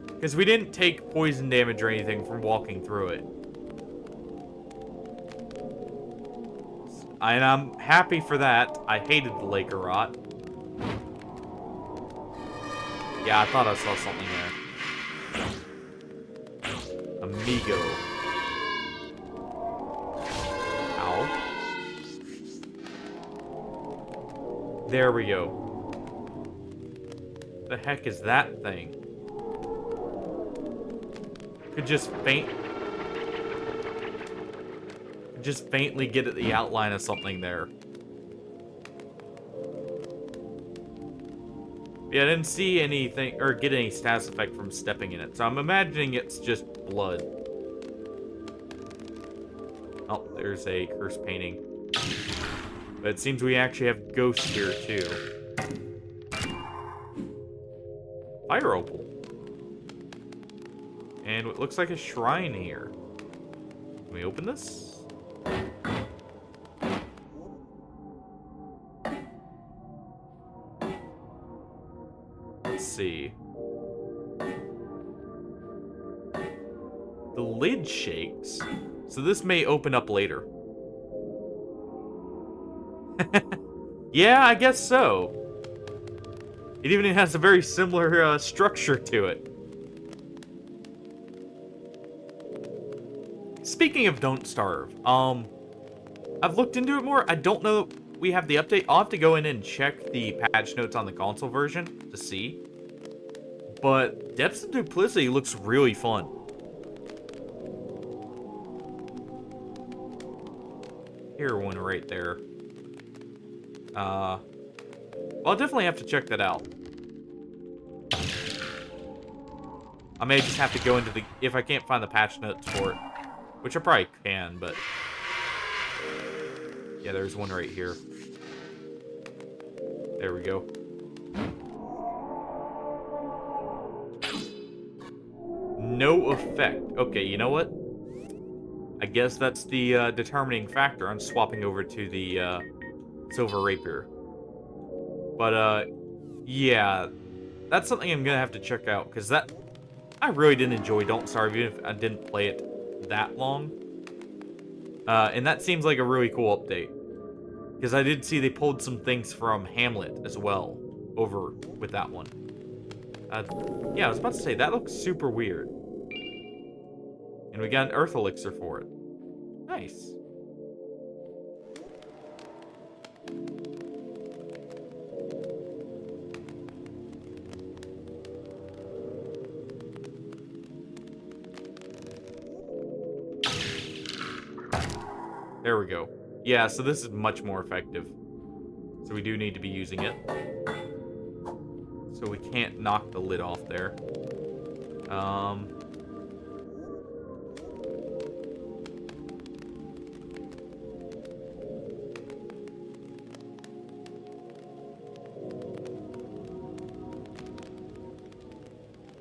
Because we didn't take poison damage or anything from walking through it. And I'm happy for that. I hated the Lake of Rot. Yeah, I thought I saw something there. Amigo. Ow. There we go. The heck is that thing? Could just faintly get at the outline of something there. Yeah, I didn't see anything, or get any status effect from stepping in it, so I'm imagining it's just blood. Oh, there's a curse painting. But it seems we actually have ghosts here, too. Fire opal. And what looks like a shrine here. Can we open this? Let's see. The lid shakes, so this may open up later. Yeah, I guess so. It even has a very similar structure to it. Speaking of Don't Starve, I've looked into it more. I don't know we have the update. I'll have to go in and check the patch notes on the console version to see. But Depths of Duplicity looks really fun. Here, one right there. Well, I'll definitely have to check that out. I may just have to go into the... if I can't find the patch notes for it. Which I probably can, but... yeah, there's one right here. There we go. No effect. Okay, you know what? I guess that's the determining factor on swapping over to the Silver Rapier. But, yeah. That's something I'm gonna have to check out, because that... I really did enjoy Don't Starve, even if I didn't play it that long. And that seems like a really cool update. Because I did see they pulled some things from Hamlet as well over with that one. Yeah, I was about to say, that looks super weird. And we got an Earth Elixir for it. Nice. There we go. Yeah, so this is much more effective. So we do need to be using it. So we can't knock the lid off there.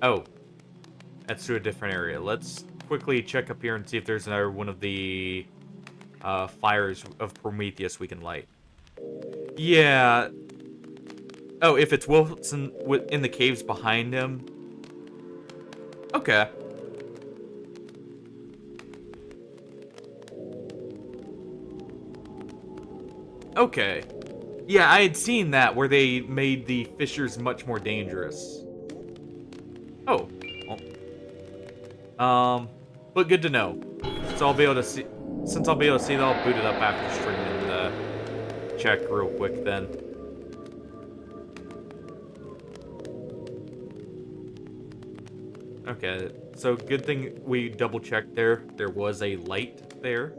Oh. That's to a different area. Let's quickly check up here and see if there's another one of the fires of Prometheus we can light. Yeah. Oh, if it's Wilson in the caves behind him. Okay. Okay. Yeah, I had seen that where they made the fissures much more dangerous. Oh. Well. But good to know. So I'll be able to see. Since I'll be able to see that, I'll boot it up after stream and check real quick then. Okay, so good thing we double checked there. There was a light there.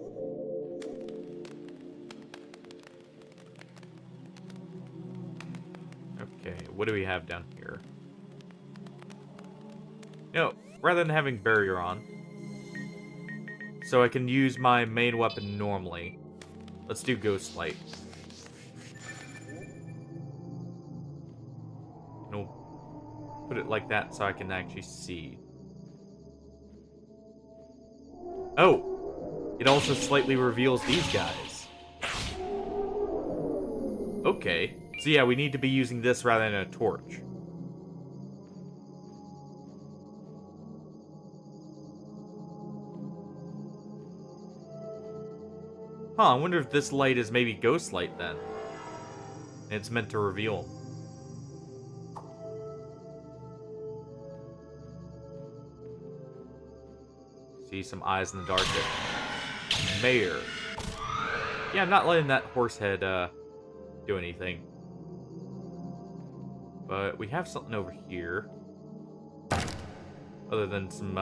Okay, what do we have down here? No, rather than having barrier on, so I can use my main weapon normally. Let's do Ghost Light. And we'll put it like that so I can actually see. Oh! It also slightly reveals these guys. Okay. So yeah, we need to be using this rather than a torch. Huh, I wonder if this light is maybe ghost light then. And it's meant to reveal. See some eyes in the dark there. Mayor. Yeah, I'm not letting that horse head do anything. But we have something over here. Other than some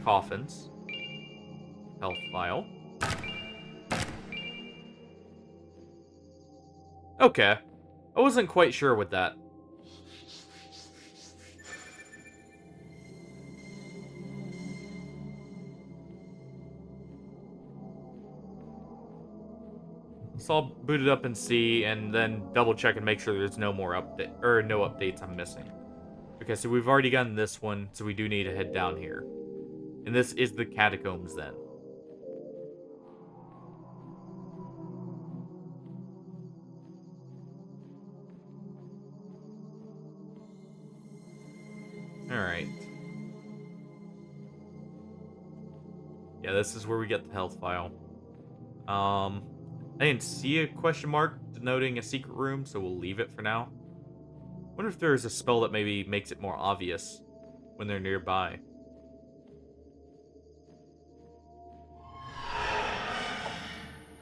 coffins. Health vial. Okay. I wasn't quite sure with that. So I'll boot it up and see, and then double check and make sure there's no more update or no updates I'm missing. Okay, so we've already gotten this one, so we do need to head down here. And this is the catacombs then. Alright. Yeah, this is where we get the health vial. I didn't see a question mark denoting a secret room, so we'll leave it for now. Wonder if there's a spell that maybe makes it more obvious when they're nearby.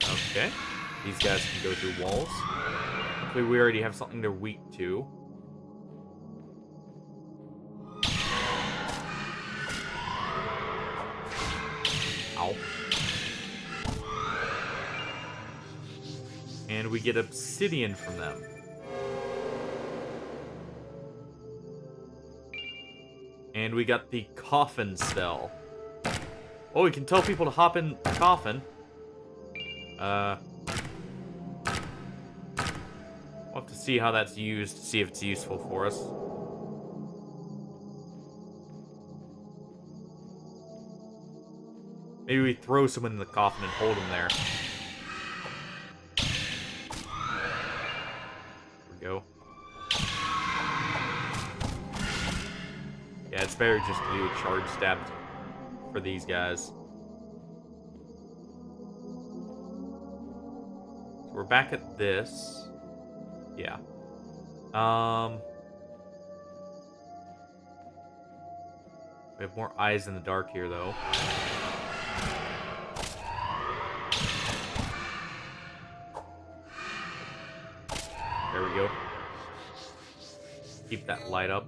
Okay. These guys can go through walls. Hopefully we already have something they're weak to. Ow. And we get obsidian from them. And we got the coffin spell. Oh, we can tell people to hop in the coffin. We'll have to see how that's used, to see if it's useful for us. Maybe we throw someone in the coffin and hold them there. There we go. Yeah, it's better just to do a charge stab for these guys. So we're back at this. Yeah. We have more eyes in the dark here, though. There we go. Keep that light up.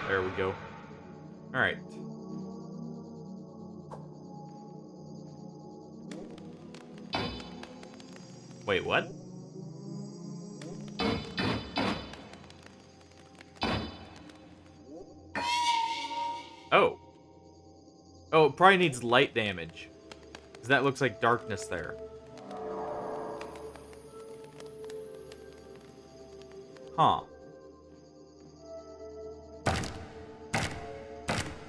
There we go. Alright. Wait, what? Oh. Oh, it probably needs light damage. Because that looks like darkness there. Huh.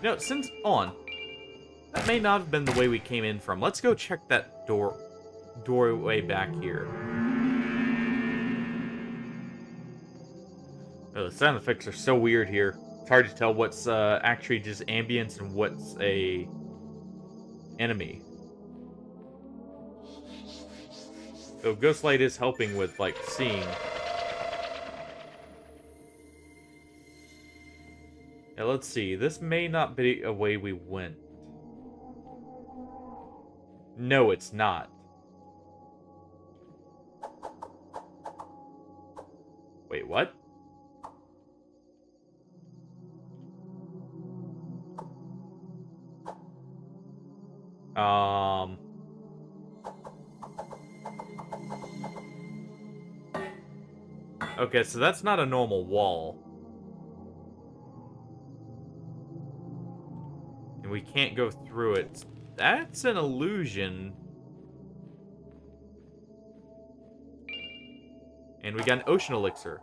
You know, since... on. That may not have been the way we came in from. Let's go check that doorway back here. Oh, the sound effects are so weird here. It's hard to tell what's actually just ambience and what's a enemy. So Ghostlight is helping with, like, seeing. Yeah, let's see. This may not be a way we went. No, it's not. Wait, what? Okay, so that's not a normal wall. And we can't go through it. That's an illusion. And we got an ocean elixir.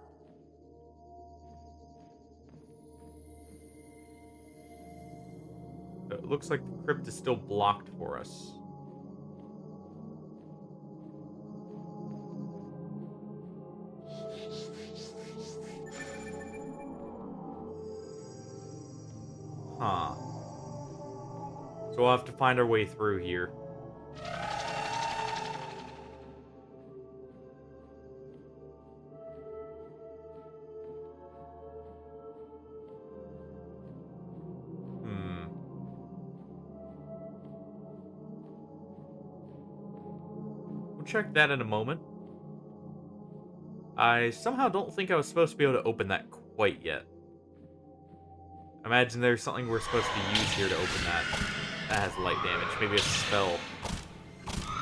It looks like the crypt is still blocked for us. Huh. So we'll have to find our way through here. We'll check that in a moment. I somehow don't think I was supposed to be able to open that quite yet. Imagine there's something we're supposed to use here to open that. That has light damage. Maybe a spell.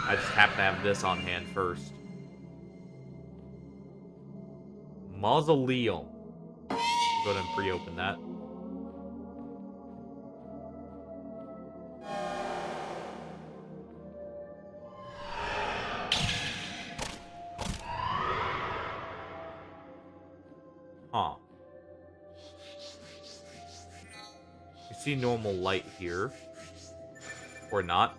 I just happen to have this on hand first. Mausoleum. Go ahead and pre-open that. Huh. You see normal light here. Or not.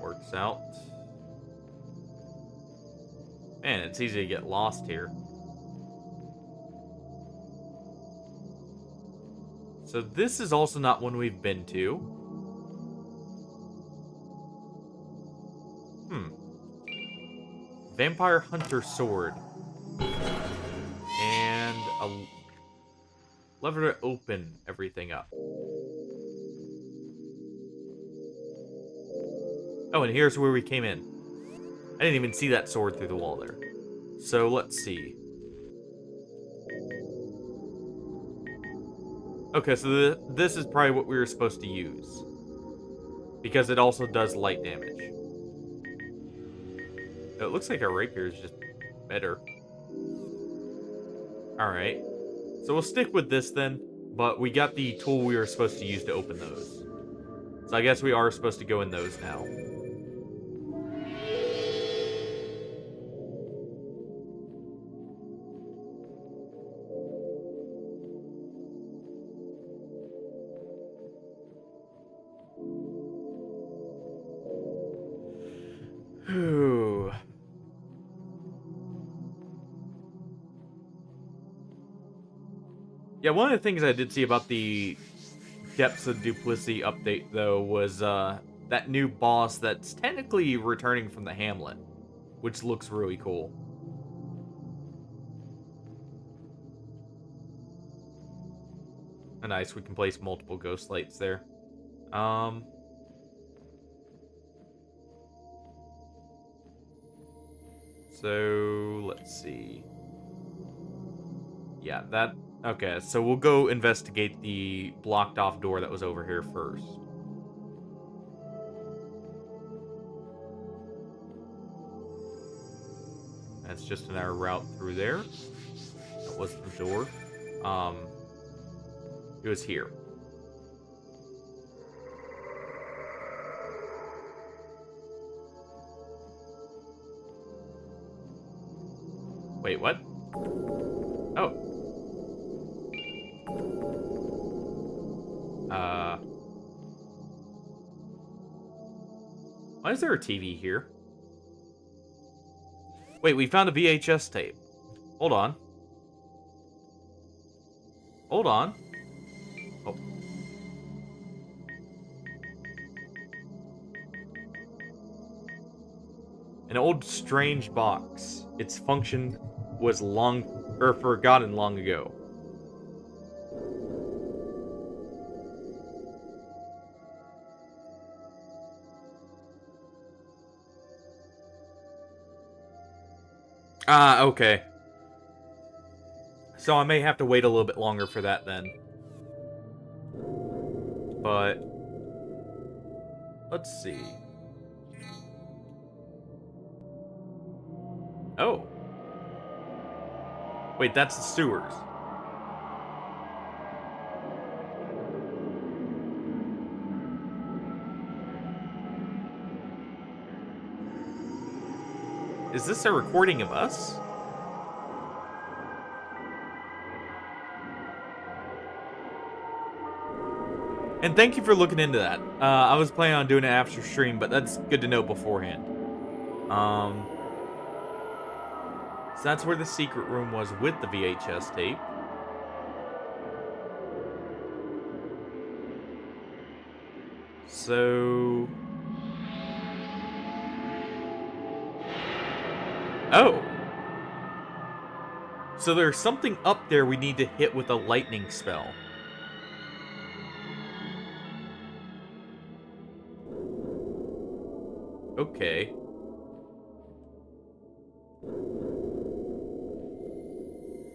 Works out. Man, it's easy to get lost here. So this is also not one we've been to. Vampire Hunter Sword. And a lever to open everything up. Oh, and here's where we came in. I didn't even see that sword through the wall there. So, let's see. Okay, so this is probably what we were supposed to use. Because it also does light damage. It looks like our rapier is just better. Alright. So we'll stick with this then. But we got the tool we were supposed to use to open those. So I guess we are supposed to go in those now. Yeah, one of the things I did see about the Depths of Duplicity update, though, was that new boss that's technically returning from the Hamlet, which looks really cool. And nice, we can place multiple ghost lights there. So, let's see. Yeah, that... Okay, so we'll go investigate the blocked off door that was over here first. That's just an hour route through there. That was the door. It was here. Wait, what? Oh. Why is there a TV here? Wait, we found a VHS tape. Hold on. Hold on. Oh. An old strange box. Its function was forgotten long ago. Ah, okay. So I may have to wait a little bit longer for that then. But let's see. Oh. Wait, that's the sewers. Is this a recording of us? And thank you for looking into that. I was planning on doing it after stream, but that's good to know beforehand. So that's where the secret room was with the VHS tape. So... Oh! So there's something up there we need to hit with a lightning spell. Okay.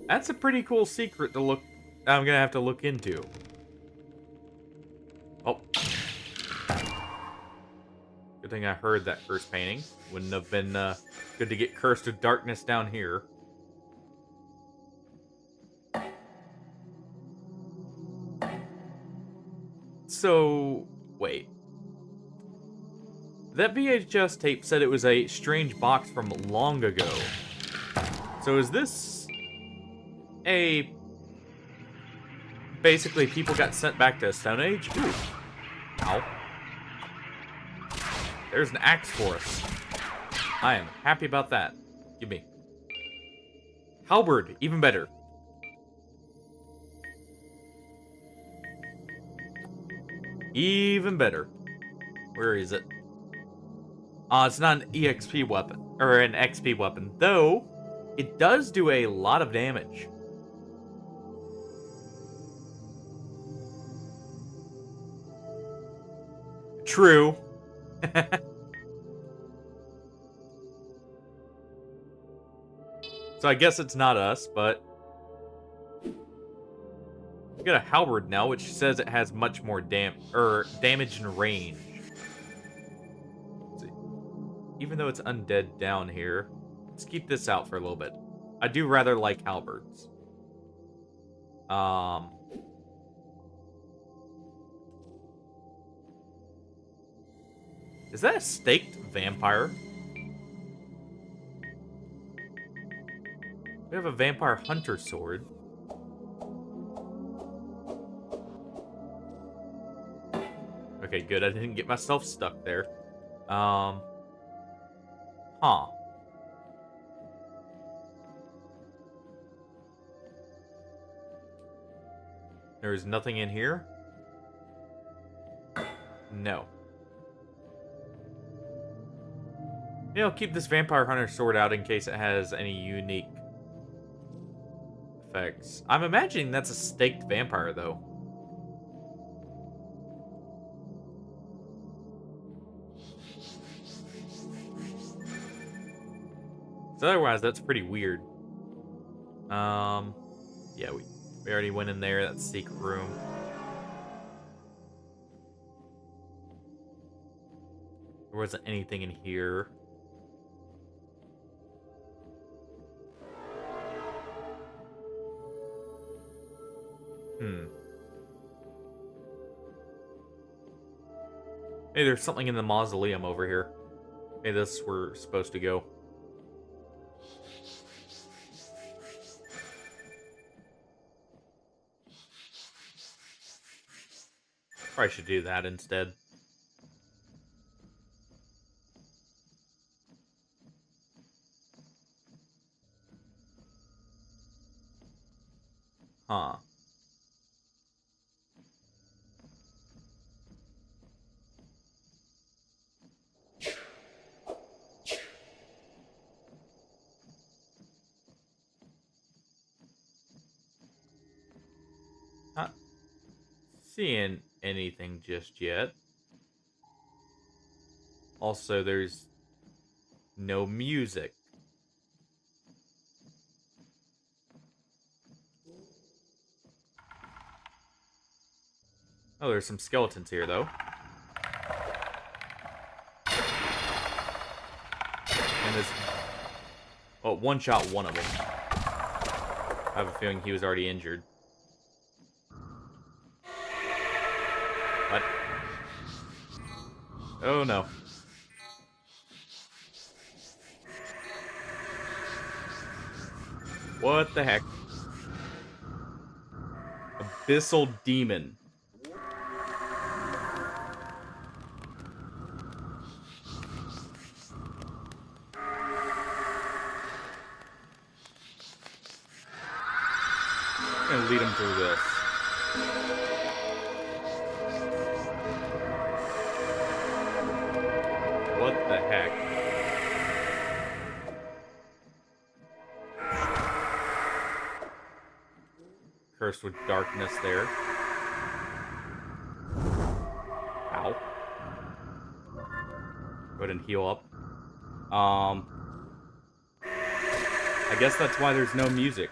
That's a pretty cool secret to look... I'm gonna have to look into. Oh. Good thing I heard that curse painting. Wouldn't have been good to get cursed with darkness down here. So, wait. That VHS tape said it was a strange box from long ago. So is this a... Basically, people got sent back to Stone Age? Ooh. Ow. There's an axe for us. I am happy about that. Give me. Halberd, even better. Even better. Where is it? It's not an EXP weapon. Or an XP weapon. Though, it does do a lot of damage. True. So I guess it's not us, but... We got a halberd now, which says it has much more damage and range. Let's see. Even though it's undead down here, let's keep this out for a little bit. I do rather like halberds. Is that a staked vampire? We have a vampire hunter sword. Okay, good. I didn't get myself stuck there. Huh. There's nothing in here? No. Yeah, I'll keep this Vampire Hunter sword out in case it has any unique effects. I'm imagining that's a staked vampire, though. So otherwise, that's pretty weird. Yeah, we already went in there. That's secret room. There wasn't anything in here. Hey, there's something in the mausoleum over here. Hey, this is where we're supposed to go. Probably should do that instead. Huh. Not seeing anything just yet. Also, there's no music. Oh, there's some skeletons here, though. And this... Oh, one-shot one of them. I have a feeling he was already injured. What? Oh, no. What the heck? Abyssal Demon. I'm gonna lead him through this. What the heck? Cursed with darkness there. Ow. Go ahead and heal up. I guess that's why there's no music.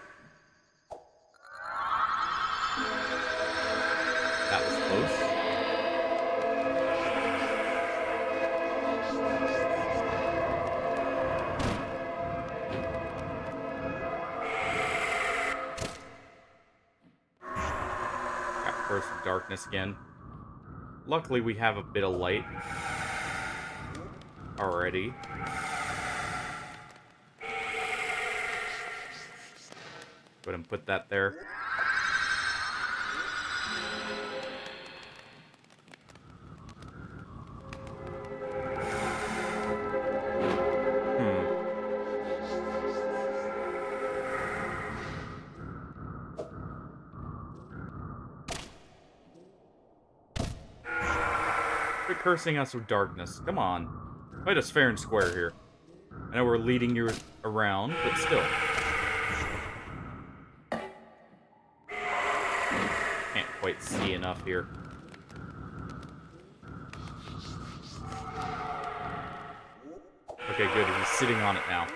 That was close. Got Curse of Darkness again. Luckily, we have a bit of light already. Go ahead and put that there. Quit cursing us with darkness. Come on. Fight us fair and square here. I know we're leading you around, but still. Can't quite see enough here. Okay, good. He's sitting on it now.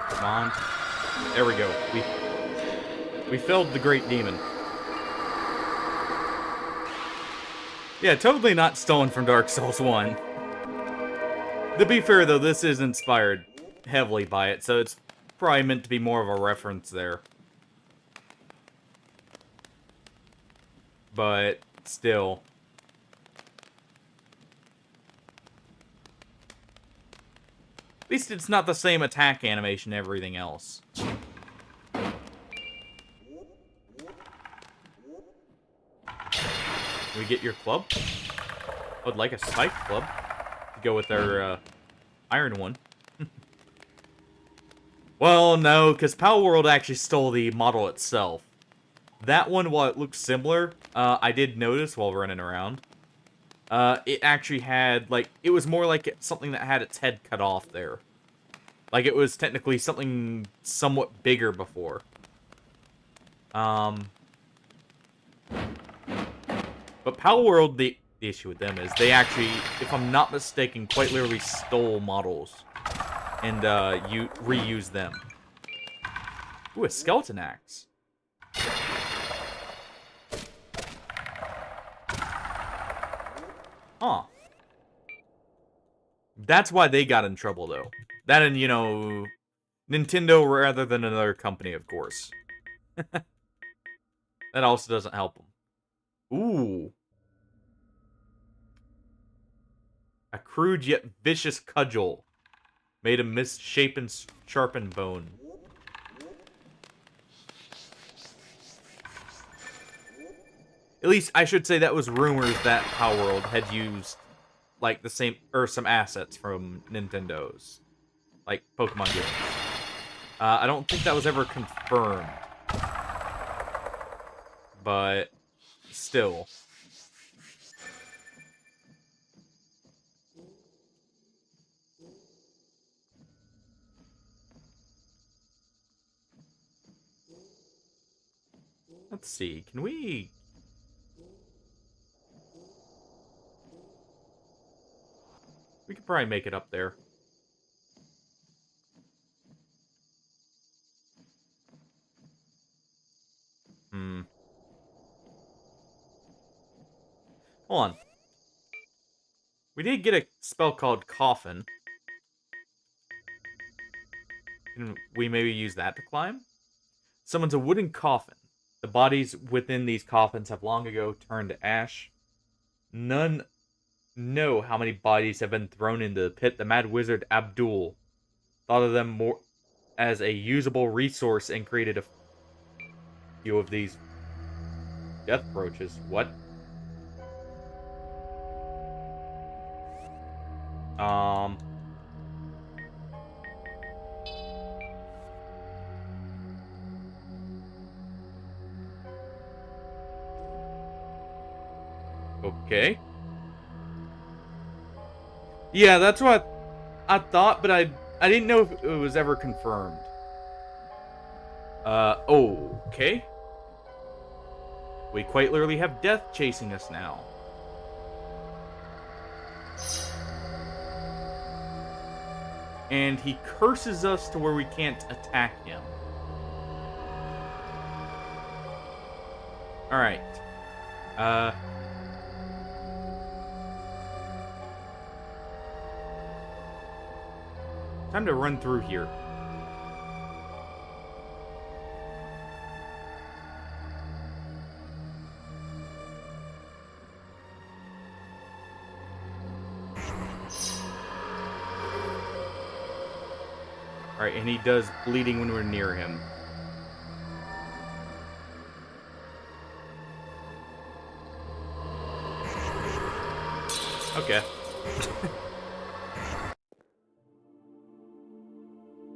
Come on. There we go. We felled the great demon. Yeah, totally not stolen from Dark Souls 1. To be fair, though, this is inspired heavily by it, so it's probably meant to be more of a reference there. But, still. At least it's not the same attack animation and everything else. We get your club? would like a spike club to go with their iron one. Well, no, because Power World actually stole the model itself. That one, while it looks similar, I did notice while running around. It actually had, like, it was more like something that had its head cut off there. Like, it was technically something somewhat bigger before. But Power World, the issue with them is they actually, if I'm not mistaken, quite literally stole models. And, you reuse them. Ooh, a skeleton axe. Huh. That's why they got in trouble, though. That and, you know, Nintendo rather than another company, of course. That also doesn't help them. Ooh. A crude yet vicious cudgel. Made of misshapen, sharpened bone. At least, I should say that was rumors that Power World had used, like, the same, or some assets from Nintendo's. Like, Pokemon games. I don't think that was ever confirmed. But, still. Let's see, can we... We could probably make it up there. Hold on. We did get a spell called Coffin. Can we maybe use that to climb? Summons a wooden coffin. The bodies within these coffins have long ago turned to ash. None know how many bodies have been thrown into the pit. The mad wizard Abdul thought of them more as a usable resource and created a few of these death brooches. What? Okay. Yeah, that's what I thought, but I didn't know if it was ever confirmed. Okay. We quite literally have death chasing us now. And he curses us to where we can't attack him. Alright. Time to run through here. Alright, and he does bleeding when we're near him. Okay.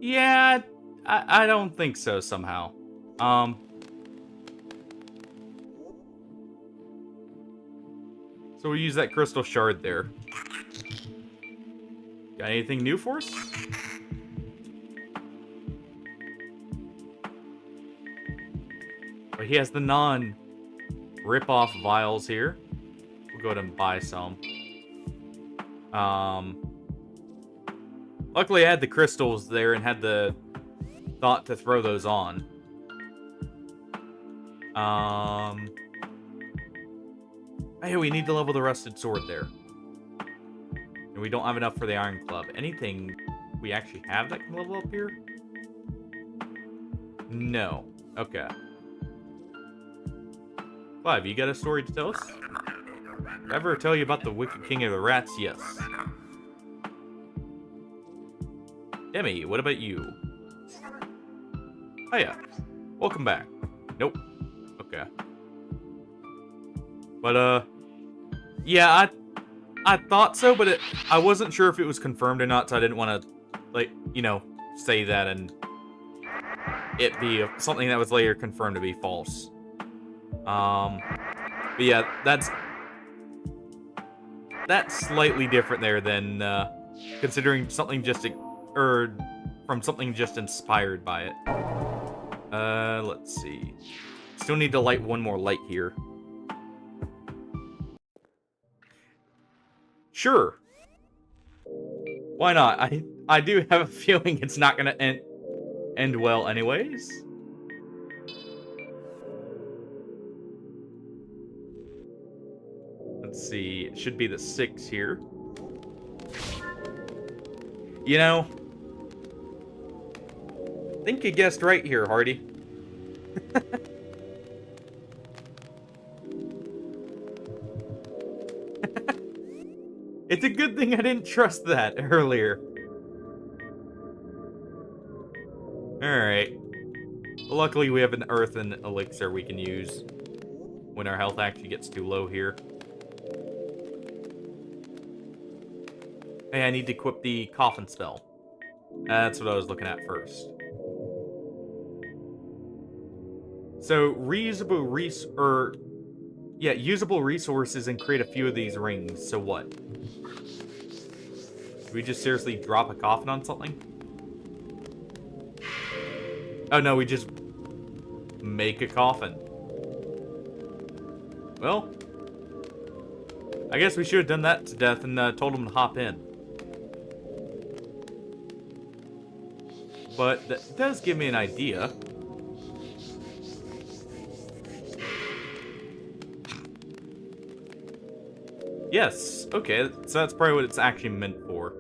Yeah, I don't think so somehow. So we'll use that crystal shard there. Got anything new for us? But he has the non-rip-off vials here. We'll go ahead and buy some. Luckily I had the crystals there and had the thought to throw those on. Hey, we need to level the rusted sword there. And we don't have enough for the iron club. Anything we actually have that can level up here? No. Okay. Clive, you got a story to tell us? Ever tell you about the Wicked King of the Rats? Yes. Demi, what about you? Oh yeah. Welcome back. Nope. Okay. But, yeah, I thought so, but I wasn't sure if it was confirmed or not, so I didn't want to, like, you know, say that and it be something that was later confirmed to be false. But yeah, that's slightly different there than considering something just or from something just inspired by it. Let's see. Still need to light one more light here. Sure. Why not? I do have a feeling it's not gonna end well anyways. Let's see. It should be the 6 here. You know, I think you guessed right here, Hardy. It's a good thing I didn't trust that earlier. Alright. Luckily, we have an earthen elixir we can use when our health actually gets too low here. Hey, I need to equip the coffin spell. That's what I was looking at first. So, usable resources and create a few of these rings. So what? Do we just seriously drop a coffin on something? Oh no, we just make a coffin. Well, I guess we should have done that to death and told him to hop in. But that does give me an idea. Yes, okay, so that's probably what it's actually meant for.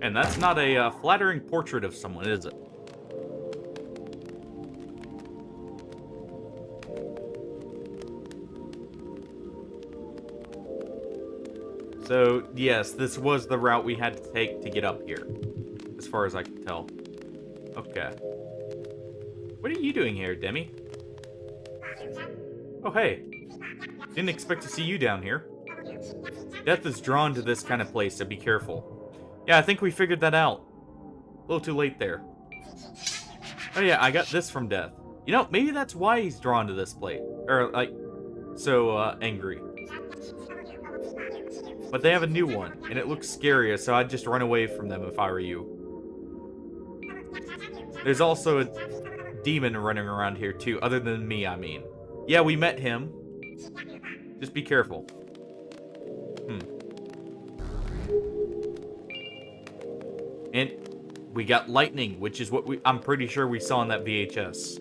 And that's not a flattering portrait of someone, is it? So, yes, this was the route we had to take to get up here. As far as I can tell. Okay. What are you doing here, Demi? Oh, hey. Didn't expect to see you down here. Death is drawn to this kind of place, so be careful. Yeah, I think we figured that out. A little too late there. Oh yeah, I got this from Death. You know, maybe that's why he's drawn to this place. Or, like, so, angry. But they have a new one, and it looks scarier, so I'd just run away from them if I were you. There's also a demon running around here, too, other than me, I mean. Yeah, we met him. Just be careful. And we got lightning, which is what I'm pretty sure we saw in that VHS.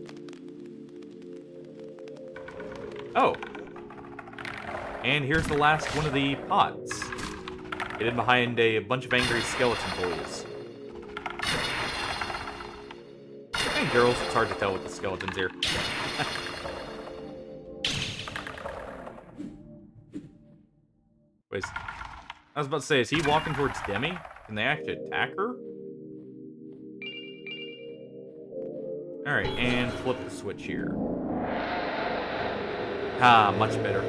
Oh. And here's the last one of the pots. Hidden behind a bunch of angry skeleton boys. And girls, it's hard to tell with the skeletons here. Wait, I was about to say, is he walking towards Demi? Can they actually attack her? Alright, and flip the switch here. Ah, much better.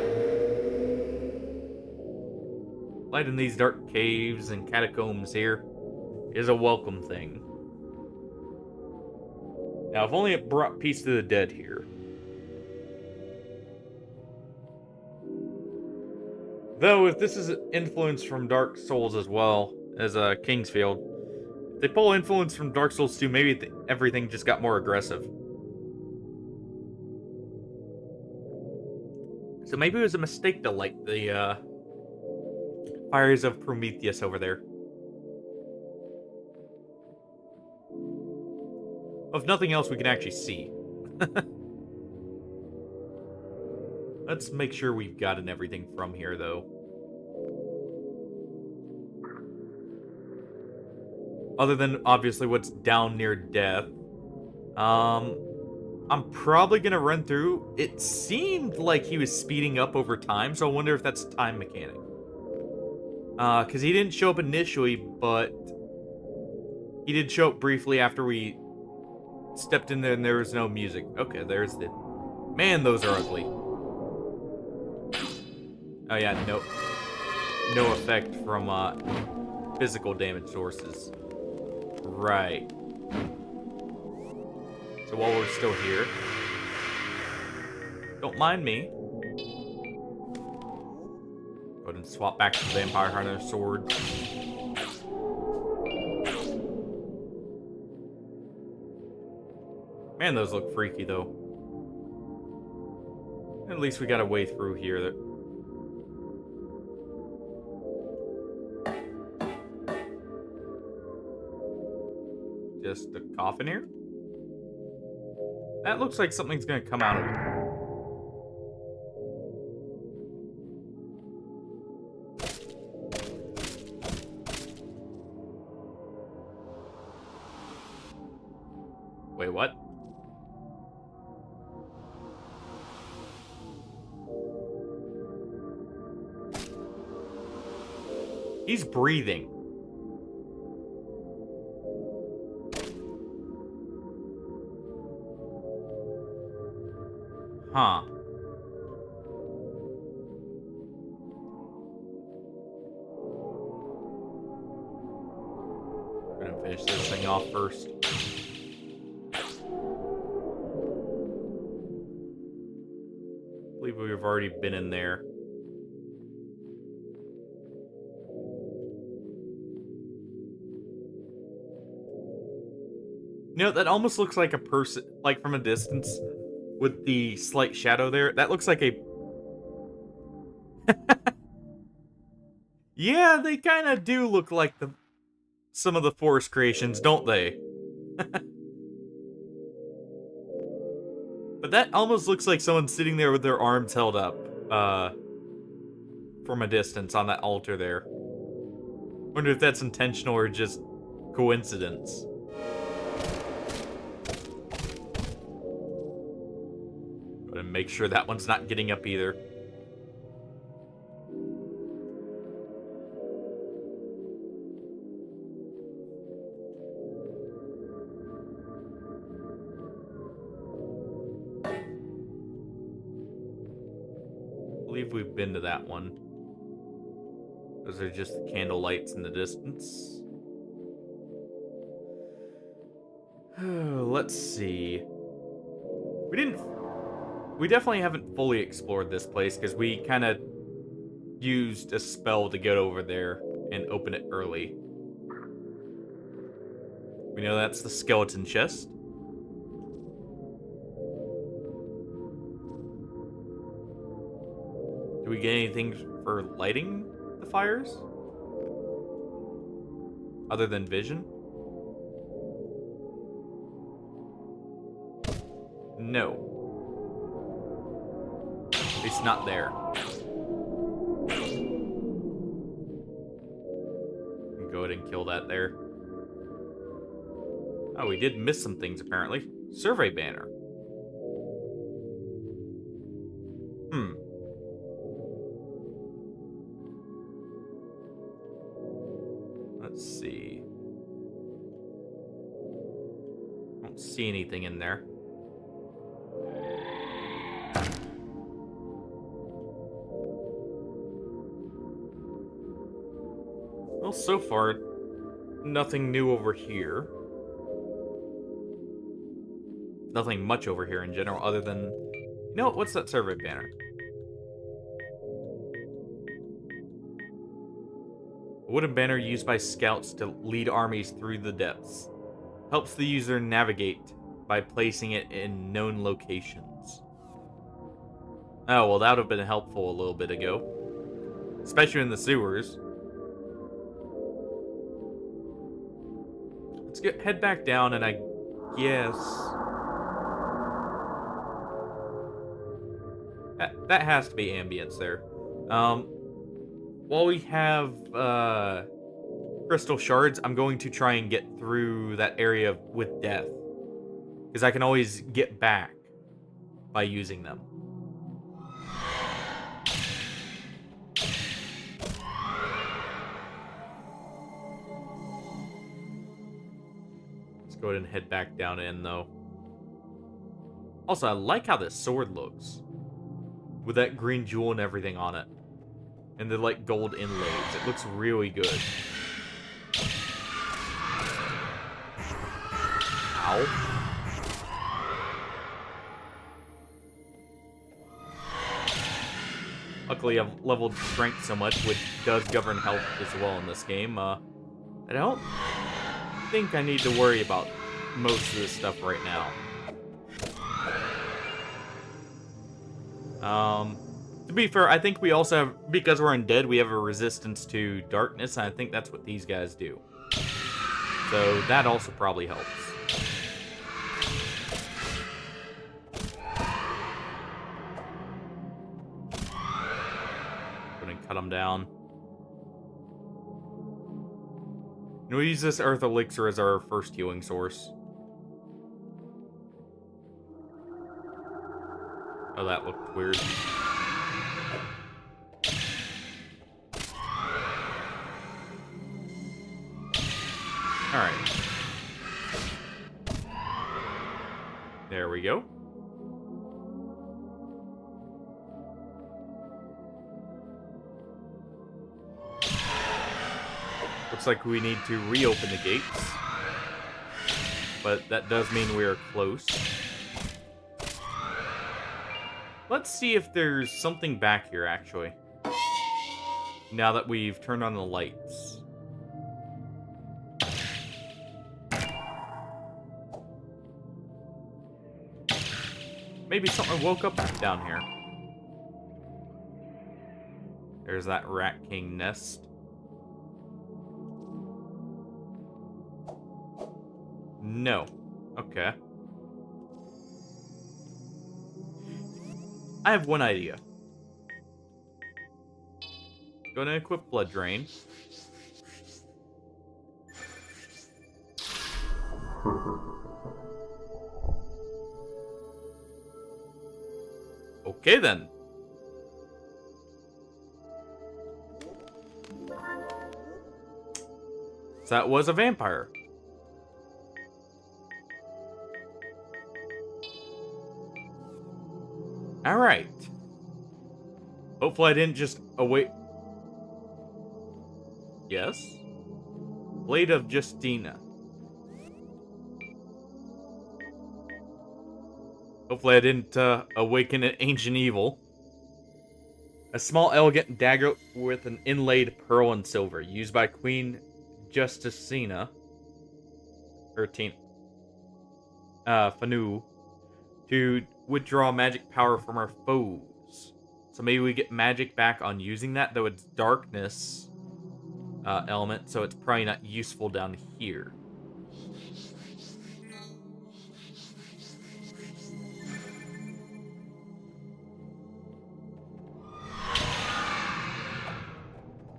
Light in these dark caves and catacombs here is a welcome thing. Now, if only it brought peace to the dead here. Though, if this is influence from Dark Souls as well as Kingsfield, if they pull influence from Dark Souls 2, maybe everything just got more aggressive. So maybe it was a mistake to light the fires of Prometheus over there. Well, if nothing else, we can actually see. Let's make sure we've gotten everything from here, though. Other than, obviously, what's down near death. I'm probably gonna run through. It seemed like he was speeding up over time, so I wonder if that's a time mechanic. Because he didn't show up initially, but He did show up briefly after we stepped in there and there was no music. Okay, there's the... Man, those are ugly. Oh yeah, no effect from physical damage sources. Right. So while we're still here, don't mind me. Go ahead and swap back to the Vampire Hunter sword. Man, those look freaky though. At least we got a way through here that... Just a coffin here? That looks like something's gonna come out of it. Wait, what? He's breathing. Huh. Gonna finish this thing off first. I believe we've already been in there. You know, that almost looks like a person, like from a distance, with the slight shadow there. That looks like a... Yeah, they kind of do look like some of the forest creations, don't they? But that almost looks like someone sitting there with their arms held up, from a distance on that altar there. Wonder if that's intentional or just coincidence. And make sure that one's not getting up either. I believe we've been to that one. Those are just the candle lights in the distance. Let's see. We definitely haven't fully explored this place because we kind of used a spell to get over there and open it early. We know that's the skeleton chest. Do we get anything for lighting the fires? Other than vision? No. At least not there. Go ahead and kill that there. Oh, we did miss some things apparently. Survey banner. Let's see. I don't see anything in there. Well, so far, nothing new over here. Nothing much over here in general, other than... You know what? What's that survey banner? A wooden banner used by scouts to lead armies through the depths. Helps the user navigate by placing it in known locations. Oh, well, that would have been helpful a little bit ago. Especially in the sewers. Let's head back down, and I guess... That has to be ambience there. While we have crystal shards, I'm going to try and get through that area with death. Because I can always get back by using them. go ahead and head back down in, though. Also, I like how this sword looks. With that green jewel and everything on it. And the, like, gold inlays. It looks really good. Ow. Luckily, I've leveled strength so much, which does govern health as well in this game. I don't think I need to worry about most of this stuff right now. To be fair, I think we also have, because we're undead, we have a resistance to darkness, and I think that's what these guys do. So that also probably helps. Gonna cut them down. And we use this Earth Elixir as our first healing source. Oh, that looked weird. Alright. There we go. Looks like we need to reopen the gates. But that does mean we are close. Let's see if there's something back here, actually. Now that we've turned on the lights. Maybe something woke up down here. There's that Rat King nest. No. Okay. I have one idea. Gonna equip Blood Drain. Okay then. So that was a vampire. Alright. Hopefully I didn't just await... Yes? Blade of Justina. Hopefully I didn't awaken an ancient evil. A small elegant dagger with an inlaid pearl and silver, used by Queen Justicina, or Fanu, to withdraw magic power from our foes. So maybe we get magic back on using that, though it's darkness element, so it's probably not useful down here.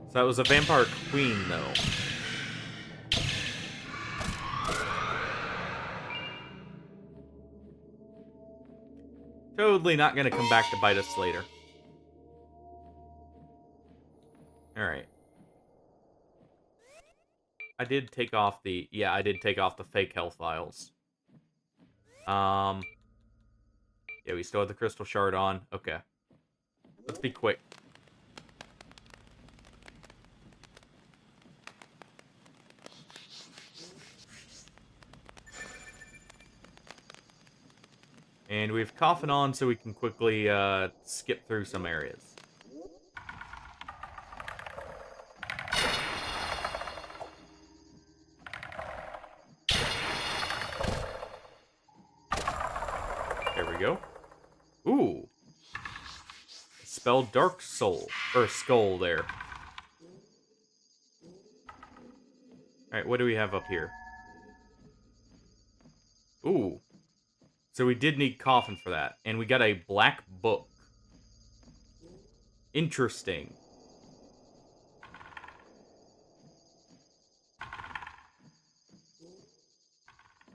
So that was a vampire queen, though. Totally not gonna come back to bite us later. Alright. I did take off the... Yeah, I did take off the fake health vials. Yeah, we still have the crystal shard on. Okay. Let's be quick. And we have Coffin on so we can quickly skip through some areas. There we go. Ooh. Spell Dark Soul. Or Skull there. Alright, what do we have up here? Ooh. So we did need Coffin for that. And we got a black book. Interesting.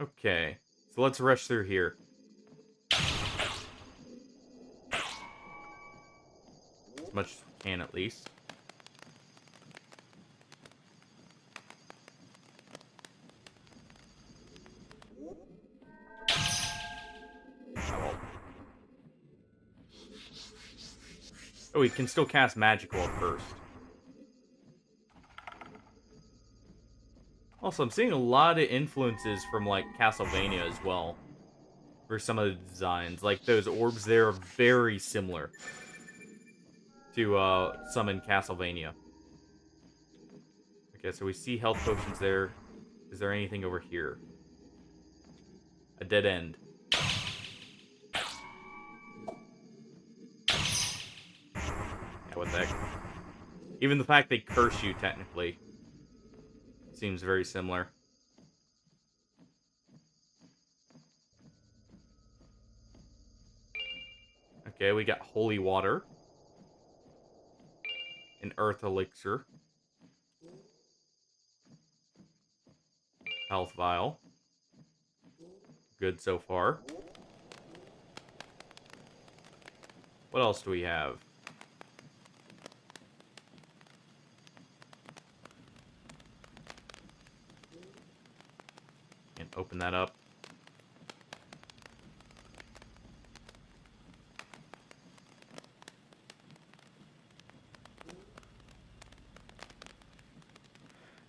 Okay. So let's rush through here. As much as we can, at least. Oh, we can still cast magic while cursed. Also, I'm seeing a lot of influences from, like, Castlevania as well. For some of the designs. Like, those orbs there are very similar to, some in Castlevania. Okay, so we see health potions there. Is there anything over here? A dead end. Yeah, what the heck? Even the fact they curse you, technically, seems very similar. Okay, we got holy water. An earth elixir. Health vial. Good so far. What else do we have? And open that up.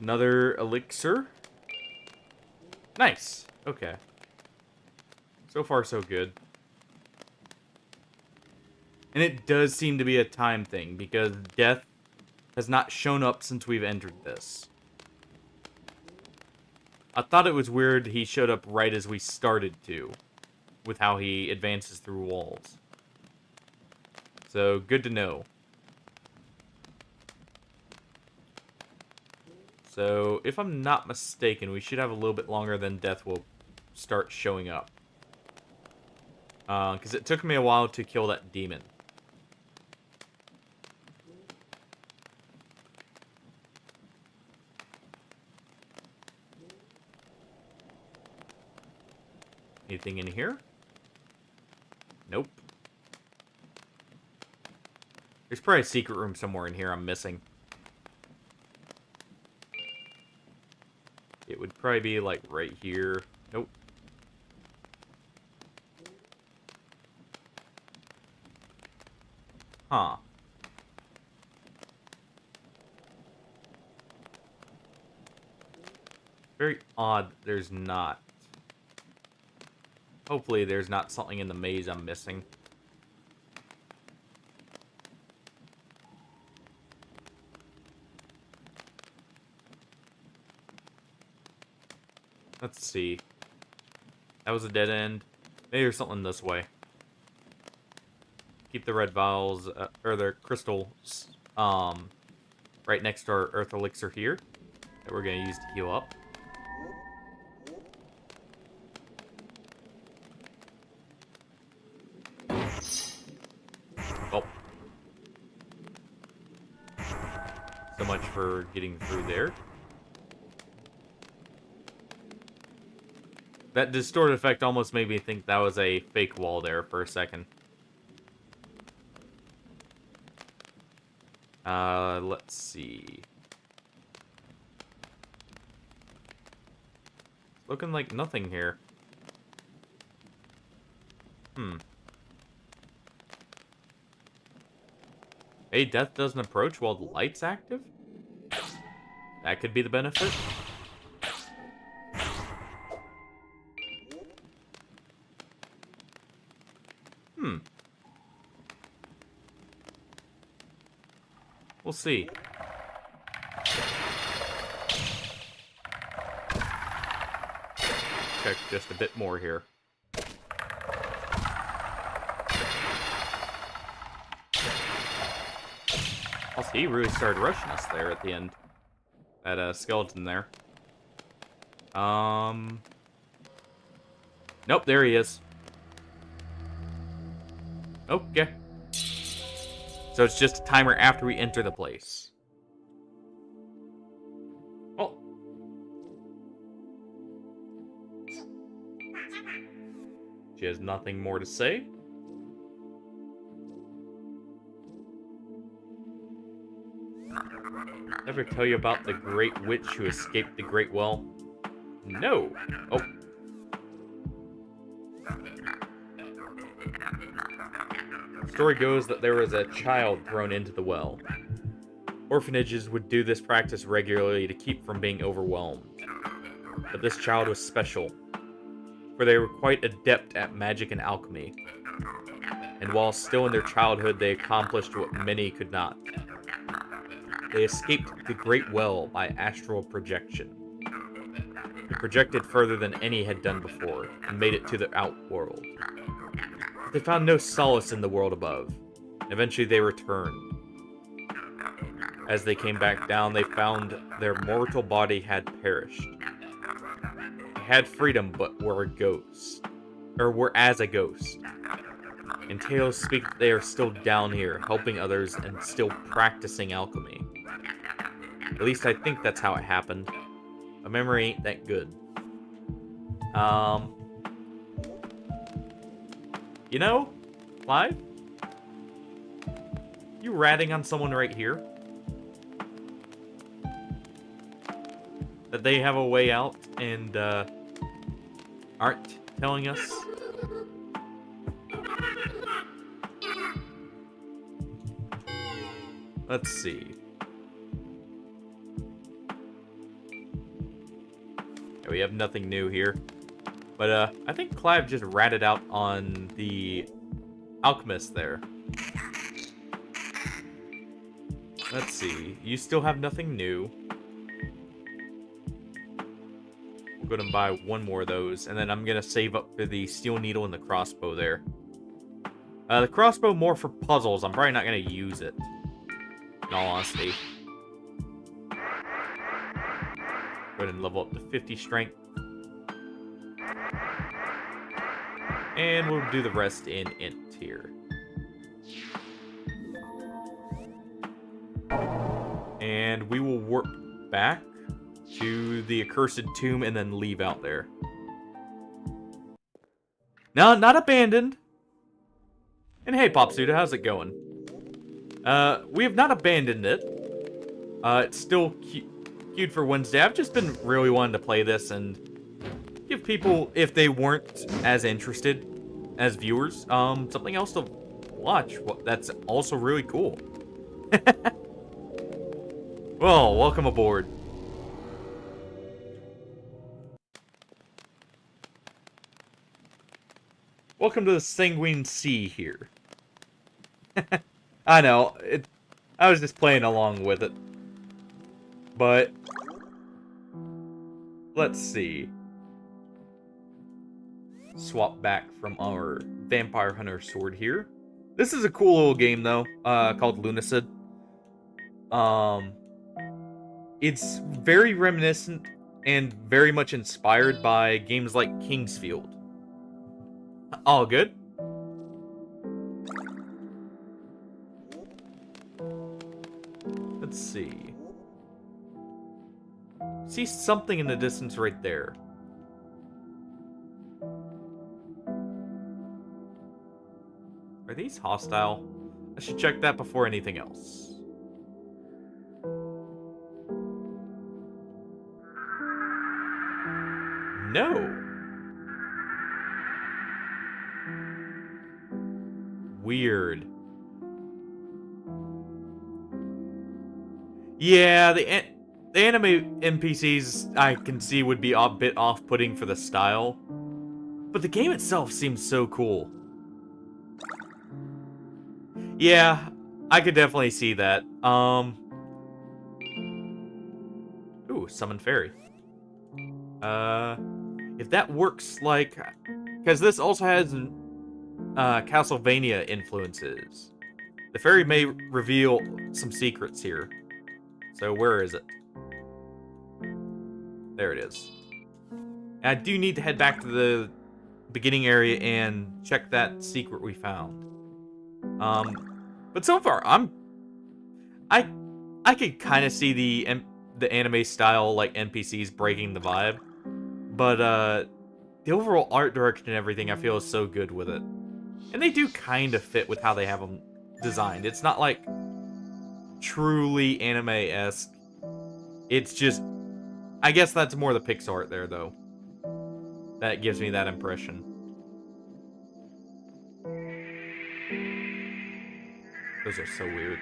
Another elixir. Nice. Okay. So far, so good. And it does seem to be a time thing, because death has not shown up since we've entered this. I thought it was weird he showed up right as we started to, with how he advances through walls. So, good to know. So, if I'm not mistaken, we should have a little bit longer than death will start showing up. Because it took me a while to kill that demon. Anything in here? Nope. There's probably a secret room somewhere in here I'm missing. It would probably be, like, right here. Nope. Huh. Very odd there's not. Hopefully there's not something in the maze I'm missing. Let's see. That was a dead end. Maybe there's something this way. Keep the red vials, or the crystals, right next to our earth elixir here. That we're going to use to heal up. Oh. So much for getting through there. That distorted effect almost made me think that was a fake wall there for a second. Let's see. Looking like nothing here. Hey, death doesn't approach while the light's active? That could be the benefit. We'll see. Check just a bit more here. Also, he really started rushing us there at the end. That skeleton there. Nope, there he is. Okay. So it's just a timer after we enter the place. Oh. She has nothing more to say. Ever tell you about the great witch who escaped the great well? No. Oh. Story goes that there was a child thrown into the well. Orphanages would do this practice regularly to keep from being overwhelmed. But this child was special, for they were quite adept at magic and alchemy. And while still in their childhood, they accomplished what many could not. They escaped the Great Well by astral projection. They projected further than any had done before, and made it to the outworld. But they found no solace in the world above. Eventually they returned. As they came back down, they found their mortal body had perished. They had freedom, but were a ghost. Or were as a ghost. And tales speak that they are still down here, helping others and still practicing alchemy. At least I think that's how it happened. My memory ain't that good. You know, Clive? You ratting on someone right here? That they have a way out and, aren't telling us? Let's see. Yeah, we have nothing new here. But, I think Clive just ratted out on the alchemist there. Let's see. You still have nothing new. We'll go and buy one more of those, and then I'm gonna save up for the steel needle and the crossbow there. The crossbow more for puzzles. I'm probably not gonna use it, in all honesty. Go ahead and level up to 50 strength. And we'll do the rest in int here. And we will warp back to the accursed tomb and then leave out there. No, not abandoned. And hey, Popsuda, how's it going? We have not abandoned it. It's still queued for Wednesday. I've just been really wanting to play this and give people, if they weren't as interested as viewers, something else to watch. That's also really cool. Well, welcome aboard. Welcome to the Sanguine Sea here. I know, I was just playing along with it. But let's see. Swap back from our Vampire Hunter sword here. This is a cool little game though, called Lunacid. It's very reminiscent and very much inspired by games like Kingsfield. All good. Let's see. See something in the distance right there. Are these hostile? I should check that before anything else. No. Weird. Yeah, the anime NPCs I can see would be a bit off-putting for the style, but the game itself seems so cool. Yeah, I could definitely see that. Ooh, summon fairy. If that works like, because this also has Castlevania influences. The fairy may reveal some secrets here. So where is it? There it is. And I do need to head back to the beginning area and check that secret we found. But so far, I could kind of see the anime style like NPCs breaking the vibe, but the overall art direction and everything I feel is so good with it, and they do kind of fit with how they have them designed. It's not like truly anime-esque. It's just, I guess that's more the pixel art there though. That gives me that impression. Those are so weird.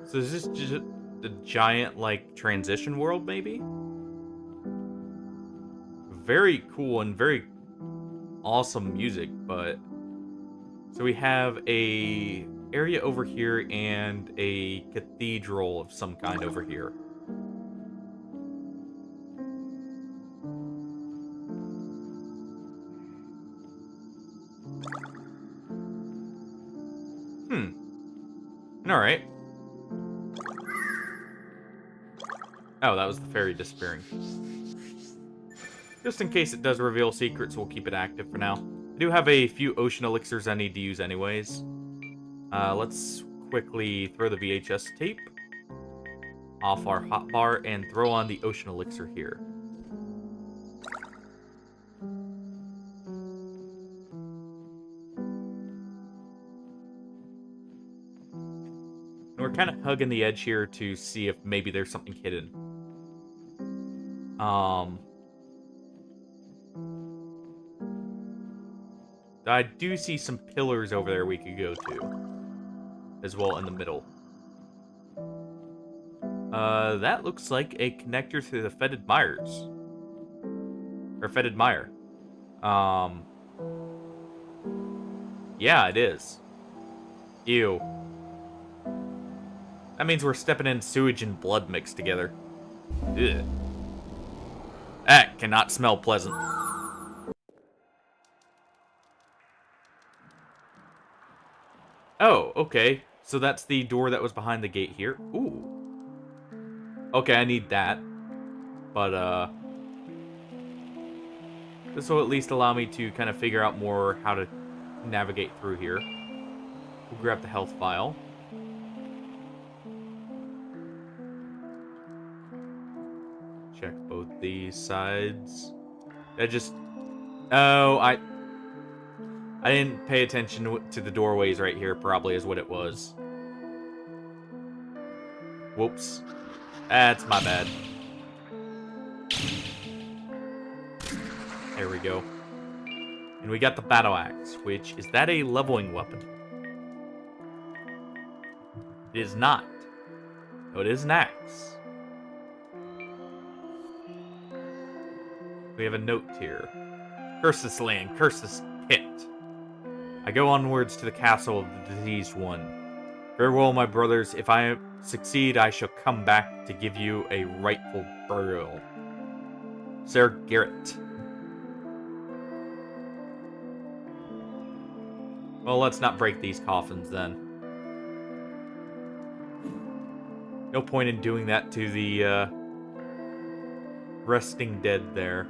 So is this just a giant, like, transition world, maybe? Very cool and very awesome music, but... So we have a area over here and a cathedral of some kind over here. Alright. Oh, that was the fairy disappearing. Just in case it does reveal secrets, we'll keep it active for now. I do have a few ocean elixirs I need to use anyways. Let's quickly throw the VHS tape off our hotbar and throw on the ocean elixir here. And we're kind of hugging the edge here to see if maybe there's something hidden. I do see some pillars over there we could go to. As well in the middle. That looks like a connector to the fetid mires. Or fetid mire. Yeah, it is. Ew. That means we're stepping in sewage and blood mixed together. Ugh. That cannot smell pleasant. Oh, okay. So that's the door that was behind the gate here. Ooh. Okay, I need that. But, this will at least allow me to kind of figure out more how to navigate through here. We'll grab the health vial. Check both these sides. Oh, I didn't pay attention to the doorways right here, probably is what it was. Whoops. That's my bad. There we go. And we got the battle axe, which, is that a leveling weapon? It is not. No, it is an axe. We have a note here. Curse this land, curse this pit. I go onwards to the castle of the diseased one. Farewell, my brothers. If I succeed, I shall come back to give you a rightful burial. Sir Garrett. Well, let's not break these coffins then. No point in doing that to the resting dead there.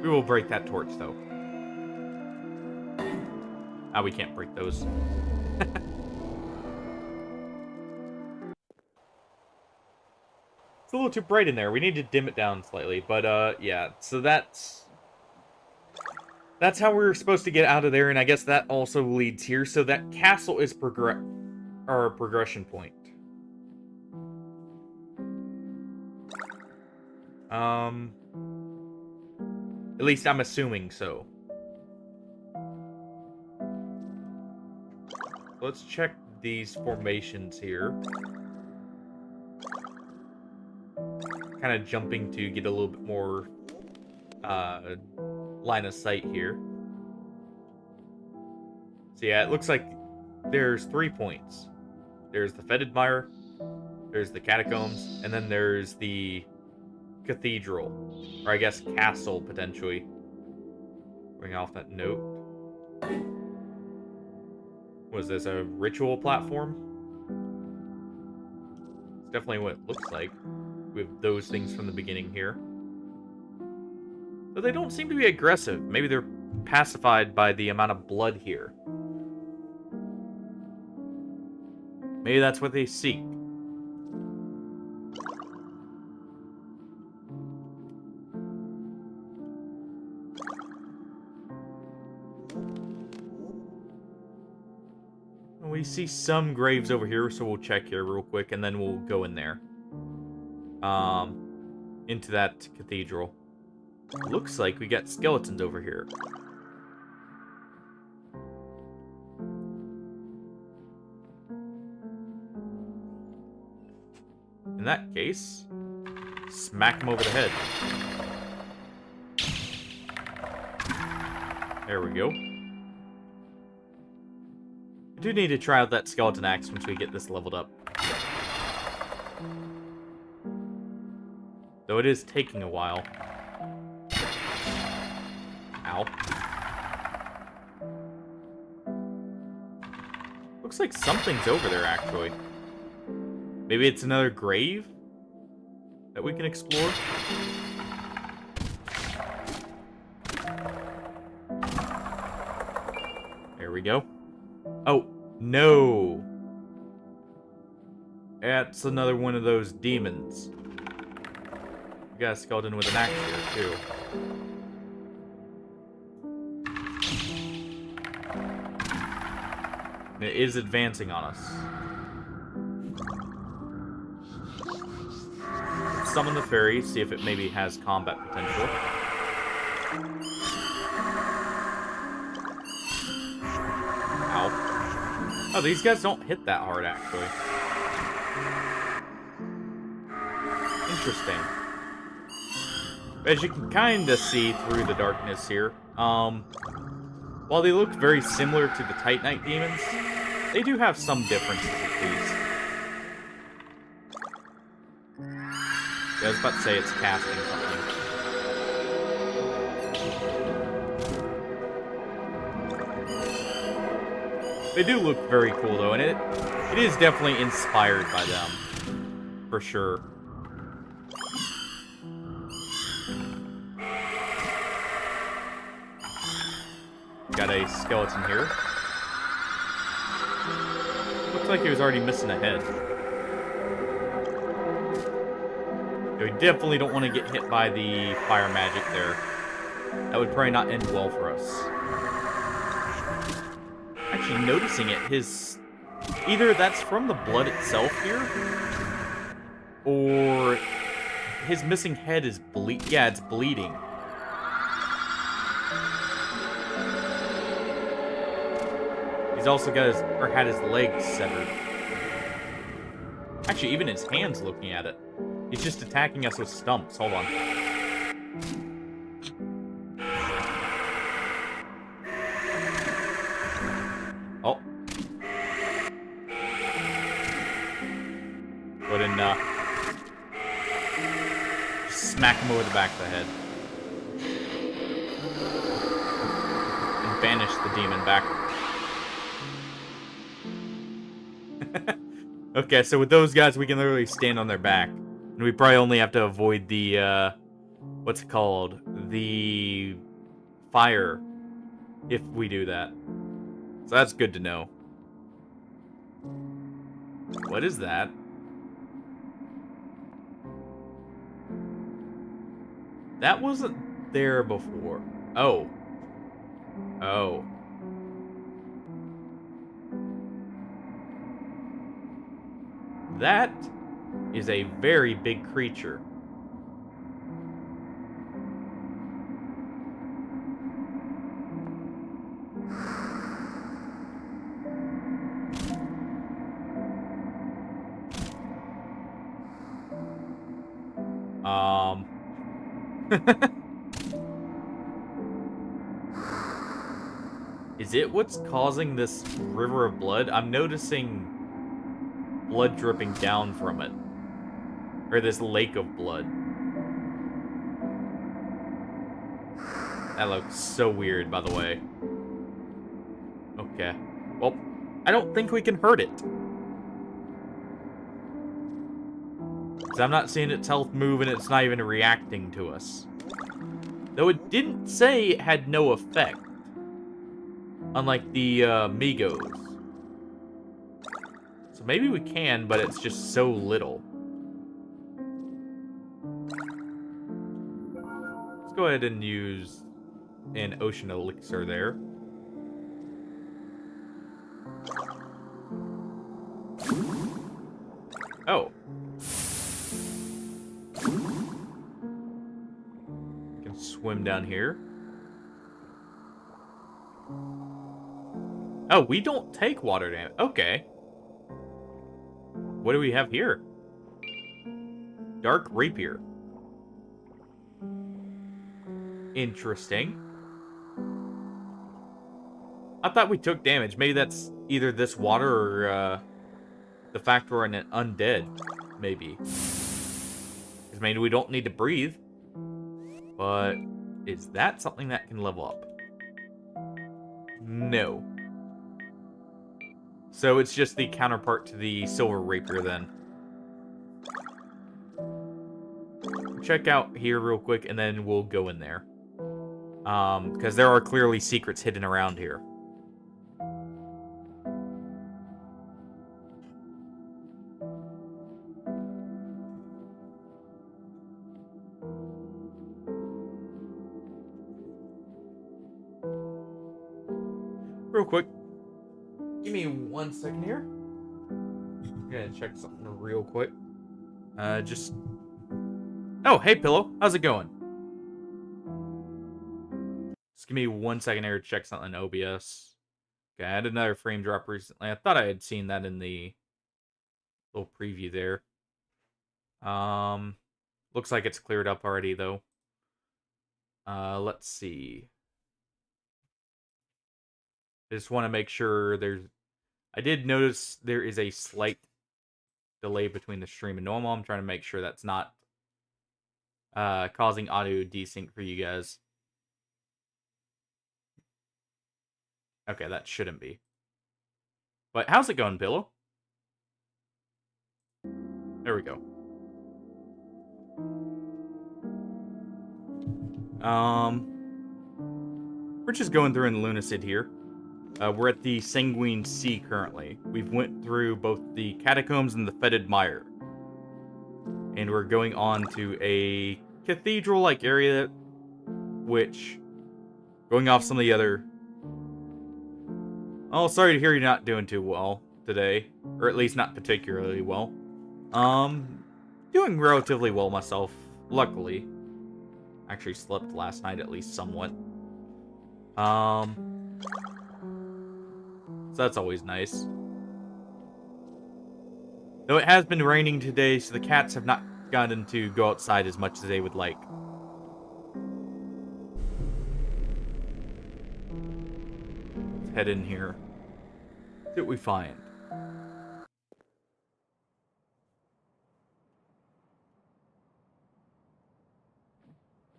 We will break that torch, though. Ah, we can't break those. It's a little too bright in there. We need to dim it down slightly. But, yeah. So that's how we're supposed to get out of there, and I guess that also leads here. So that castle is our progression point. At least I'm assuming so. Let's check these formations here. Kind of jumping to get a little bit more line of sight here. So yeah, it looks like there's 3 points. There's the fetid mire, there's the catacombs, and then there's the cathedral, or I guess castle, potentially. Bring off that note. Was this a ritual platform? It's definitely what it looks like. We have those things from the beginning here. But they don't seem to be aggressive. Maybe they're pacified by the amount of blood here. Maybe that's what they seek. We see some graves over here, so we'll check here real quick, and then we'll go in there. Into that cathedral. Looks like we got skeletons over here. In that case, smack him over the head. There we go. I do need to try out that skeleton axe once we get this leveled up. Though it is taking a while. Ow. Looks like something's over there, actually. Maybe it's another grave that we can explore? There we go. Oh, no. That's another one of those demons. We got a skeleton with an axe here, too. It is advancing on us. Let's summon the fairy, see if it maybe has combat potential. Ow. Oh, these guys don't hit that hard, actually. Interesting. As you can kind of see through the darkness here, while they look very similar to the Titanite demons, they do have some differences at least. Yeah, I was about to say it's casting something. They do look very cool though, and it is definitely inspired by them, for sure. Got a skeleton here. Looks like he was already missing a head. Yeah, we definitely don't want to get hit by the fire magic there. That would probably not end well for us. Actually, noticing it, either that's from the blood itself here, or his missing head is it's bleeding. He's also got had his legs severed. Actually, even his hands looking at it. He's just attacking us with stumps. Hold on. Oh. Go ahead and smack him over the back of the head. And banish the demon back. Okay, so with those guys, we can literally stand on their back. And we probably only have to avoid the, what's it called? The fire, if we do that. So that's good to know. What is that? That wasn't there before. Oh. Oh. That is a very big creature. Is it what's causing this river of blood? I'm noticing blood dripping down from it. Or this lake of blood. That looks so weird, by the way. Okay. Well, I don't think we can hurt it. Because I'm not seeing its health move and it's not even reacting to us. Though it didn't say it had no effect. Unlike the Migos. So maybe we can, but it's just so little. Let's go ahead and use an ocean elixir there. Oh. Can swim down here. Oh, we don't take water damage. Okay. What do we have here? Dark Rapier. Interesting. I thought we took damage. Maybe that's either this water or the fact we're in an undead. Maybe. Because maybe we don't need to breathe. But is that something that can level up? No. So it's just the counterpart to the Silver Rapier then. Check out here real quick and then we'll go in there. Because there are clearly secrets hidden around here. Real quick. Give me 1 second here. I'm gonna check something real quick. Just... Oh, hey, Pillow. How's it going? Just give me 1 second here to check something in OBS. Okay, I had another frame drop recently. I thought I had seen that in the little preview there. Looks like it's cleared up already, though. Let's see. I just want to make sure there's... I did notice there is a slight delay between the stream and normal. I'm trying to make sure that's not causing audio desync for you guys. Okay, that shouldn't be. But how's it going, Pillow? There we go. We're just going through in Lunacid here. We're at the Sanguine Sea currently. We've went through both the catacombs and the fetid mire. And we're going on to a cathedral-like area, which, going off some of the other... Oh, sorry to hear you're not doing too well today. Or at least not particularly well. Doing relatively well myself, luckily. Actually slept last night, at least somewhat. So that's always nice. Though it has been raining today, so the cats have not gotten to go outside as much as they would like. Let's head in here. See what we find.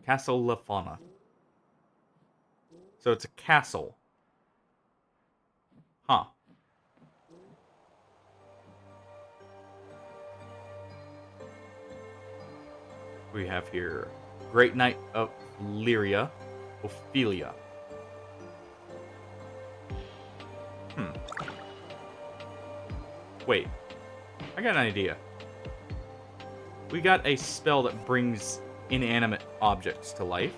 Castle La Fauna. So it's a castle. Huh. We have here Great Knight of Lyria, Ophelia. Wait. I got an idea. We got a spell that brings inanimate objects to life.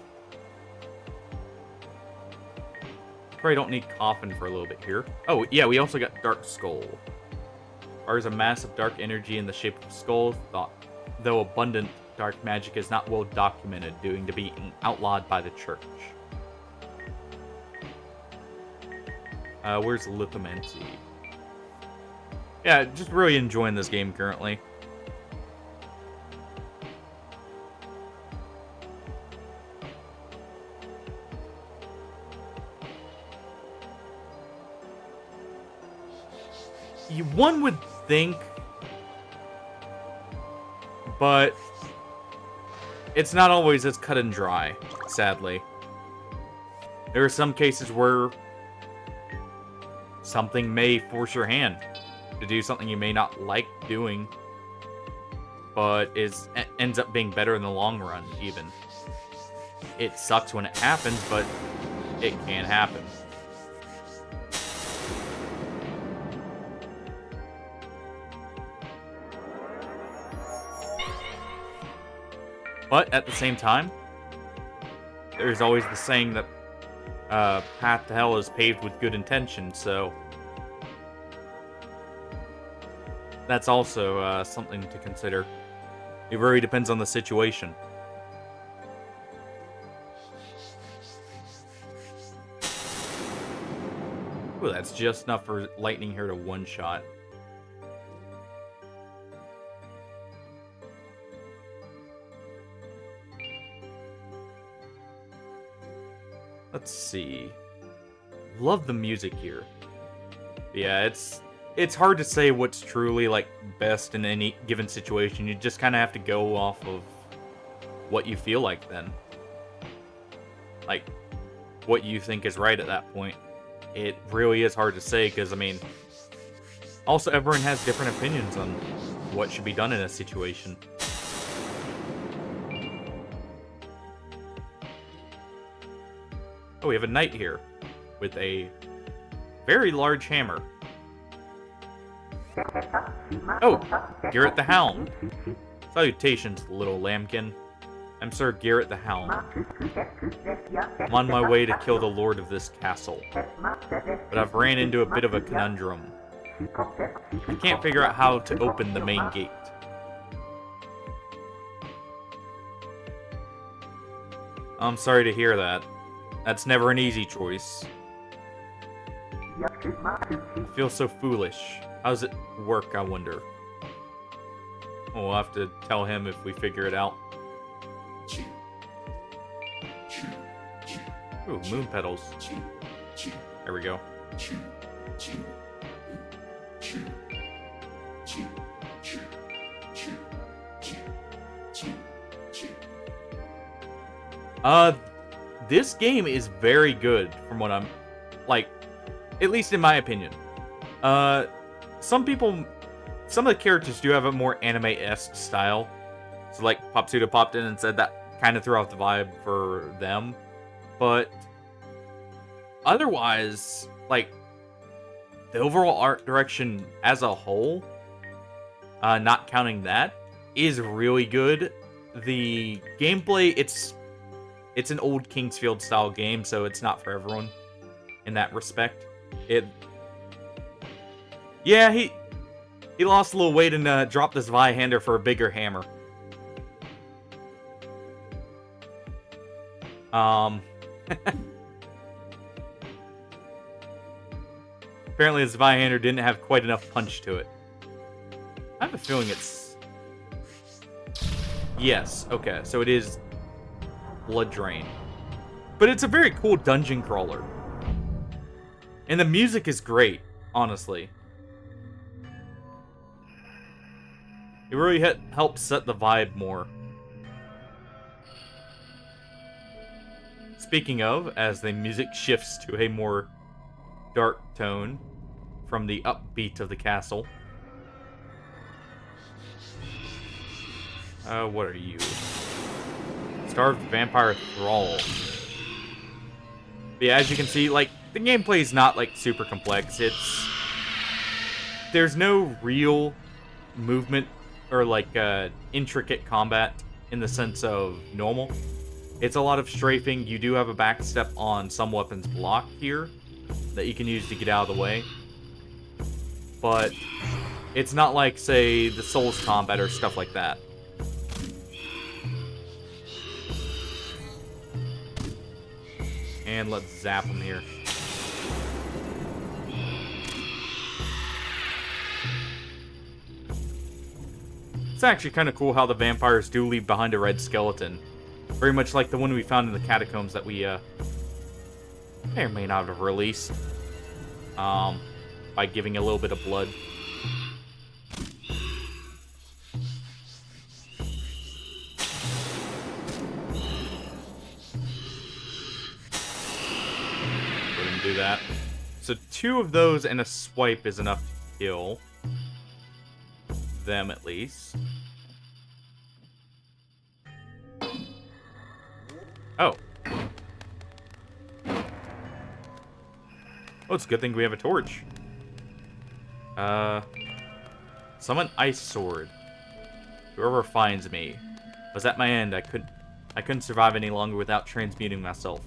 Probably don't need Coffin for a little bit here. Oh, yeah, we also got Dark Skull. Fires a mass of dark energy in the shape of a skull, though abundant dark magic is not well documented, due to being outlawed by the church. Where's Lithomancy? Yeah, just really enjoying this game currently. One would think, but it's not always as cut and dry, sadly. There are some cases where something may force your hand to do something you may not like doing, but ends up being better in the long run, even. It sucks when it happens, but it can happen. But at the same time, there's always the saying that path to hell is paved with good intentions, so that's also something to consider. It really depends on the situation. Ooh, that's just enough for lightning here to one-shot. Let's see. Love the music here. Yeah, it's hard to say what's truly like best in any given situation. You just kind of have to go off of what you feel like then. Like what you think is right at that point. It really is hard to say because I mean also everyone has different opinions on what should be done in a situation. Oh, we have a knight here with a very large hammer. Oh, Garrett the Hound. Salutations, little lambkin. I'm Sir Garrett the Hound. I'm on my way to kill the lord of this castle. But I've ran into a bit of a conundrum. I can't figure out how to open the main gate. I'm sorry to hear that. That's never an easy choice. I feel so foolish. How does it work, I wonder? Oh, we'll have to tell him if we figure it out. Ooh, moon petals. There we go. This game is very good from what I'm, like, at least in my opinion. Some of the characters do have a more anime-esque style. So, like, Popsuda popped in and said that kind of threw off the vibe for them. But otherwise, like, the overall art direction as a whole, not counting that, is really good. The gameplay, it's an old Kingsfield style game, so it's not for everyone in that respect. Yeah, he lost a little weight and dropped this Vihander for a bigger hammer. Apparently this Vihander didn't have quite enough punch to it. I have a feeling it's... Yes, okay, so it is Blood Drain. But it's a very cool dungeon crawler. And the music is great, honestly. It really helps set the vibe more. Speaking of, as the music shifts to a more dark tone from the upbeat of the castle. What are you? Starved Vampire Thrall. But yeah, as you can see, like, the gameplay is not, like, super complex. There's no real movement or, like, intricate combat in the sense of normal. It's a lot of strafing. You do have a backstep on some weapons block here that you can use to get out of the way. But it's not like, say, the Souls combat or stuff like that. And let's zap him here. It's actually kind of cool how the vampires do leave behind a red skeleton. Very much like the one we found in the catacombs that we may or may not have released. By giving a little bit of blood. Do that. So 2 of those and a swipe is enough to kill them, at least. Oh. Oh, it's a good thing we have a torch. Summon Ice Sword. Whoever finds me. Was at my end. I couldn't survive any longer without transmuting myself.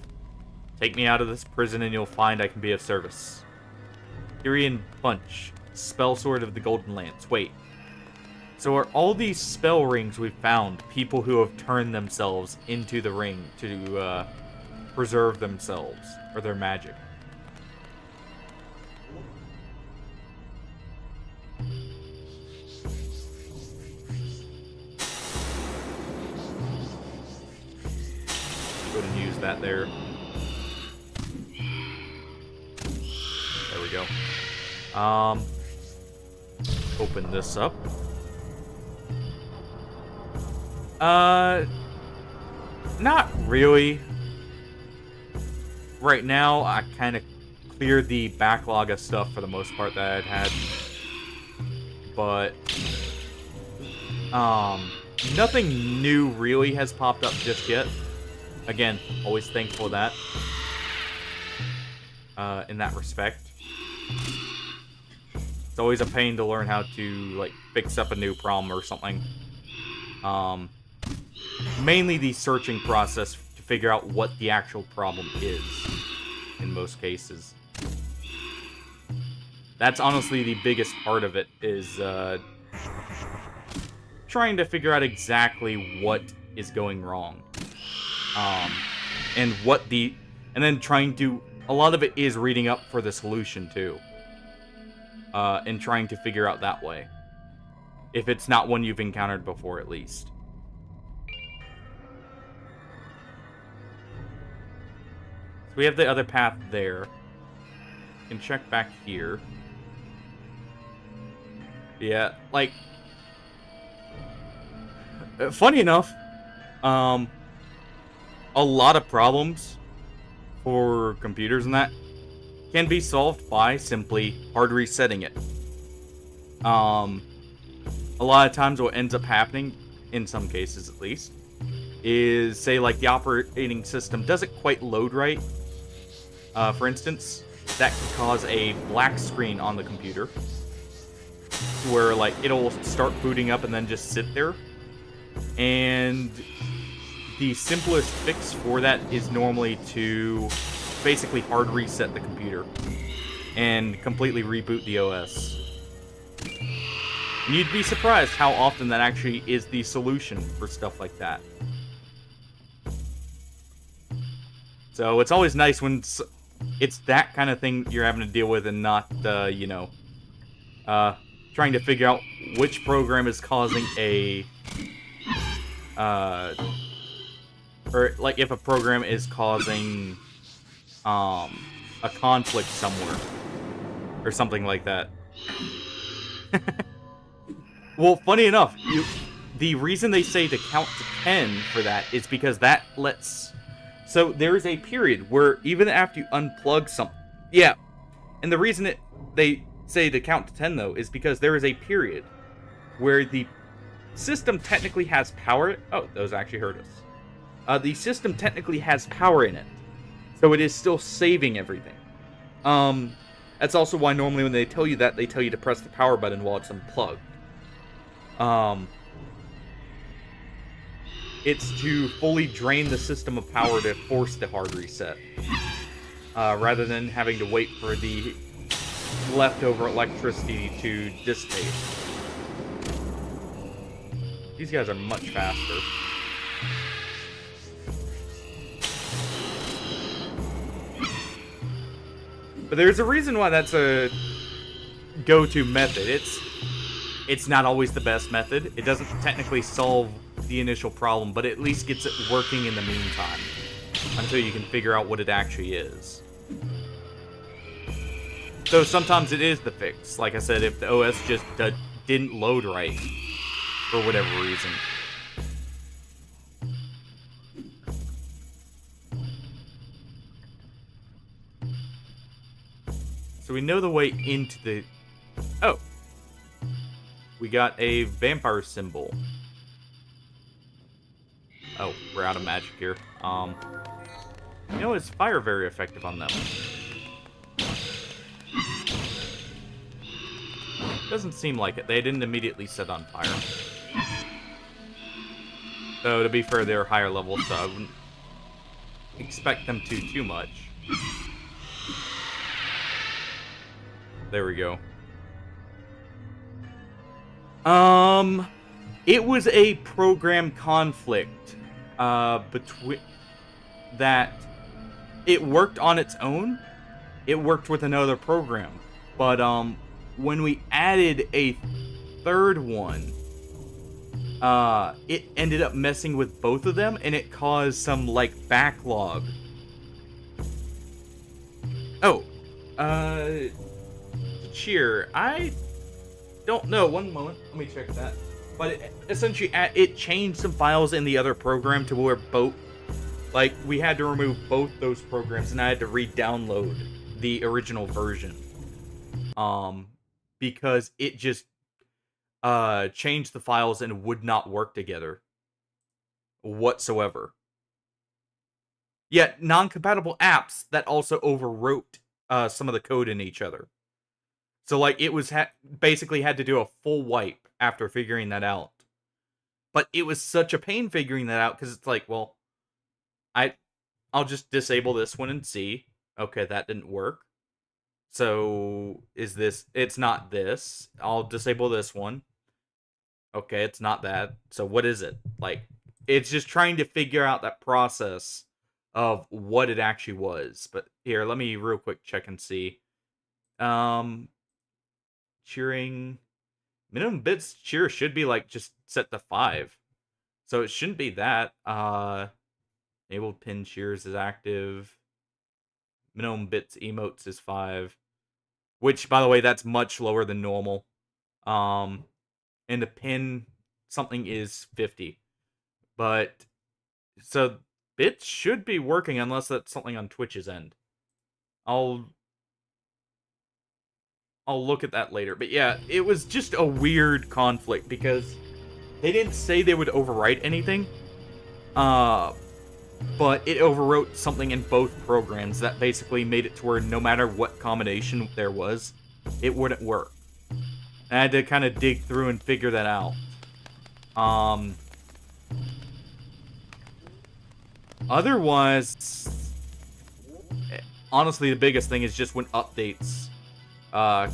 Take me out of this prison and you'll find I can be of service. Tyrian Punch. Spell Sword of the Golden Lance. Wait, So are all these spell rings we've found people who have turned themselves into the ring to preserve themselves or their magic? Go ahead and use that there. There we go. Open this up. Not really. Right now, I kind of cleared the backlog of stuff for the most part that I'd had. But, nothing new really has popped up just yet. Again, always thankful for that. In that respect. It's always a pain to learn how to, like, fix up a new problem or something. Mainly the searching process to figure out what the actual problem is, in most cases. That's honestly the biggest part of it, is, trying to figure out exactly what is going wrong. And then trying to, a lot of it is reading up for the solution, too. And trying to figure out that way. If it's not one you've encountered before, at least. So we have the other path there. You can check back here. Yeah, like... funny enough, a lot of problems for computers and that can be solved by simply hard resetting it. A lot of times what ends up happening, in some cases at least, is, say, like, the operating system doesn't quite load right. For instance, that can cause a black screen on the computer, where, like, it'll start booting up and then just sit there. And the simplest fix for that is normally to basically hard reset the computer and completely reboot the OS. And you'd be surprised how often that actually is the solution for stuff like that. So it's always nice when it's that kind of thing you're having to deal with, and not, you know, trying to figure out which program is causing a, or, like, if a program is causing, a conflict somewhere, or something like that. Well, funny enough, the reason they say to count to 10 for that is because that lets... So, there is a period where even after you unplug something... Yeah, and the reason they say to count to 10, though, is because there is a period where the system technically has power... Oh, those actually hurt us. The system technically has power in it, so it is still saving everything. That's also why normally when they tell you that, they tell you to press the power button while it's unplugged. It's to fully drain the system of power to force the hard reset, rather than having to wait for the leftover electricity to dissipate. These guys are much faster. But there's a reason why that's a go-to method. It's not always the best method. It doesn't technically solve the initial problem, but at least gets it working in the meantime, until you can figure out what it actually is. So sometimes it is the fix. Like I said, if the OS just didn't load right, for whatever reason. So we know the way into the... Oh. We got a vampire symbol. Oh, we're out of magic here. You know, is fire very effective on them? Doesn't seem like it. They didn't immediately set on fire. Though, to be fair, they're higher level, so I wouldn't expect them to too much. There we go. It was a program conflict, between that it worked on its own. It worked with another program, but when we added a third one, it ended up messing with both of them, and it caused some like backlog. Oh, uh, cheer. I don't know. One moment, let me check that. But essentially, it changed some files in the other program to where both, like, we had to remove both those programs, and I had to re-download the original version. Um, because it just changed the files and would not work together whatsoever. Yet non-compatible apps that also overwrote some of the code in each other. So like it was basically had to do a full wipe after figuring that out. But it was such a pain figuring that out because it's like, well, I'll just disable this one and see. Okay, that didn't work. So is this? It's not this. I'll disable this one. Okay, it's not that. So what is it? Like, it's just trying to figure out that process of what it actually was. But here, let me real quick check and see. Um, cheering minimum bits cheer should be like just set to 5, so it shouldn't be that. Enabled pin cheers is active. Minimum bits emotes is 5, which by the way that's much lower than normal. And the pin something is 50, but so bits should be working unless that's something on Twitch's end. I'll look at that later. But yeah, it was just a weird conflict because they didn't say they would overwrite anything. But it overwrote something in both programs that basically made it to where no matter what combination there was, it wouldn't work. And I had to kind of dig through and figure that out. Otherwise, honestly, the biggest thing is just when updates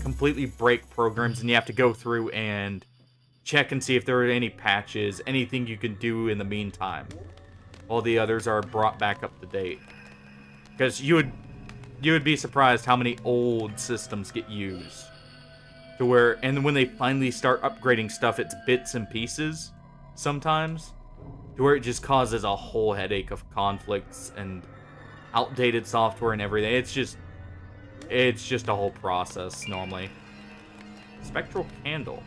completely break programs and you have to go through and check and see if there are any patches, anything you can do in the meantime, while the others are brought back up to date. Because you would be surprised how many old systems get used. To where, and when they finally start upgrading stuff, it's bits and pieces, sometimes. To where it just causes a whole headache of conflicts and outdated software and everything. It's just a whole process, normally. Spectral Candle.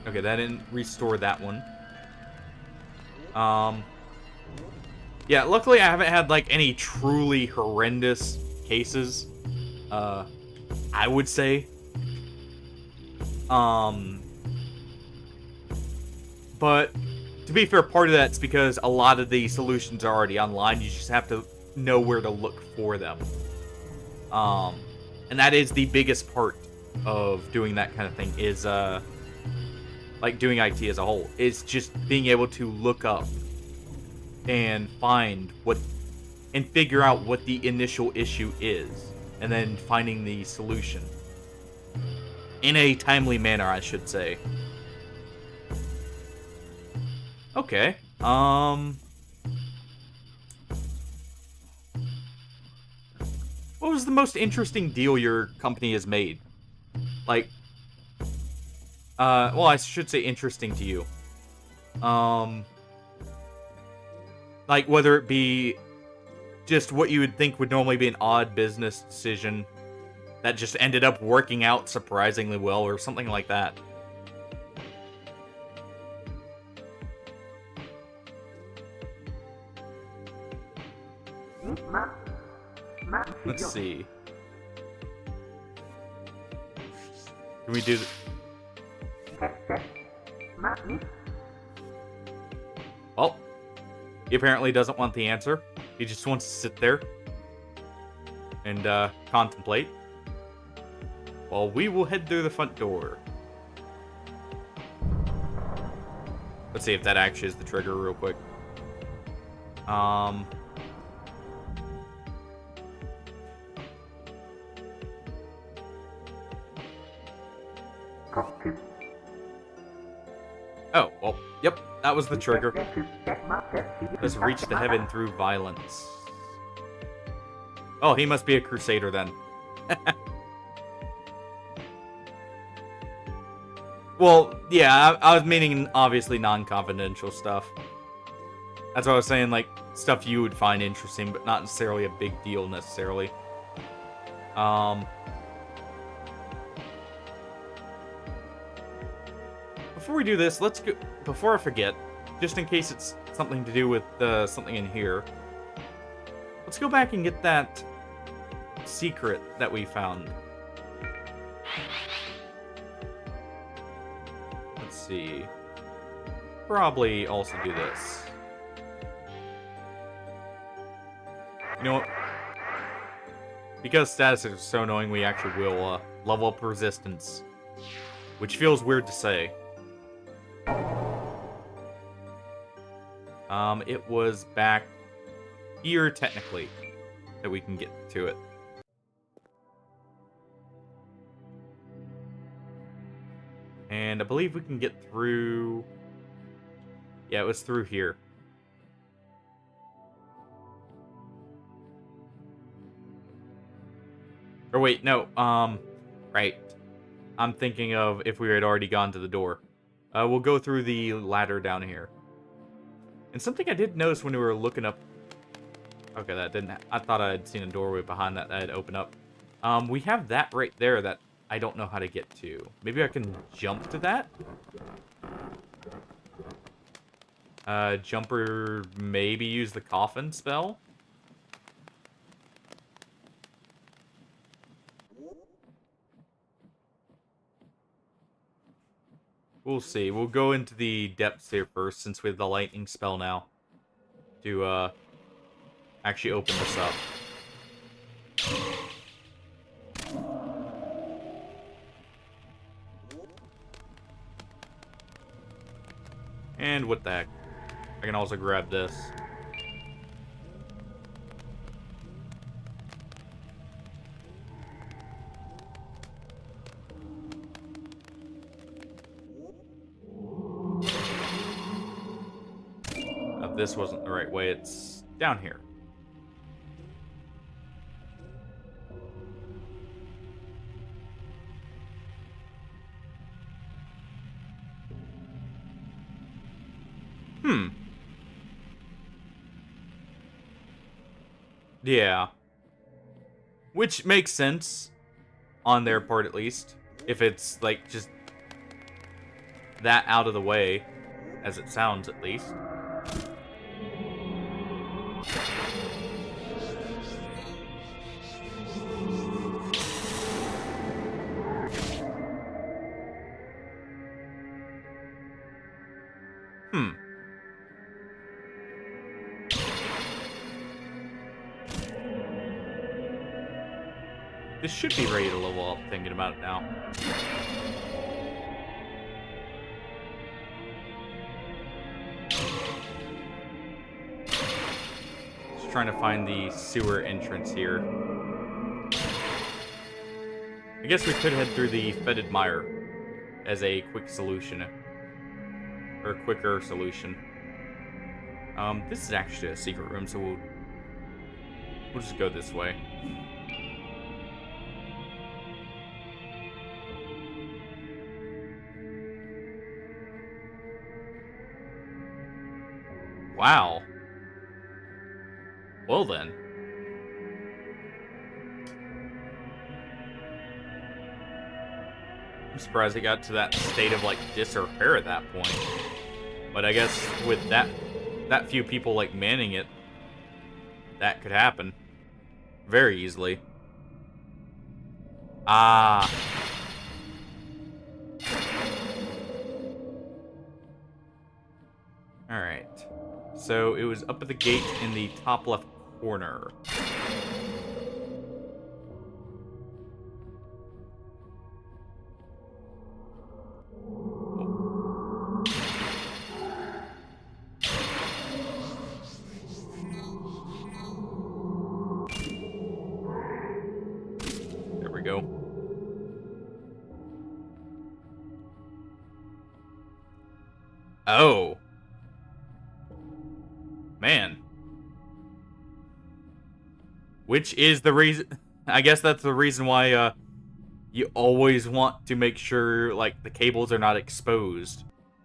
Okay, that didn't restore that one. Yeah, luckily I haven't had, like, any truly horrendous cases. I would say. But, to be fair, part of that's because a lot of the solutions are already online. You just have to know where to look for them. And that is the biggest part of doing that kind of thing is, like doing IT as a whole. It's just being able to look up and find what, and figure out what the initial issue is, and then finding the solution. In a timely manner, I should say. Okay, what was the most interesting deal your company has made? Like, well, I should say interesting to you. Like, whether it be just what you would think would normally be an odd business decision that just ended up working out surprisingly well, or something like that. Let's see. Can we do... Well, he apparently doesn't want the answer. He just wants to sit there and contemplate. Well, we will head through the front door. Let's see if that actually is the trigger real quick. Oh, well, yep, that was the trigger. Let's reach the heaven through violence. Oh, he must be a crusader then. Well, yeah, I was meaning obviously non-confidential stuff. That's what I was saying, like, stuff you would find interesting, but not necessarily a big deal, necessarily. Before we do this, let's go... Before I forget, just in case it's something to do with something in here, let's go back and get that secret that we found. Let's see. Probably also do this. You know what? Because status is so annoying, we actually will level up resistance. Which feels weird to say. It was back here, technically, that we can get to it. And I believe we can get through... Yeah, it was through here. Or wait, no, right. I'm thinking of if we had already gone to the door. We'll go through the ladder down here. And something I did notice when we were looking up... Okay, that didn't... I thought I had seen a doorway behind that had opened up. We have that right there that I don't know how to get to. Maybe I can jump to that? Jumper maybe use the coffin spell? We'll see. We'll go into the depths here first, since we have the lightning spell now. To, actually open this up. And what the heck? I can also grab this. This wasn't the right way. It's down here. Yeah. Which makes sense. On their part, at least. If it's, like, just that out of the way. As it sounds, at least. This should be ready to level up, thinking about it now. Just trying to find the sewer entrance here. I guess we could head through the fetid mire as a quick solution. Or a quicker solution. This is actually a secret room, so we'll just go this way. Wow. Well then. I'm surprised it got to that state of, like, disrepair at that point. But I guess with that few people, like, manning it, that could happen. Very easily. Ah. Alright. So it was up at the gate in the top left corner. There we go. Oh. Man. Which is the reason... I guess that's the reason why, you always want to make sure, like, the cables are not exposed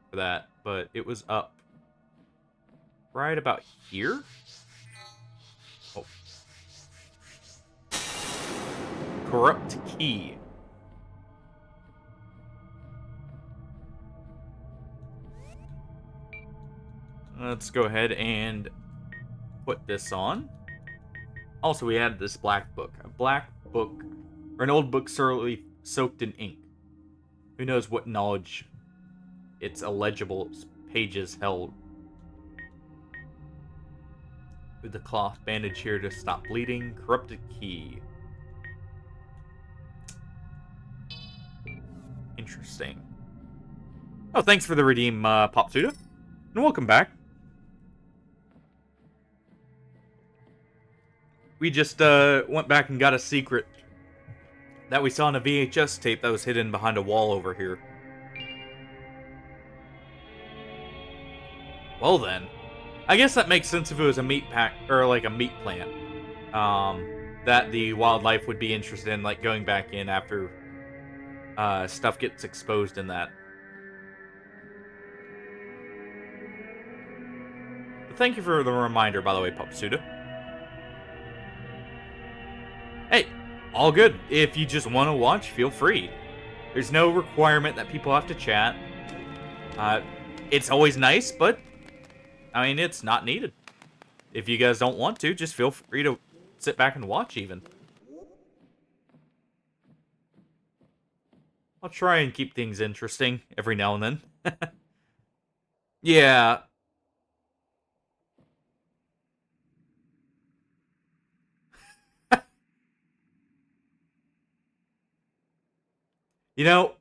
for that. But it was up right about here? Oh. Corrupt key. Let's go ahead and put this on. Also, we added this black book. A black book, or an old book thoroughly soaked in ink. Who knows what knowledge its illegible pages held. With the cloth bandage here to stop bleeding. Corrupted key. Interesting. Oh, thanks for the redeem, Pop Suda. And welcome back. We just, went back and got a secret that we saw on a VHS tape that was hidden behind a wall over here. Well then. I guess that makes sense if it was a meat pack, or like a meat plant. That the wildlife would be interested in, like, going back in after, stuff gets exposed in that. But thank you for the reminder, by the way, Papsuda. Hey, all good. If you just want to watch, feel free. There's no requirement that people have to chat. It's always nice, but, I mean, it's not needed. If you guys don't want to, just feel free to sit back and watch, even. I'll try and keep things interesting every now and then. Yeah. You know,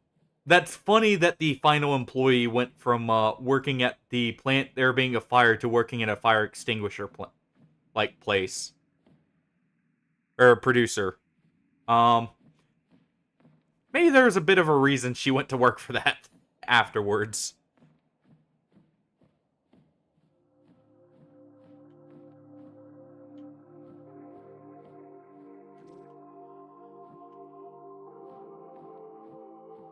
that's funny that the final employee went from working at the plant there being a fire to working in a fire extinguisher place. Or a producer. Maybe there was a bit of a reason she went to work for that afterwards.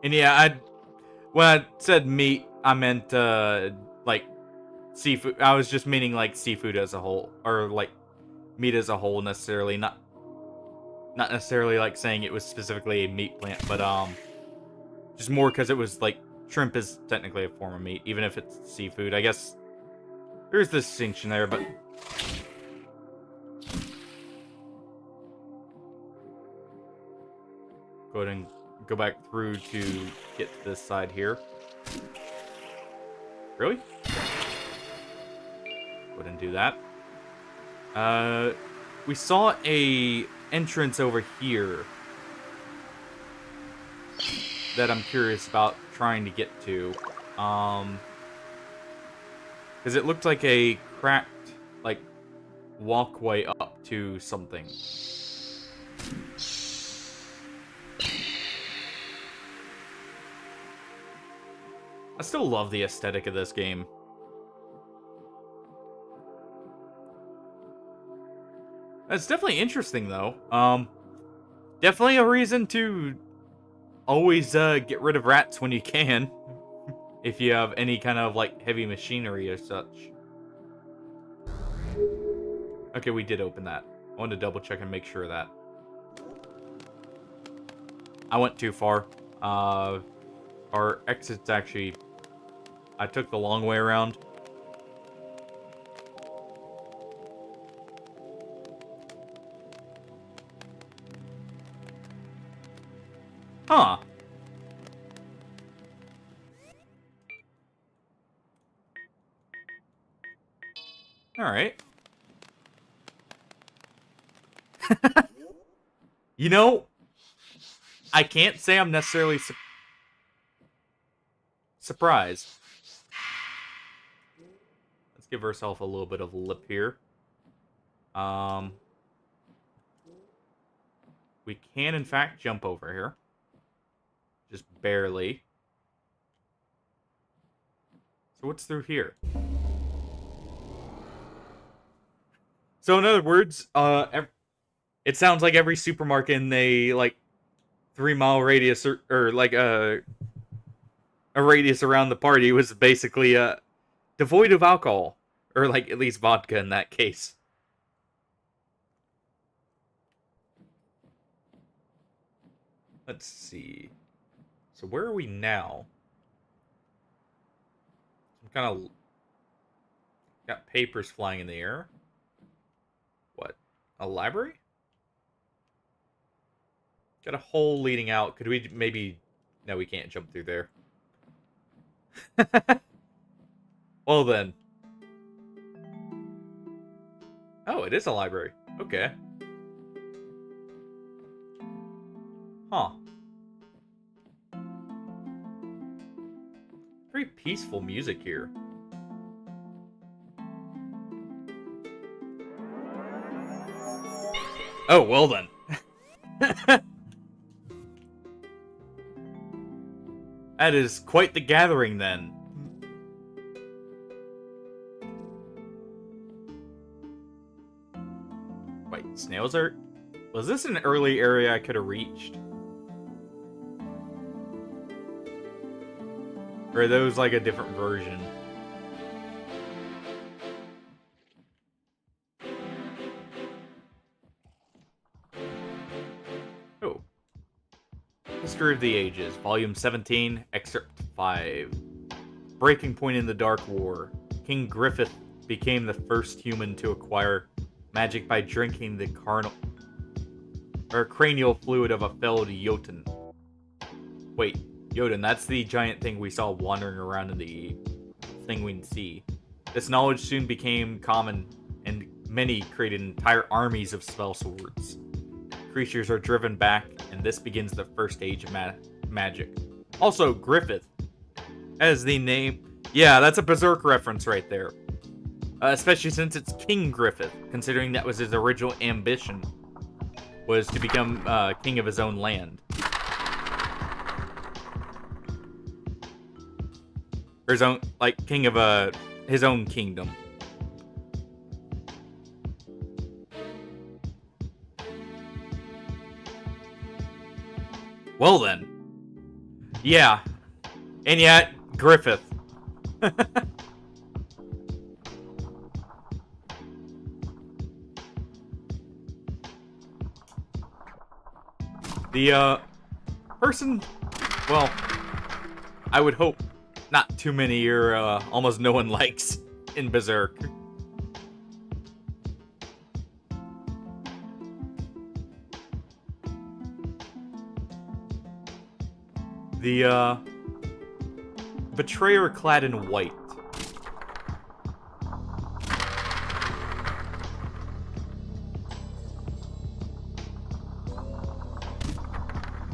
And yeah, when I said meat, I meant, like, seafood. I was just meaning, like, seafood as a whole. Or, like, meat as a whole, necessarily. Not necessarily, like, saying it was specifically a meat plant, but, just more because it was, like, shrimp is technically a form of meat, even if it's seafood. I guess there's this distinction there, but... Go ahead and go back through to get to this side here. Really? Go ahead and do that. We saw a entrance over here that I'm curious about trying to get to. Because it looked like a cracked, like, walkway up to something. I still love the aesthetic of this game. It's definitely interesting, though. Definitely a reason to always get rid of rats when you can. If you have any kind of, like, heavy machinery or such. Okay, we did open that. I wanted to double check and make sure of that. I went too far. Our exit's actually... I took the long way around. Huh. Alright. You know, I can't say I'm necessarily surprised. Let's give ourselves a little bit of a lip here. We can, in fact, jump over here. Just barely. So what's through here? So in other words, it sounds like every supermarket in a like 3 mile radius or like a radius around the party was basically devoid of alcohol, or like at least vodka in that case. Let's see. So where are we now? Some kind of got papers flying in the air. What? A library? Got a hole leading out. Could we maybe... No, we can't jump through there. Well then. Oh, it is a library. Okay. Huh. Very peaceful music here. Oh, well then. That is quite the gathering then. Wait, snails are... Was this an early area I could have reached? Or are those like a different version? Oh. History of the Ages, Volume 17, Excerpt 5. Breaking point in the Dark War. King Griffith became the first human to acquire magic by drinking the cranial fluid of a felled Jotun. Wait, Jotun, that's the giant thing we saw wandering around in the Thingwing Sea. This knowledge soon became common, and many created entire armies of spell swords. Creatures are driven back, and this begins the first age of magic. Also, Griffith, as the name... Yeah, that's a Berserk reference right there. Especially since it's King Griffith, considering that was his original ambition, was to become king of his own land. Or his own, like, king of his own kingdom. Well then. Yeah. And yet, Griffith. The, person... Well, I would hope not too many or, almost no one likes in Berserk. The, betrayer clad in white.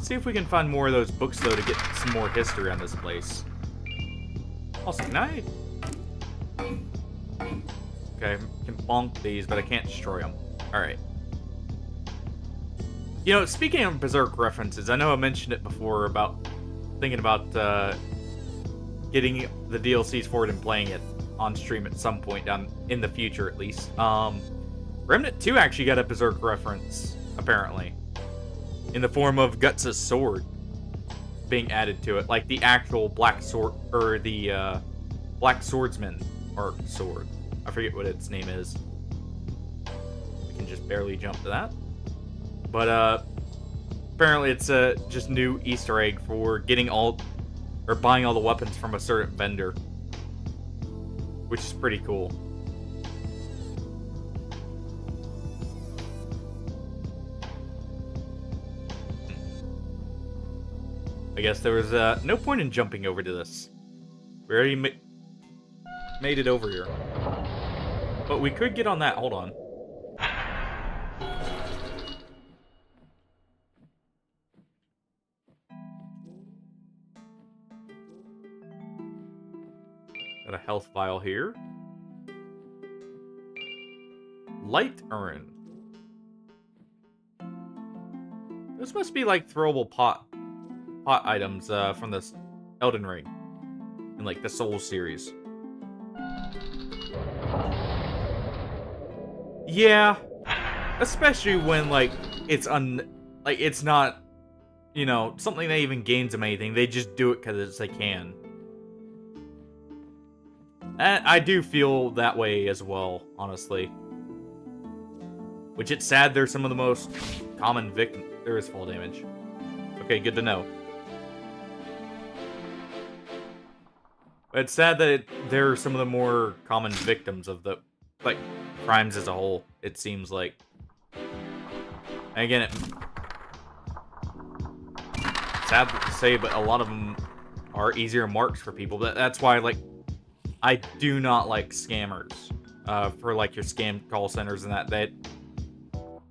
See if we can find more of those books, though, to get some more history on this place. Also, can I... Okay, I can bonk these, but I can't destroy them. Alright. You know, speaking of Berserk references, I know I mentioned it before about thinking about getting the DLCs for it and playing it on stream at some point down in the future, at least. Remnant 2 actually got a Berserk reference, apparently, in the form of Guts' sword being added to it, like the actual black sword, or the black swordsman or sword. I forget what its name is. We can just barely jump to that. But apparently it's just new Easter egg for getting all, or buying all the weapons from a certain vendor, which is pretty cool. I guess there was no point in jumping over to this. We already made it over here. But we could get on that. Hold on. Got a health vial here. Light urn. This must be like throwable pot items from this Elden Ring in like the Soul series. Yeah, especially when like it's not, something that even gains them anything. They just do it because they can. And I do feel that way as well, honestly. Which it's sad they're some of the most common victims. There is fall damage. Okay, good to know. But it's sad that they're some of the more common victims of the, like, crimes as a whole, it seems like. And again, sad to say, but a lot of them are easier marks for people. That's why, like, I do not like scammers for, like, your scam call centers and that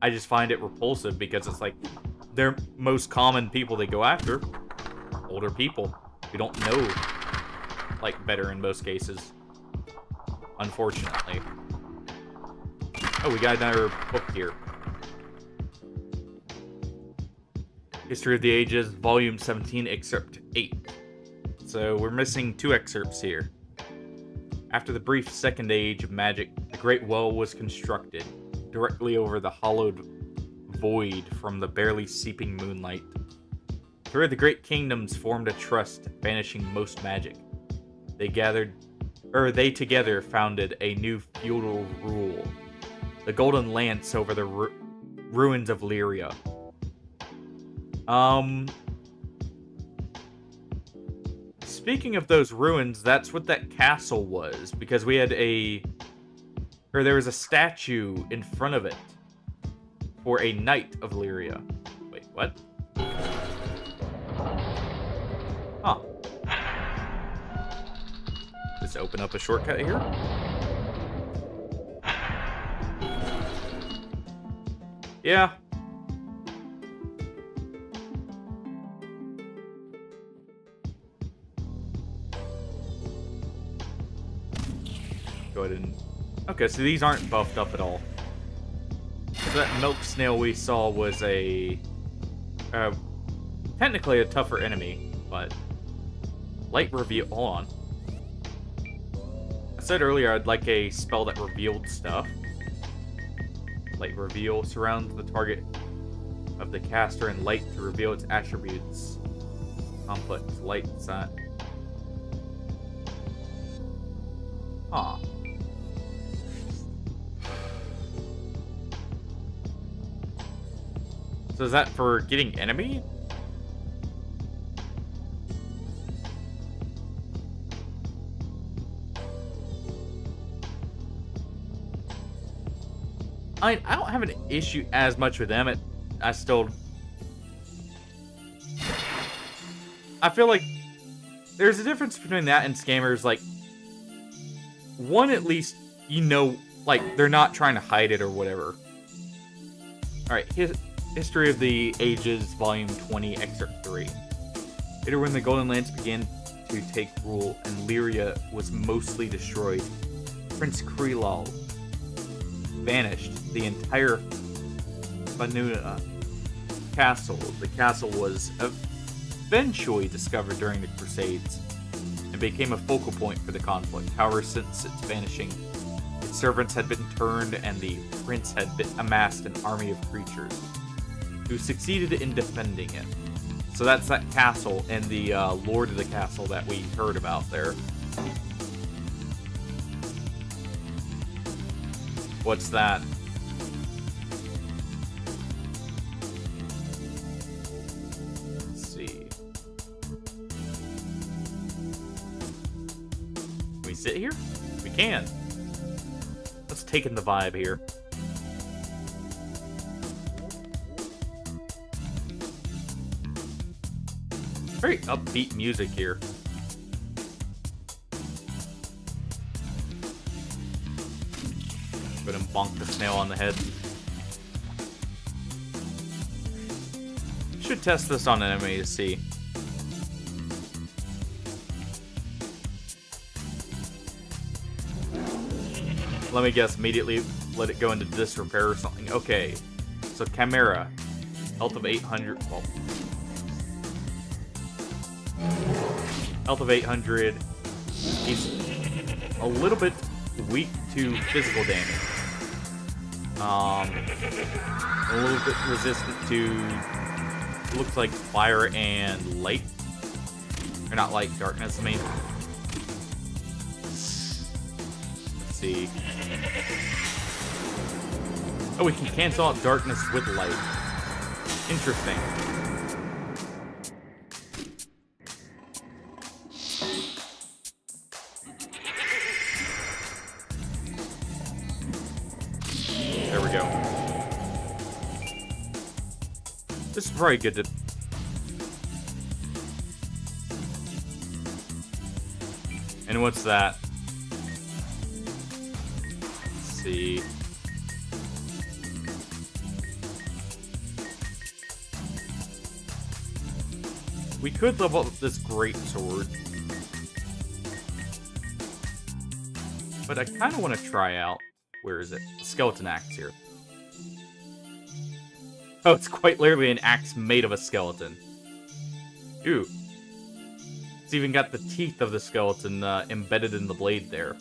I just find it repulsive because it's like they're most common people they go after, older people who don't know, like, better in most cases, unfortunately. Oh, we got another book here. History of the Ages, Volume 17, Excerpt 8. So we're missing 2 excerpts here. After the brief second age of magic, the Great Well was constructed, directly over the hollowed void from the barely seeping moonlight. Three of the great kingdoms formed a trust, banishing most magic. They together founded a new feudal rule, the Golden Lance over the ruins of Lyria. Speaking of those ruins, that's what that castle was, because we had there was a statue in front of it for a knight of Lyria. Wait, what? Huh. Does it open up a shortcut here? Yeah. Go ahead and... Okay, so these aren't buffed up at all. So that milk snail we saw was technically a tougher enemy, but light reveal. Hold on. I said earlier I'd like a spell that revealed stuff. Light reveal surrounds the target of the caster in light to reveal its attributes. Complex light sign. Huh. So is that for getting enemy? I don't have an issue as much with them. I feel like there's a difference between that and scammers. Like, one, at least, like, they're not trying to hide it or whatever. Alright, History of the Ages, Volume 20, Excerpt 3. Later, when the Golden Lance began to take rule and Lyria was mostly destroyed, Prince Krelal vanished. The entire Fanuna castle. The castle was eventually discovered during the Crusades and became a focal point for the conflict. However, since its vanishing, its servants had been turned and the prince had amassed an army of creatures who succeeded in defending it. So that's that castle and the Lord of the Castle that we heard about there. What's that? Let's see. Can we sit here? We can. Let's take in the vibe here. Very upbeat music here. Go ahead and bonk the snail on the head. Should test this on an enemy to see. Let me guess, immediately let it go into disrepair or something. Okay, so Chimera, health of 800. Well, health of 800. He's a little bit weak to physical damage. A little bit resistant to, looks like fire and light. Or not light, darkness, I mean. Let's see. Oh, we can cancel out darkness with light. Interesting. There we go. This is probably good to... And what's that? Let's see. We could level up this great sword. But I kind of want to try out... Where is it? Skeleton axe here. Oh, it's quite literally an axe made of a skeleton. Ooh. It's even got the teeth of the skeleton embedded in the blade there.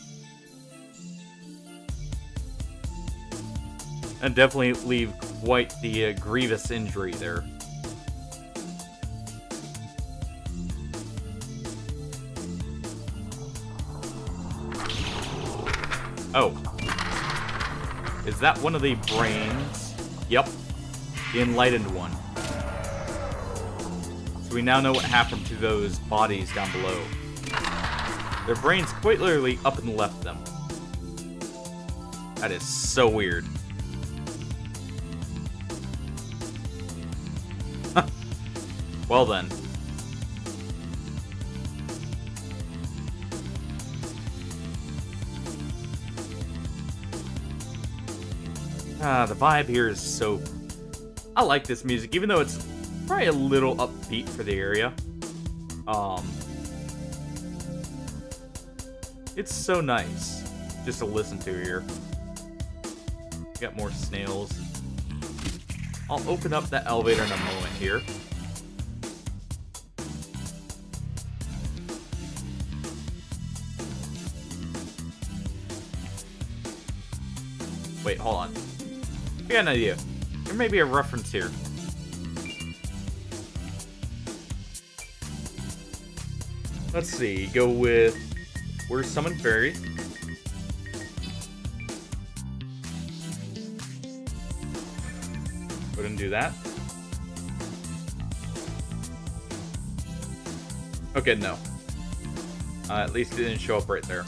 And definitely leave quite the grievous injury there. Oh. Is that one of the brains? Yep. The enlightened one. So we now know what happened to those bodies down below. Their brains quite literally up and left them. That is so weird. Well then. The vibe here is so... I like this music, even though it's probably a little upbeat for the area. It's so nice just to listen to here. Got more snails. I'll open up that elevator in a moment here. Wait, hold on. I got an idea. There may be a reference here. Let's see. Go with... Where's Summon Fairies? Go ahead and do that. Okay, no. At least it didn't show up right there.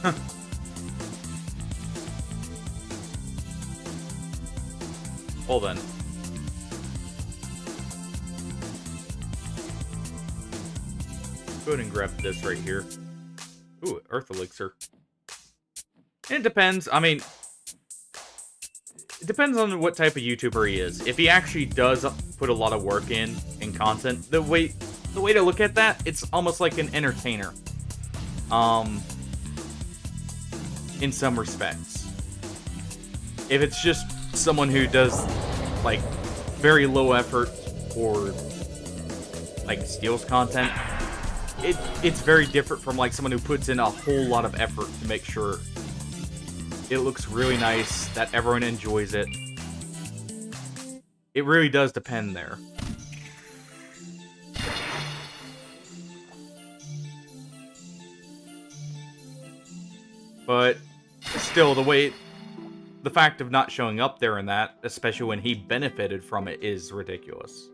Huh. Well then. Go ahead and grab this right here. Ooh, Earth Elixir. It depends. I mean, it depends on what type of YouTuber he is. If he actually does put a lot of work in content, the way to look at that, it's almost like an entertainer. In some respects. If it's just someone who does, like, very low effort or, like, steals content, it's very different from, like, someone who puts in a whole lot of effort to make sure it looks really nice, that everyone enjoys it. It really does depend there. But still, the fact of not showing up there in that, especially when he benefited from it, is ridiculous.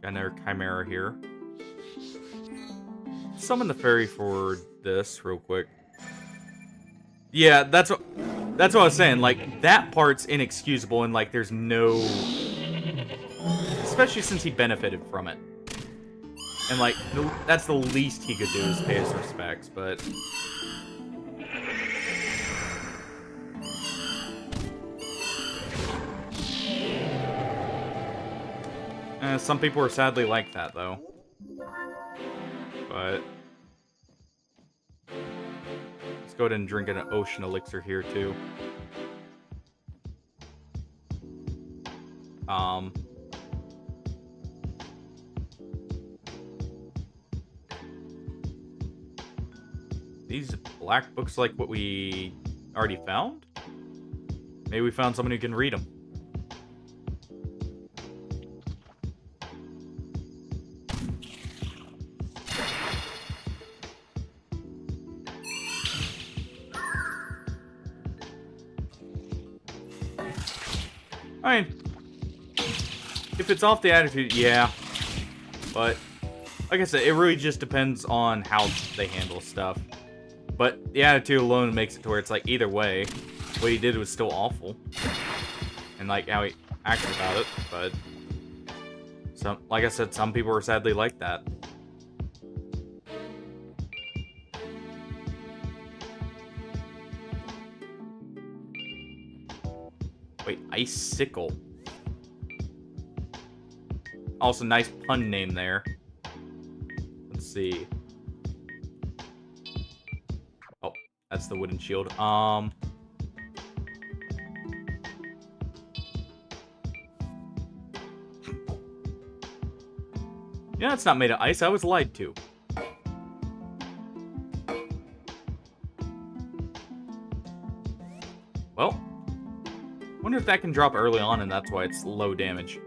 Got another Chimera here. Summon the fairy for this real quick. Yeah, that's what I was saying. Like, that part's inexcusable, and like, there's no... Especially since he benefited from it. And like, that's the least he could do is pay his respects, but... Some people are sadly like that, though. But... Let's go ahead and drink an ocean elixir here, too. These black books like what we already found? Maybe we found someone who can read them. I mean, if it's off the attitude, yeah. But, like I said, it really just depends on how they handle stuff. But the attitude alone makes it to where it's like, either way, what he did was still awful. And, like, how he acted about it. But, like I said, some people are sadly like that. Wait, Icicle. Also, nice pun name there. Let's see. Oh, that's the wooden shield. Yeah, it's not made of ice. I was lied to. Well, wonder if that can drop early on, and that's why it's low damage.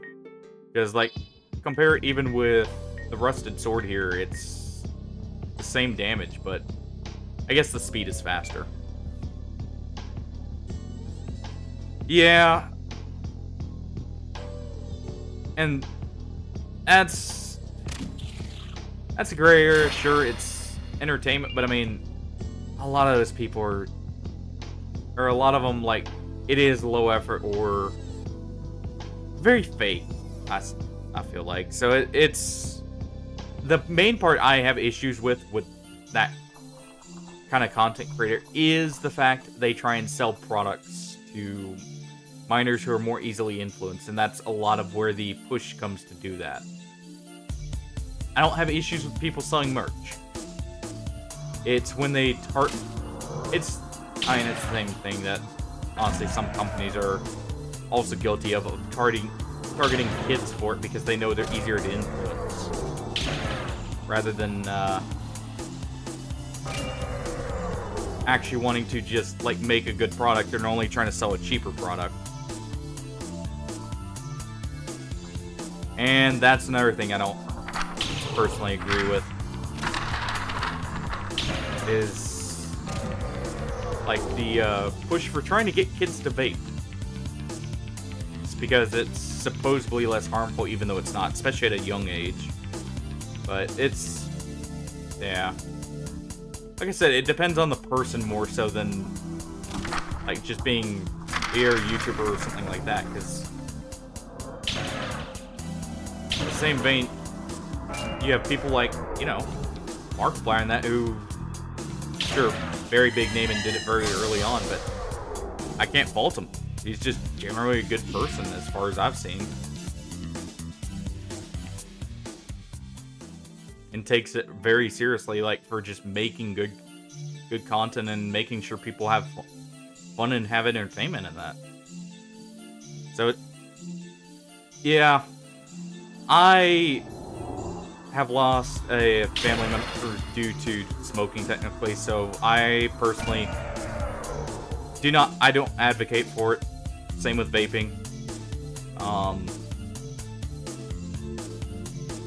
Because, like, compare it even with the rusted sword here, it's the same damage, but I guess the speed is faster. Yeah. And that's a gray area. Sure, it's entertainment, but I mean, a lot of those people are, or a lot of them, like, it is low effort or very fake, I feel like. So it's the main part I have issues with that kind of content creator is the fact they try and sell products to minors who are more easily influenced, and that's a lot of where the push comes to do that. I don't have issues with people selling merch. It's when they it's the same thing that honestly some companies are also guilty of targeting kids for it because they know they're easier to influence rather than actually wanting to just like make a good product. They're only trying to sell a cheaper product. And that's another thing I don't personally agree with, is like the push for trying to get kids to vape. It's because it's supposedly less harmful, even though it's not, especially at a young age. But it's, yeah. Like I said, it depends on the person more so than like just being a YouTuber or something like that, because in the same vein, you have people like, you know, Markiplier and that, who, sure, very big name and did it very early on, but I can't fault him. He's just generally a good person as far as I've seen. And takes it very seriously, like, for just making good content and making sure people have fun and have entertainment in that. So, yeah, I have lost a family member due to smoking, technically, so I personally don't advocate for it. Same with vaping.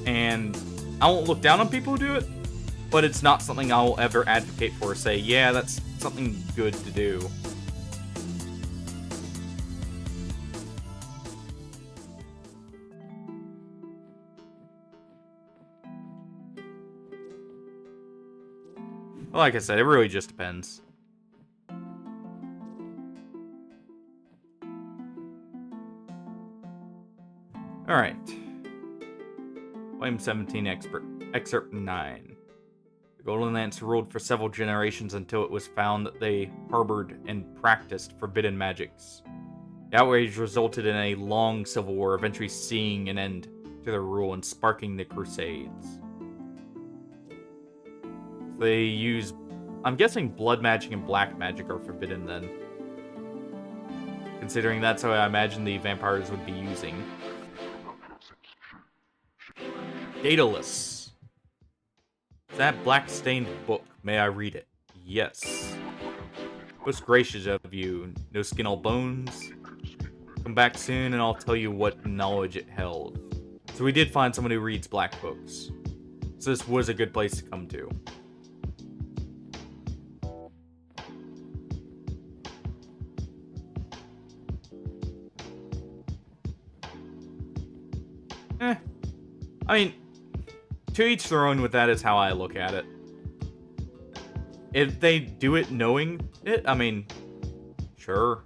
And I won't look down on people who do it, but it's not something I will ever advocate for or say, yeah, that's something good to do. Like I said, it really just depends. Alright. Volume 17, Excerpt 9. The Golden Lance ruled for several generations until it was found that they harbored and practiced forbidden magics. The outrage resulted in a long civil war, eventually seeing an end to their rule and sparking the Crusades. They use I'm guessing blood magic and black magic are forbidden then. Considering that's how I imagine the vampires would be using. Daedalus. That black-stained book. May I read it? Yes. Most gracious of you. No skin, all bones. Come back soon and I'll tell you what knowledge it held. So we did find someone who reads black books. So this was a good place to come to. I mean, to each their own with that is how I look at it. If they do it knowing it, I mean, sure,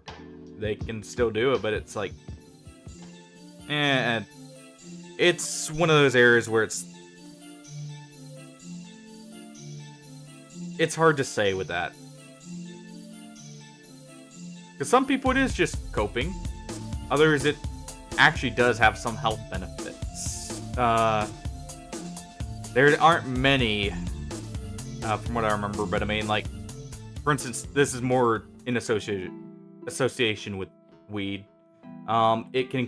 they can still do it, but it's like, it's one of those areas where it's hard to say with that. Because some people it is just coping. Others it actually does have some health benefits. There aren't many, from what I remember, but I mean, like, for instance, this is more in association with weed. It can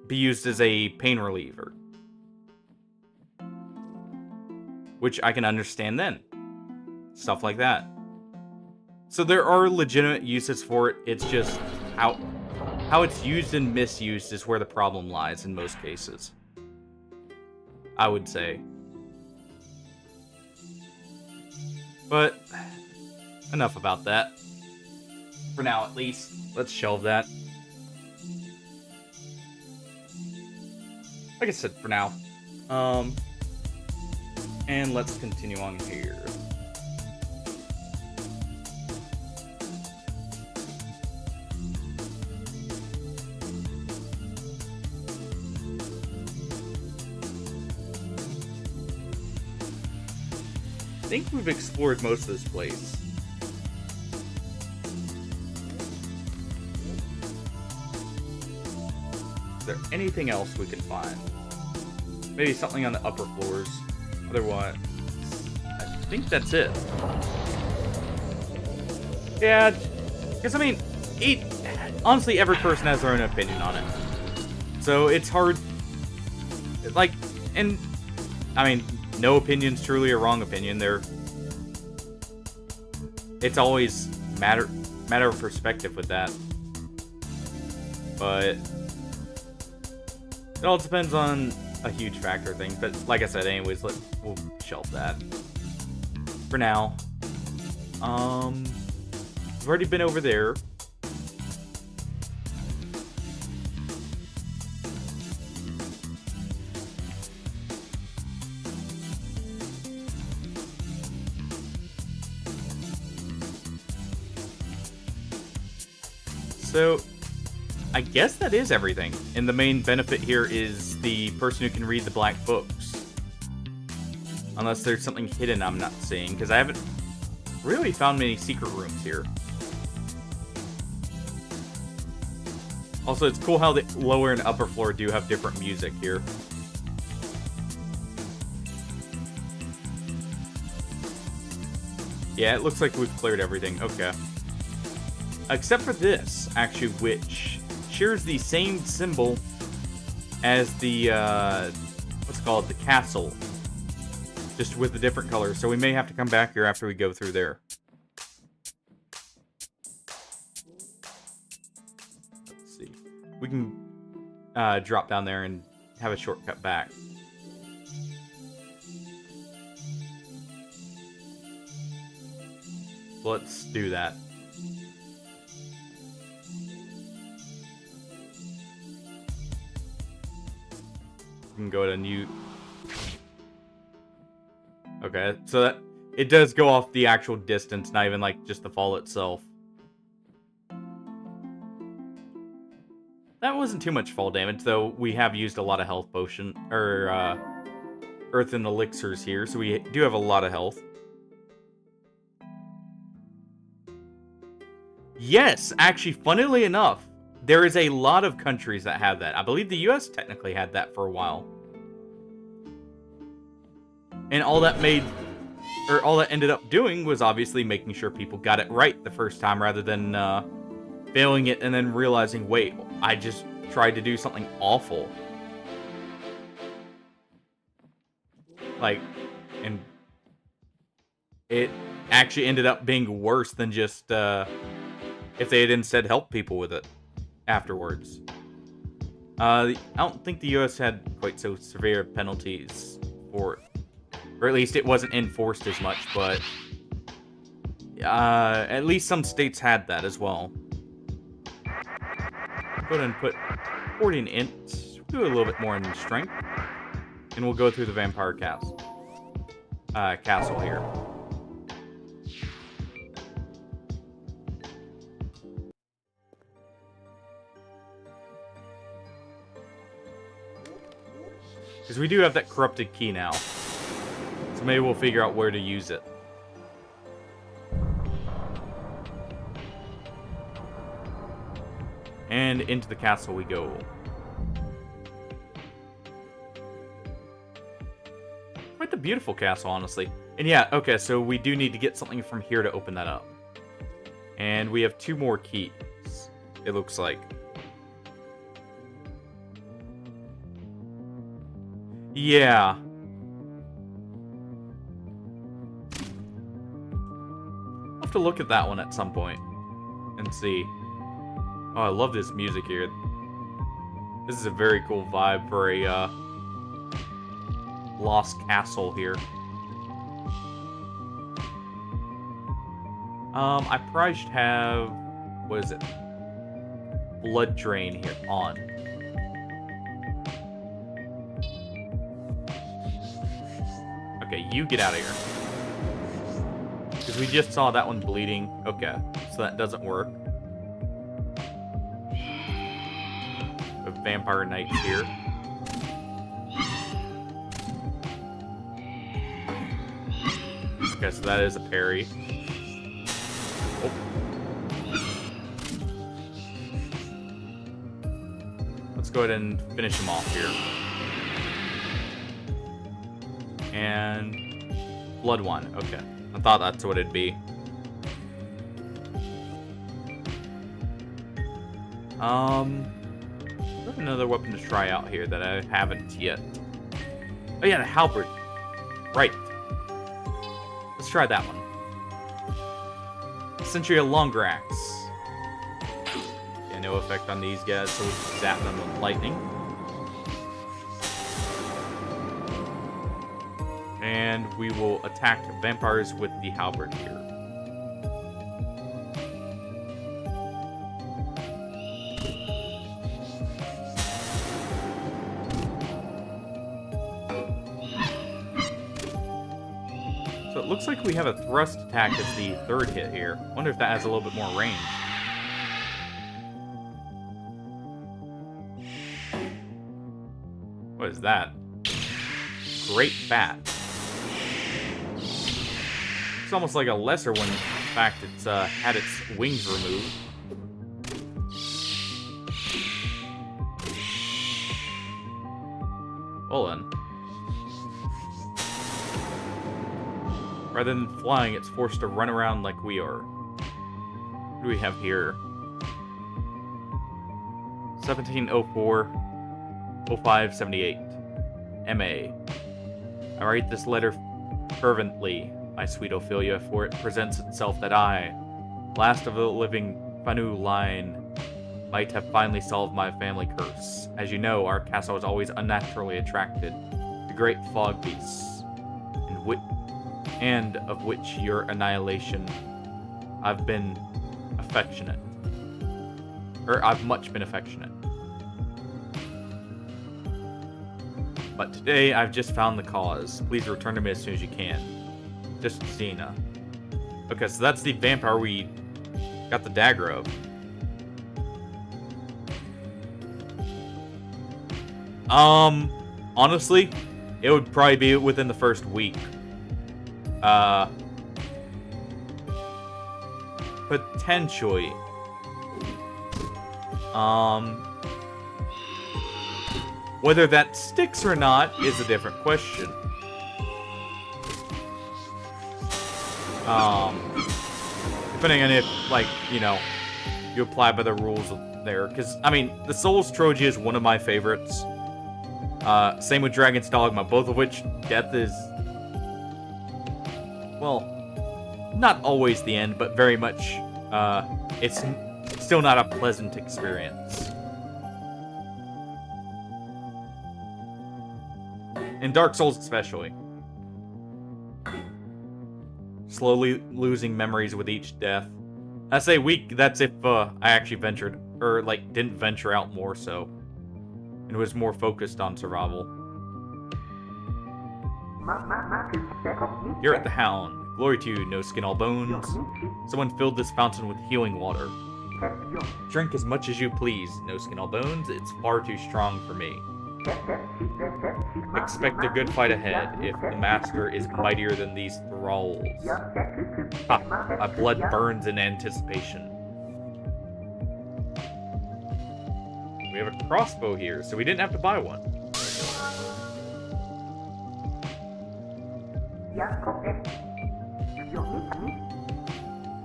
be used as a pain reliever, which I can understand then. Stuff like that. So there are legitimate uses for it. It's just how it's used and misused is where the problem lies in most cases, I would say. But enough about that. For now, at least. Let's shelve that. Like I said, for now. And let's continue on here. I think we've explored most of this place. Is there anything else we can find? Maybe something on the upper floors. Otherwise, I think that's it. Yeah, because I mean, honestly, every person has their own opinion on it. So it's hard, like, and I mean, no opinion's truly a wrong opinion. It's always matter of perspective with that. But it all depends on a huge factor thing. But like I said, anyways, we'll shelve that for now. We've already been over there. So, I guess that is everything. And the main benefit here is the person who can read the black books. Unless there's something hidden I'm not seeing, because I haven't really found many secret rooms here. Also, it's cool how the lower and upper floor do have different music here. Yeah, it looks like we've cleared everything. Okay. Except for this, actually, which shares the same symbol as the, what's it called, the castle. Just with a different color. So we may have to come back here after we go through there. Let's see. We can drop down there and have a shortcut back. Let's do that. We can go to new. Okay, so that it does go off the actual distance, not even like just the fall itself. That wasn't too much fall damage, though. We have used a lot of health potion or earth and elixirs here, so we do have a lot of health. Yes, actually, funnily enough, there is a lot of countries that have that. I believe the US technically had that for a while. And all that made or all that ended up doing was obviously making sure people got it right the first time rather than failing it and then realizing, wait, I just tried to do something awful. Like, and it actually ended up being worse than just if they had instead helped people with it afterwards. I don't think the U.S. had quite so severe penalties for it. Or at least it wasn't enforced as much, but at least some states had that as well. Go ahead and put 40 in int, do a little bit more in strength, and we'll go through the vampire castle here. Because we do have that corrupted key now. So maybe we'll figure out where to use it. And into the castle we go. Quite the beautiful castle, honestly. And yeah, okay, so we do need to get something from here to open that up. And we have 2 more keys, it looks like. Yeah. I'll have to look at that one at some point and see. Oh, I love this music here. This is a very cool vibe for a lost castle here. I probably should have, what is it? Blood drain here on. Okay, you get out of here. Because we just saw that one bleeding. Okay, so that doesn't work. A vampire knights here. Okay, so that is a parry. Oh. Let's go ahead and finish him off here. And blood one. Okay. I thought that's what it'd be. There's another weapon to try out here that I haven't yet. Oh yeah, the halberd. Right. Let's try that one. Essentially a longer axe. Yeah, no effect on these guys, so we can zap them with lightning. And we will attack vampires with the halberd here. So it looks like we have a thrust attack as the 3rd hit here. Wonder if that has a little bit more range. What is that? Great bat. It's almost like a lesser one. In fact, it's had its wings removed. Well then. Rather than flying, it's forced to run around like we are. What do we have here? 1704 0578 MA. I write this letter fervently, my sweet Ophelia, for it presents itself that I, last of the living Fanu line, might have finally solved my family curse. As you know, our castle is always unnaturally attracted to great fog beasts, and of which your annihilation I've been affectionate. I've much been affectionate. But today, I've just found the cause. Please return to me as soon as you can. Just Xena. Okay, so that's the vampire we got the dagger of. Honestly, it would probably be within the first week. Potentially. Whether that sticks or not is a different question. Depending on if, like, you know, you apply by the rules there. Because, I mean, the Souls trilogy is one of my favorites. Same with Dragon's Dogma, both of which death is, well, not always the end, but very much, it's still not a pleasant experience. In Dark Souls especially. Slowly losing memories with each death. I say weak, that's if I actually ventured, or like didn't venture out more so. And was more focused on survival. You're at the Hound. Glory to you, no skin all bones. Someone filled this fountain with healing water. Drink as much as you please, no skin all bones. It's far too strong for me. Expect a good fight ahead, if the master is mightier than these thralls. My blood burns in anticipation. We have a crossbow here, so we didn't have to buy one.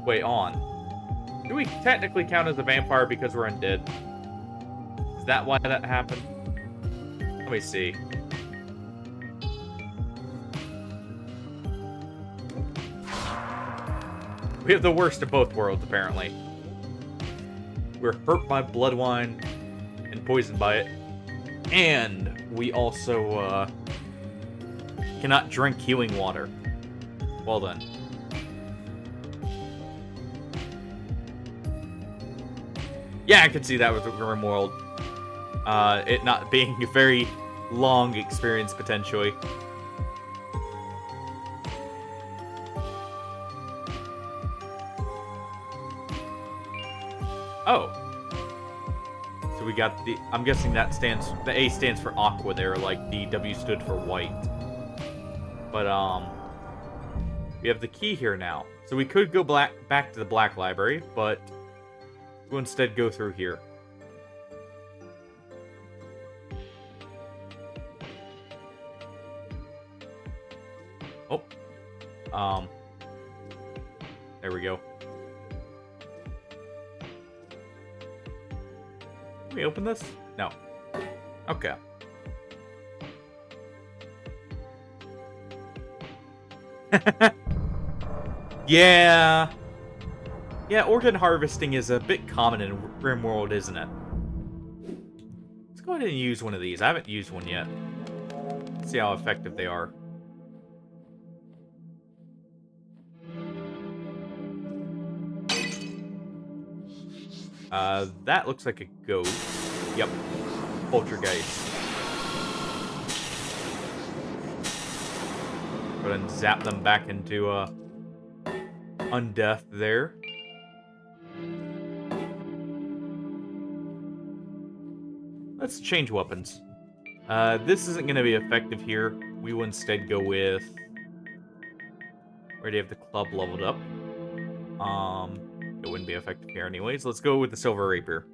Wait, on. Do we technically count as a vampire because we're undead? Is that why that happened? Let me see. We have the worst of both worlds, apparently. We're hurt by blood wine and poisoned by it. And we also, cannot drink healing water. Well done. Yeah, I could see that with the Grimworld. It not being a very long experience, potentially. Oh. So we got the... I'm guessing that stands... The A stands for aqua there, like the W stood for white. But, we have the key here now. So we could go back to the Black Library, but we'll instead go through here. Oh. There we go. Can we open this? No. Okay. Yeah. Yeah, orchid harvesting is a bit common in Grimworld, isn't it? Let's go ahead and use one of these. I haven't used one yet. Let's see how effective they are. That looks like a ghost. Yep. Poltergeist. Go ahead and zap them back into, undeath there. Let's change weapons. This isn't going to be effective here. We will instead go with... Where do you have the club leveled up? It wouldn't be effective here anyways. Let's go with the Silver Rapier.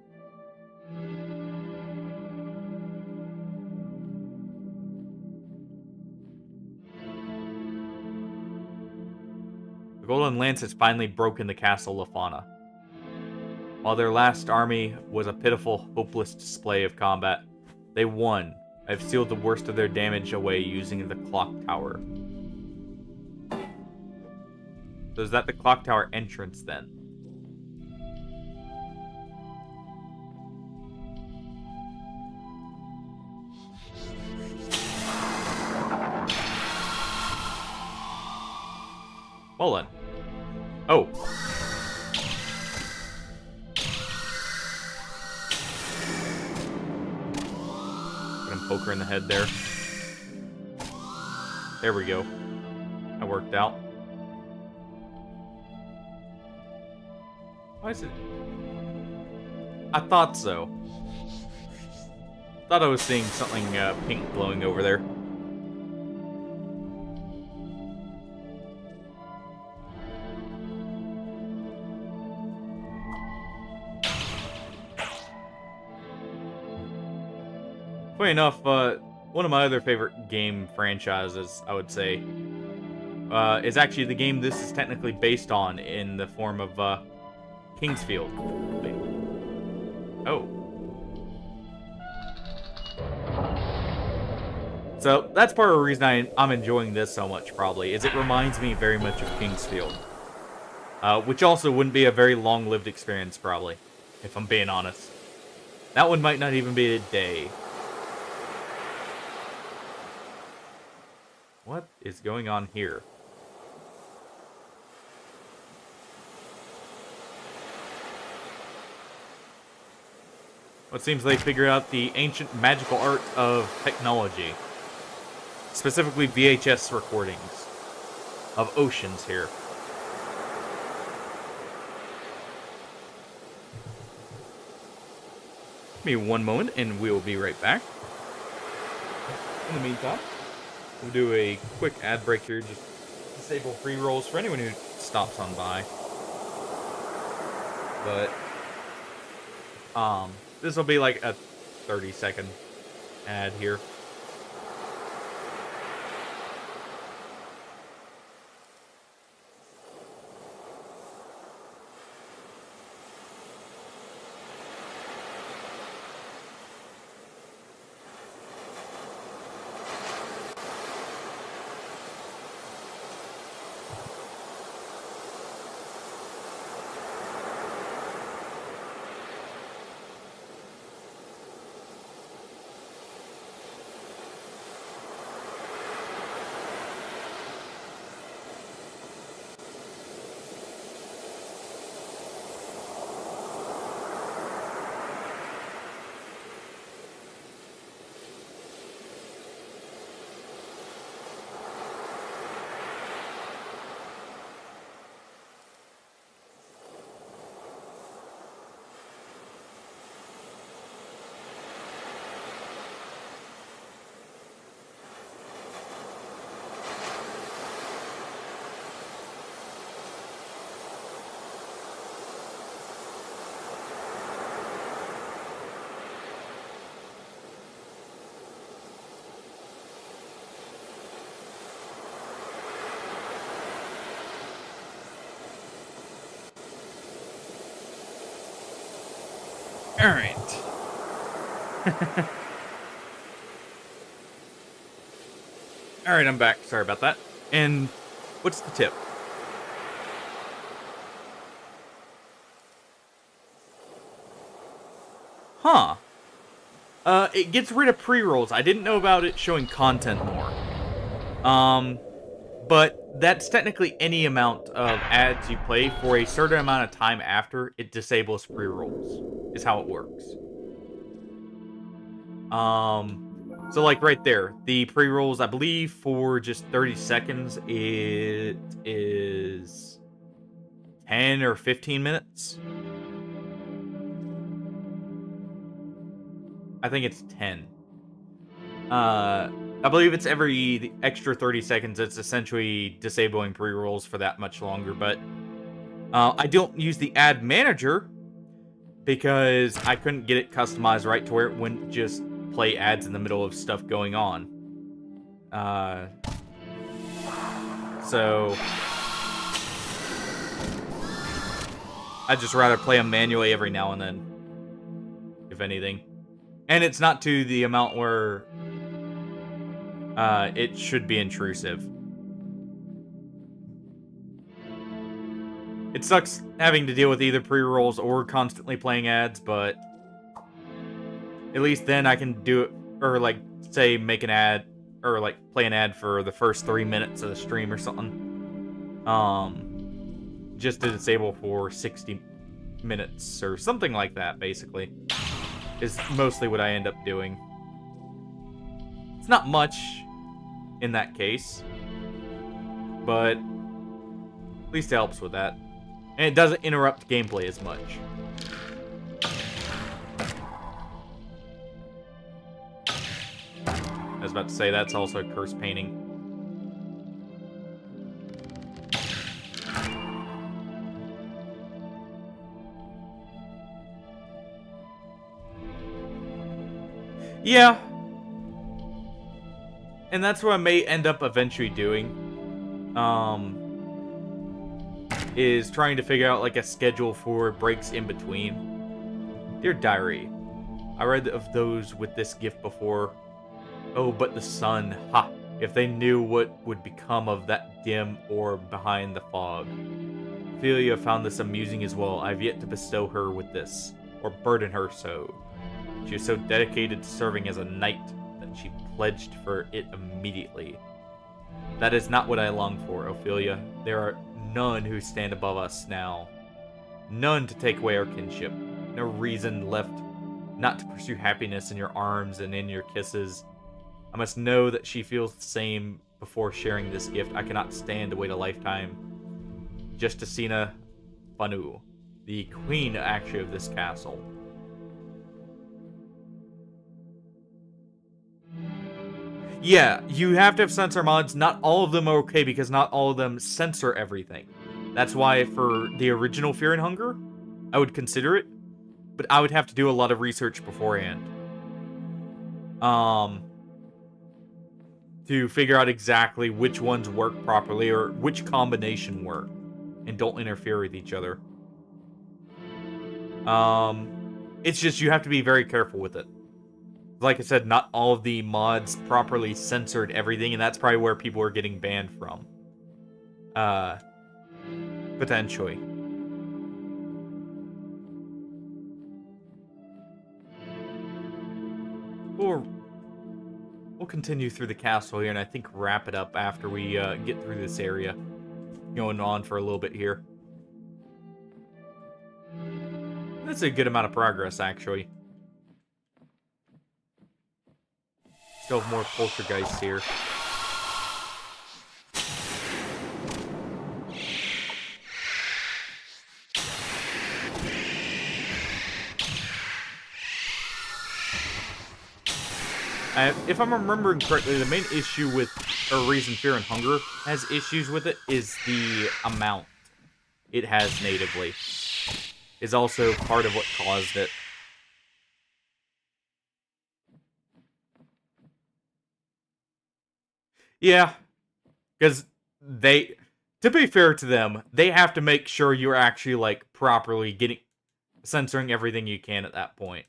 The Golden Lance has finally broken the Castle Lafana. While their last army was a pitiful, hopeless display of combat, they won. I've sealed the worst of their damage away using the clock tower. So is that the clock tower entrance then? Well then. Oh. Put him poker in the head there. There we go. That worked out. Why is it? I thought so. Thought I was seeing something pink glowing over there. Funny enough, one of my other favorite game franchises, I would say, is actually the game this is technically based on in the form of Kingsfield. Wait. Oh. So that's part of the reason I'm enjoying this so much, probably, is it reminds me very much of Kingsfield. Which also wouldn't be a very long-lived experience, probably, if I'm being honest. That one might not even be a day. What is going on here? Well, it seems they figured out the ancient magical art of technology. Specifically VHS recordings of oceans here. Give me one moment and we will be right back. In the meantime, we'll do a quick ad break here. Just disable pre-rolls for anyone who stops on by. But, this will be like a 30-second ad here. Alright. Alright, I'm back. Sorry about that. And what's the tip? Huh. It gets rid of pre-rolls. I didn't know about it showing content more. But that's technically any amount of ads you play for a certain amount of time after it disables pre-rolls, is how it works. So like right there, the pre-rolls, I believe for just 30 seconds, it is 10 or 15 minutes. I think it's 10. I believe it's the extra 30 seconds. It's essentially disabling pre-rolls for that much longer, but I don't use the ad manager because I couldn't get it customized right to where it wouldn't just play ads in the middle of stuff going on. So I'd just rather play them manually every now and then, if anything. And it's not to the amount where it should be intrusive. It sucks having to deal with either pre-rolls or constantly playing ads, but at least then I can do it, or like, say, make an ad, or like, play an ad for the first 3 minutes of the stream or something. Just to disable for 60 minutes, or something like that, basically. Is mostly what I end up doing. It's not much in that case, but at least it helps with that. And it doesn't interrupt gameplay as much. I was about to say, that's also a curse painting. Yeah. And that's what I may end up eventually doing. is trying to figure out like a schedule for breaks in between. Dear Diary, I read of those with this gift before. Oh, but the sun, ha! If they knew what would become of that dim orb behind the fog. Ophelia found this amusing as well. I've yet to bestow her with this, or burden her so. She was so dedicated to serving as a knight that she pledged for it immediately. That is not what I long for, Ophelia. There are none who stand above us now. None to take away our kinship. No reason left not to pursue happiness in your arms and in your kisses. I must know that she feels the same before sharing this gift. I cannot stand to wait a lifetime. Justicina Banu, the queen actually of this castle. Yeah, you have to have censor mods. Not all of them are okay because not all of them censor everything. That's why for the original Fear and Hunger, I would consider it, but I would have to do a lot of research beforehand. To figure out exactly which ones work properly or which combination work and don't interfere with each other. It's just you have to be very careful with it. Like I said, not all of the mods properly censored everything, and that's probably where people are getting banned from. Potentially. We'll continue through the castle here, and I think wrap it up after we get through this area. Going on for a little bit here. That's a good amount of progress, actually. Still have more poltergeists here. If I'm remembering correctly, the main issue with, or reason Fear and Hunger has issues with it, is the amount it has natively. Is also part of what caused it. Yeah, because to be fair to them, they have to make sure you're actually, like, properly censoring everything you can at that point.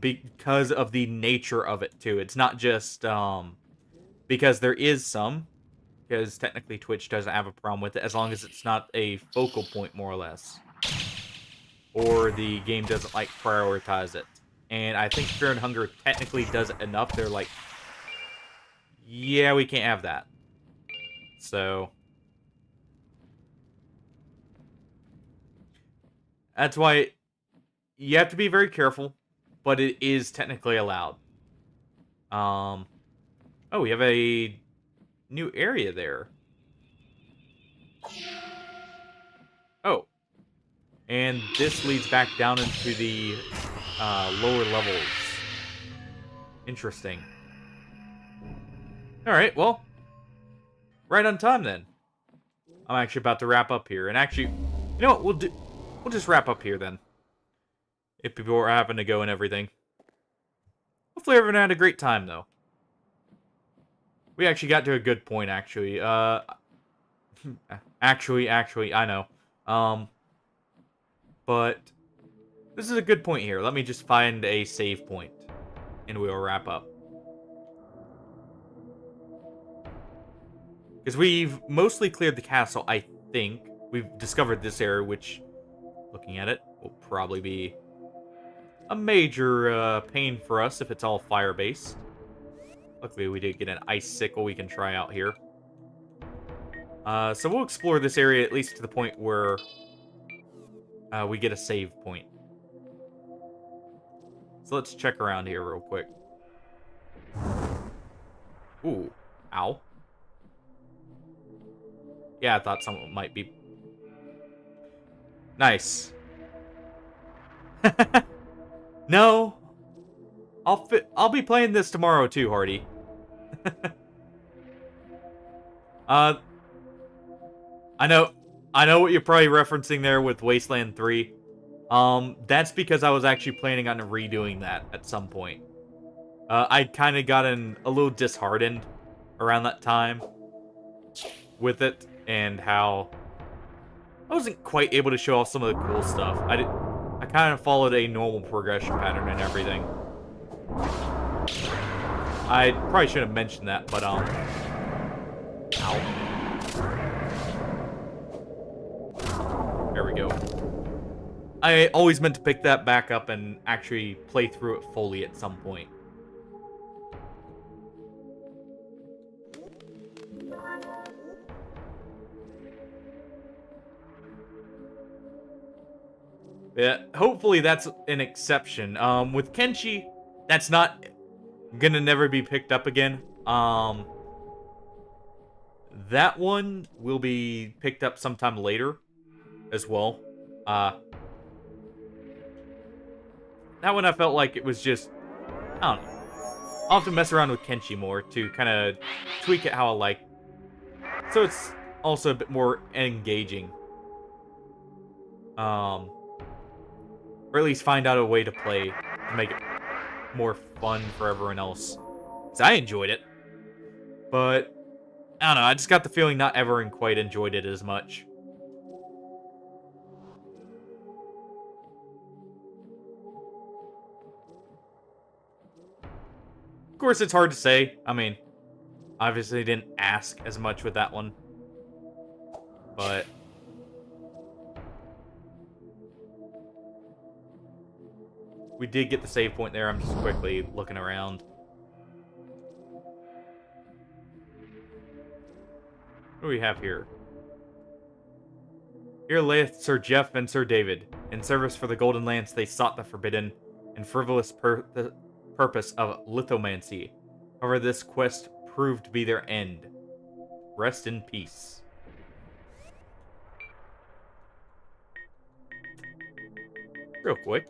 Because of the nature of it, too. It's not just, because there is some, because technically Twitch doesn't have a problem with it, as long as it's not a focal point, more or less. Or the game doesn't, like, prioritize it. And I think Fear and Hunger technically does it enough, they're like, yeah, we can't have that. So that's why you have to be very careful, but it is technically allowed. Oh, we have a new area there. Oh. And this leads back down into the lower levels. Interesting. Alright, well. Right on time, then. I'm actually about to wrap up here. And actually, you know what? We'll just wrap up here, then. If people are having to go and everything. Hopefully everyone had a great time, though. We actually got to a good point, actually. Actually, I know. But this is a good point here. Let me just find a save point, and we'll wrap up. Because we've mostly cleared the castle, I think. We've discovered this area, which, looking at it, will probably be a major pain for us if it's all fire-based. Luckily, we did get an icicle we can try out here. So we'll explore this area at least to the point where we get a save point. So let's check around here real quick. Ooh. Ow. Yeah, I thought someone might be... Nice. No. I'll be playing this tomorrow too, Hardy. I know what you're probably referencing there with Wasteland 3. That's because I was actually planning on redoing that at some point. I kind of gotten a little disheartened around that time. with it, and how I wasn't quite able to show off some of the cool stuff. I kind of followed a normal progression pattern and everything. I probably should have mentioned that, but ow. There we go. I always meant to pick that back up and actually play through it fully at some point. Yeah, hopefully that's an exception. With Kenshi, that's not gonna never be picked up again. That one will be picked up sometime later as well. That one I felt like it was just, I don't know. I'll have to mess around with Kenshi more to kind of tweak it how I like. So it's also a bit more engaging. Or at least find out a way to play to make it more fun for everyone else. Because I enjoyed it. But, I don't know, I just got the feeling not everyone quite enjoyed it as much. Of course, it's hard to say. I mean, obviously didn't ask as much with that one. But we did get the save point there. I'm just quickly looking around. What do we have here? Here layeth Sir Jeff and Sir David. In service for the Golden Lance, they sought the forbidden and frivolous purpose of lithomancy. However, this quest proved to be their end. Rest in peace. Real quick.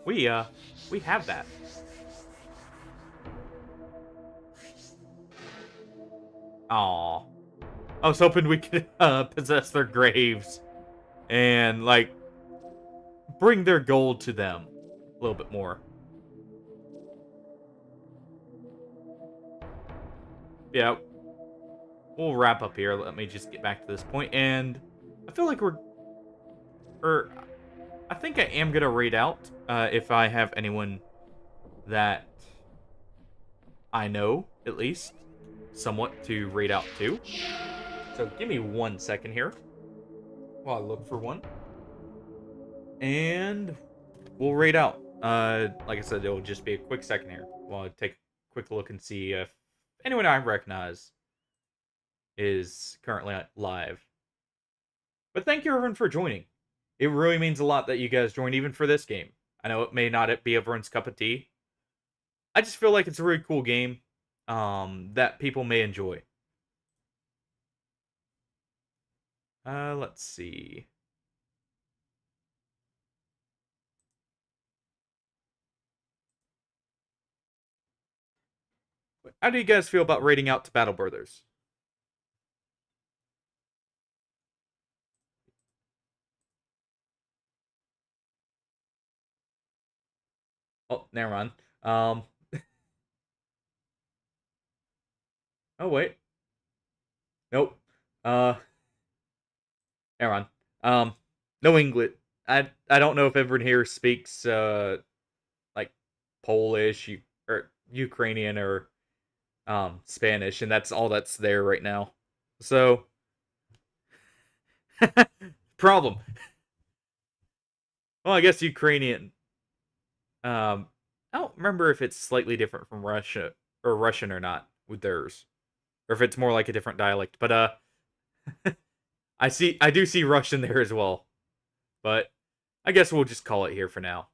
We have that. Aww. I was hoping we could possess their graves and, like, bring their gold to them a little bit more. Yeah. We'll wrap up here. Let me just get back to this point. And I feel like I think I am going to raid out if I have anyone that I know, at least, somewhat to raid out to. So give me 1 second here while I look for one. And we'll raid out. Like I said, it'll just be a quick second here while I take a quick look and see if anyone I recognize is currently live. But thank you everyone for joining. It really means a lot that you guys joined even for this game. I know it may not be everyone's cup of tea. I just feel like it's a really cool game that people may enjoy. Let's see. How do you guys feel about raiding out to Battle Brothers? Oh, never mind. Oh, wait. Nope. Never mind. No English. I don't know if everyone here speaks, like, Polish, or Ukrainian, or, Spanish, and that's all that's there right now. So, problem. Well, I guess Ukrainian. I don't remember if it's slightly different from Russia or Russian or not with theirs, or if it's more like a different dialect. But I do see Russian there as well. But I guess we'll just call it here for now.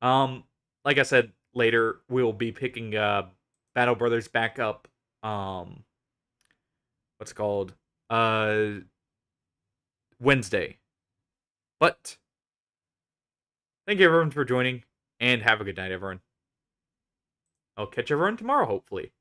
Like I said, later we'll be picking Battle Brothers back up. What's it called? Wednesday. But thank you everyone for joining, and have a good night, everyone. I'll catch everyone tomorrow, hopefully.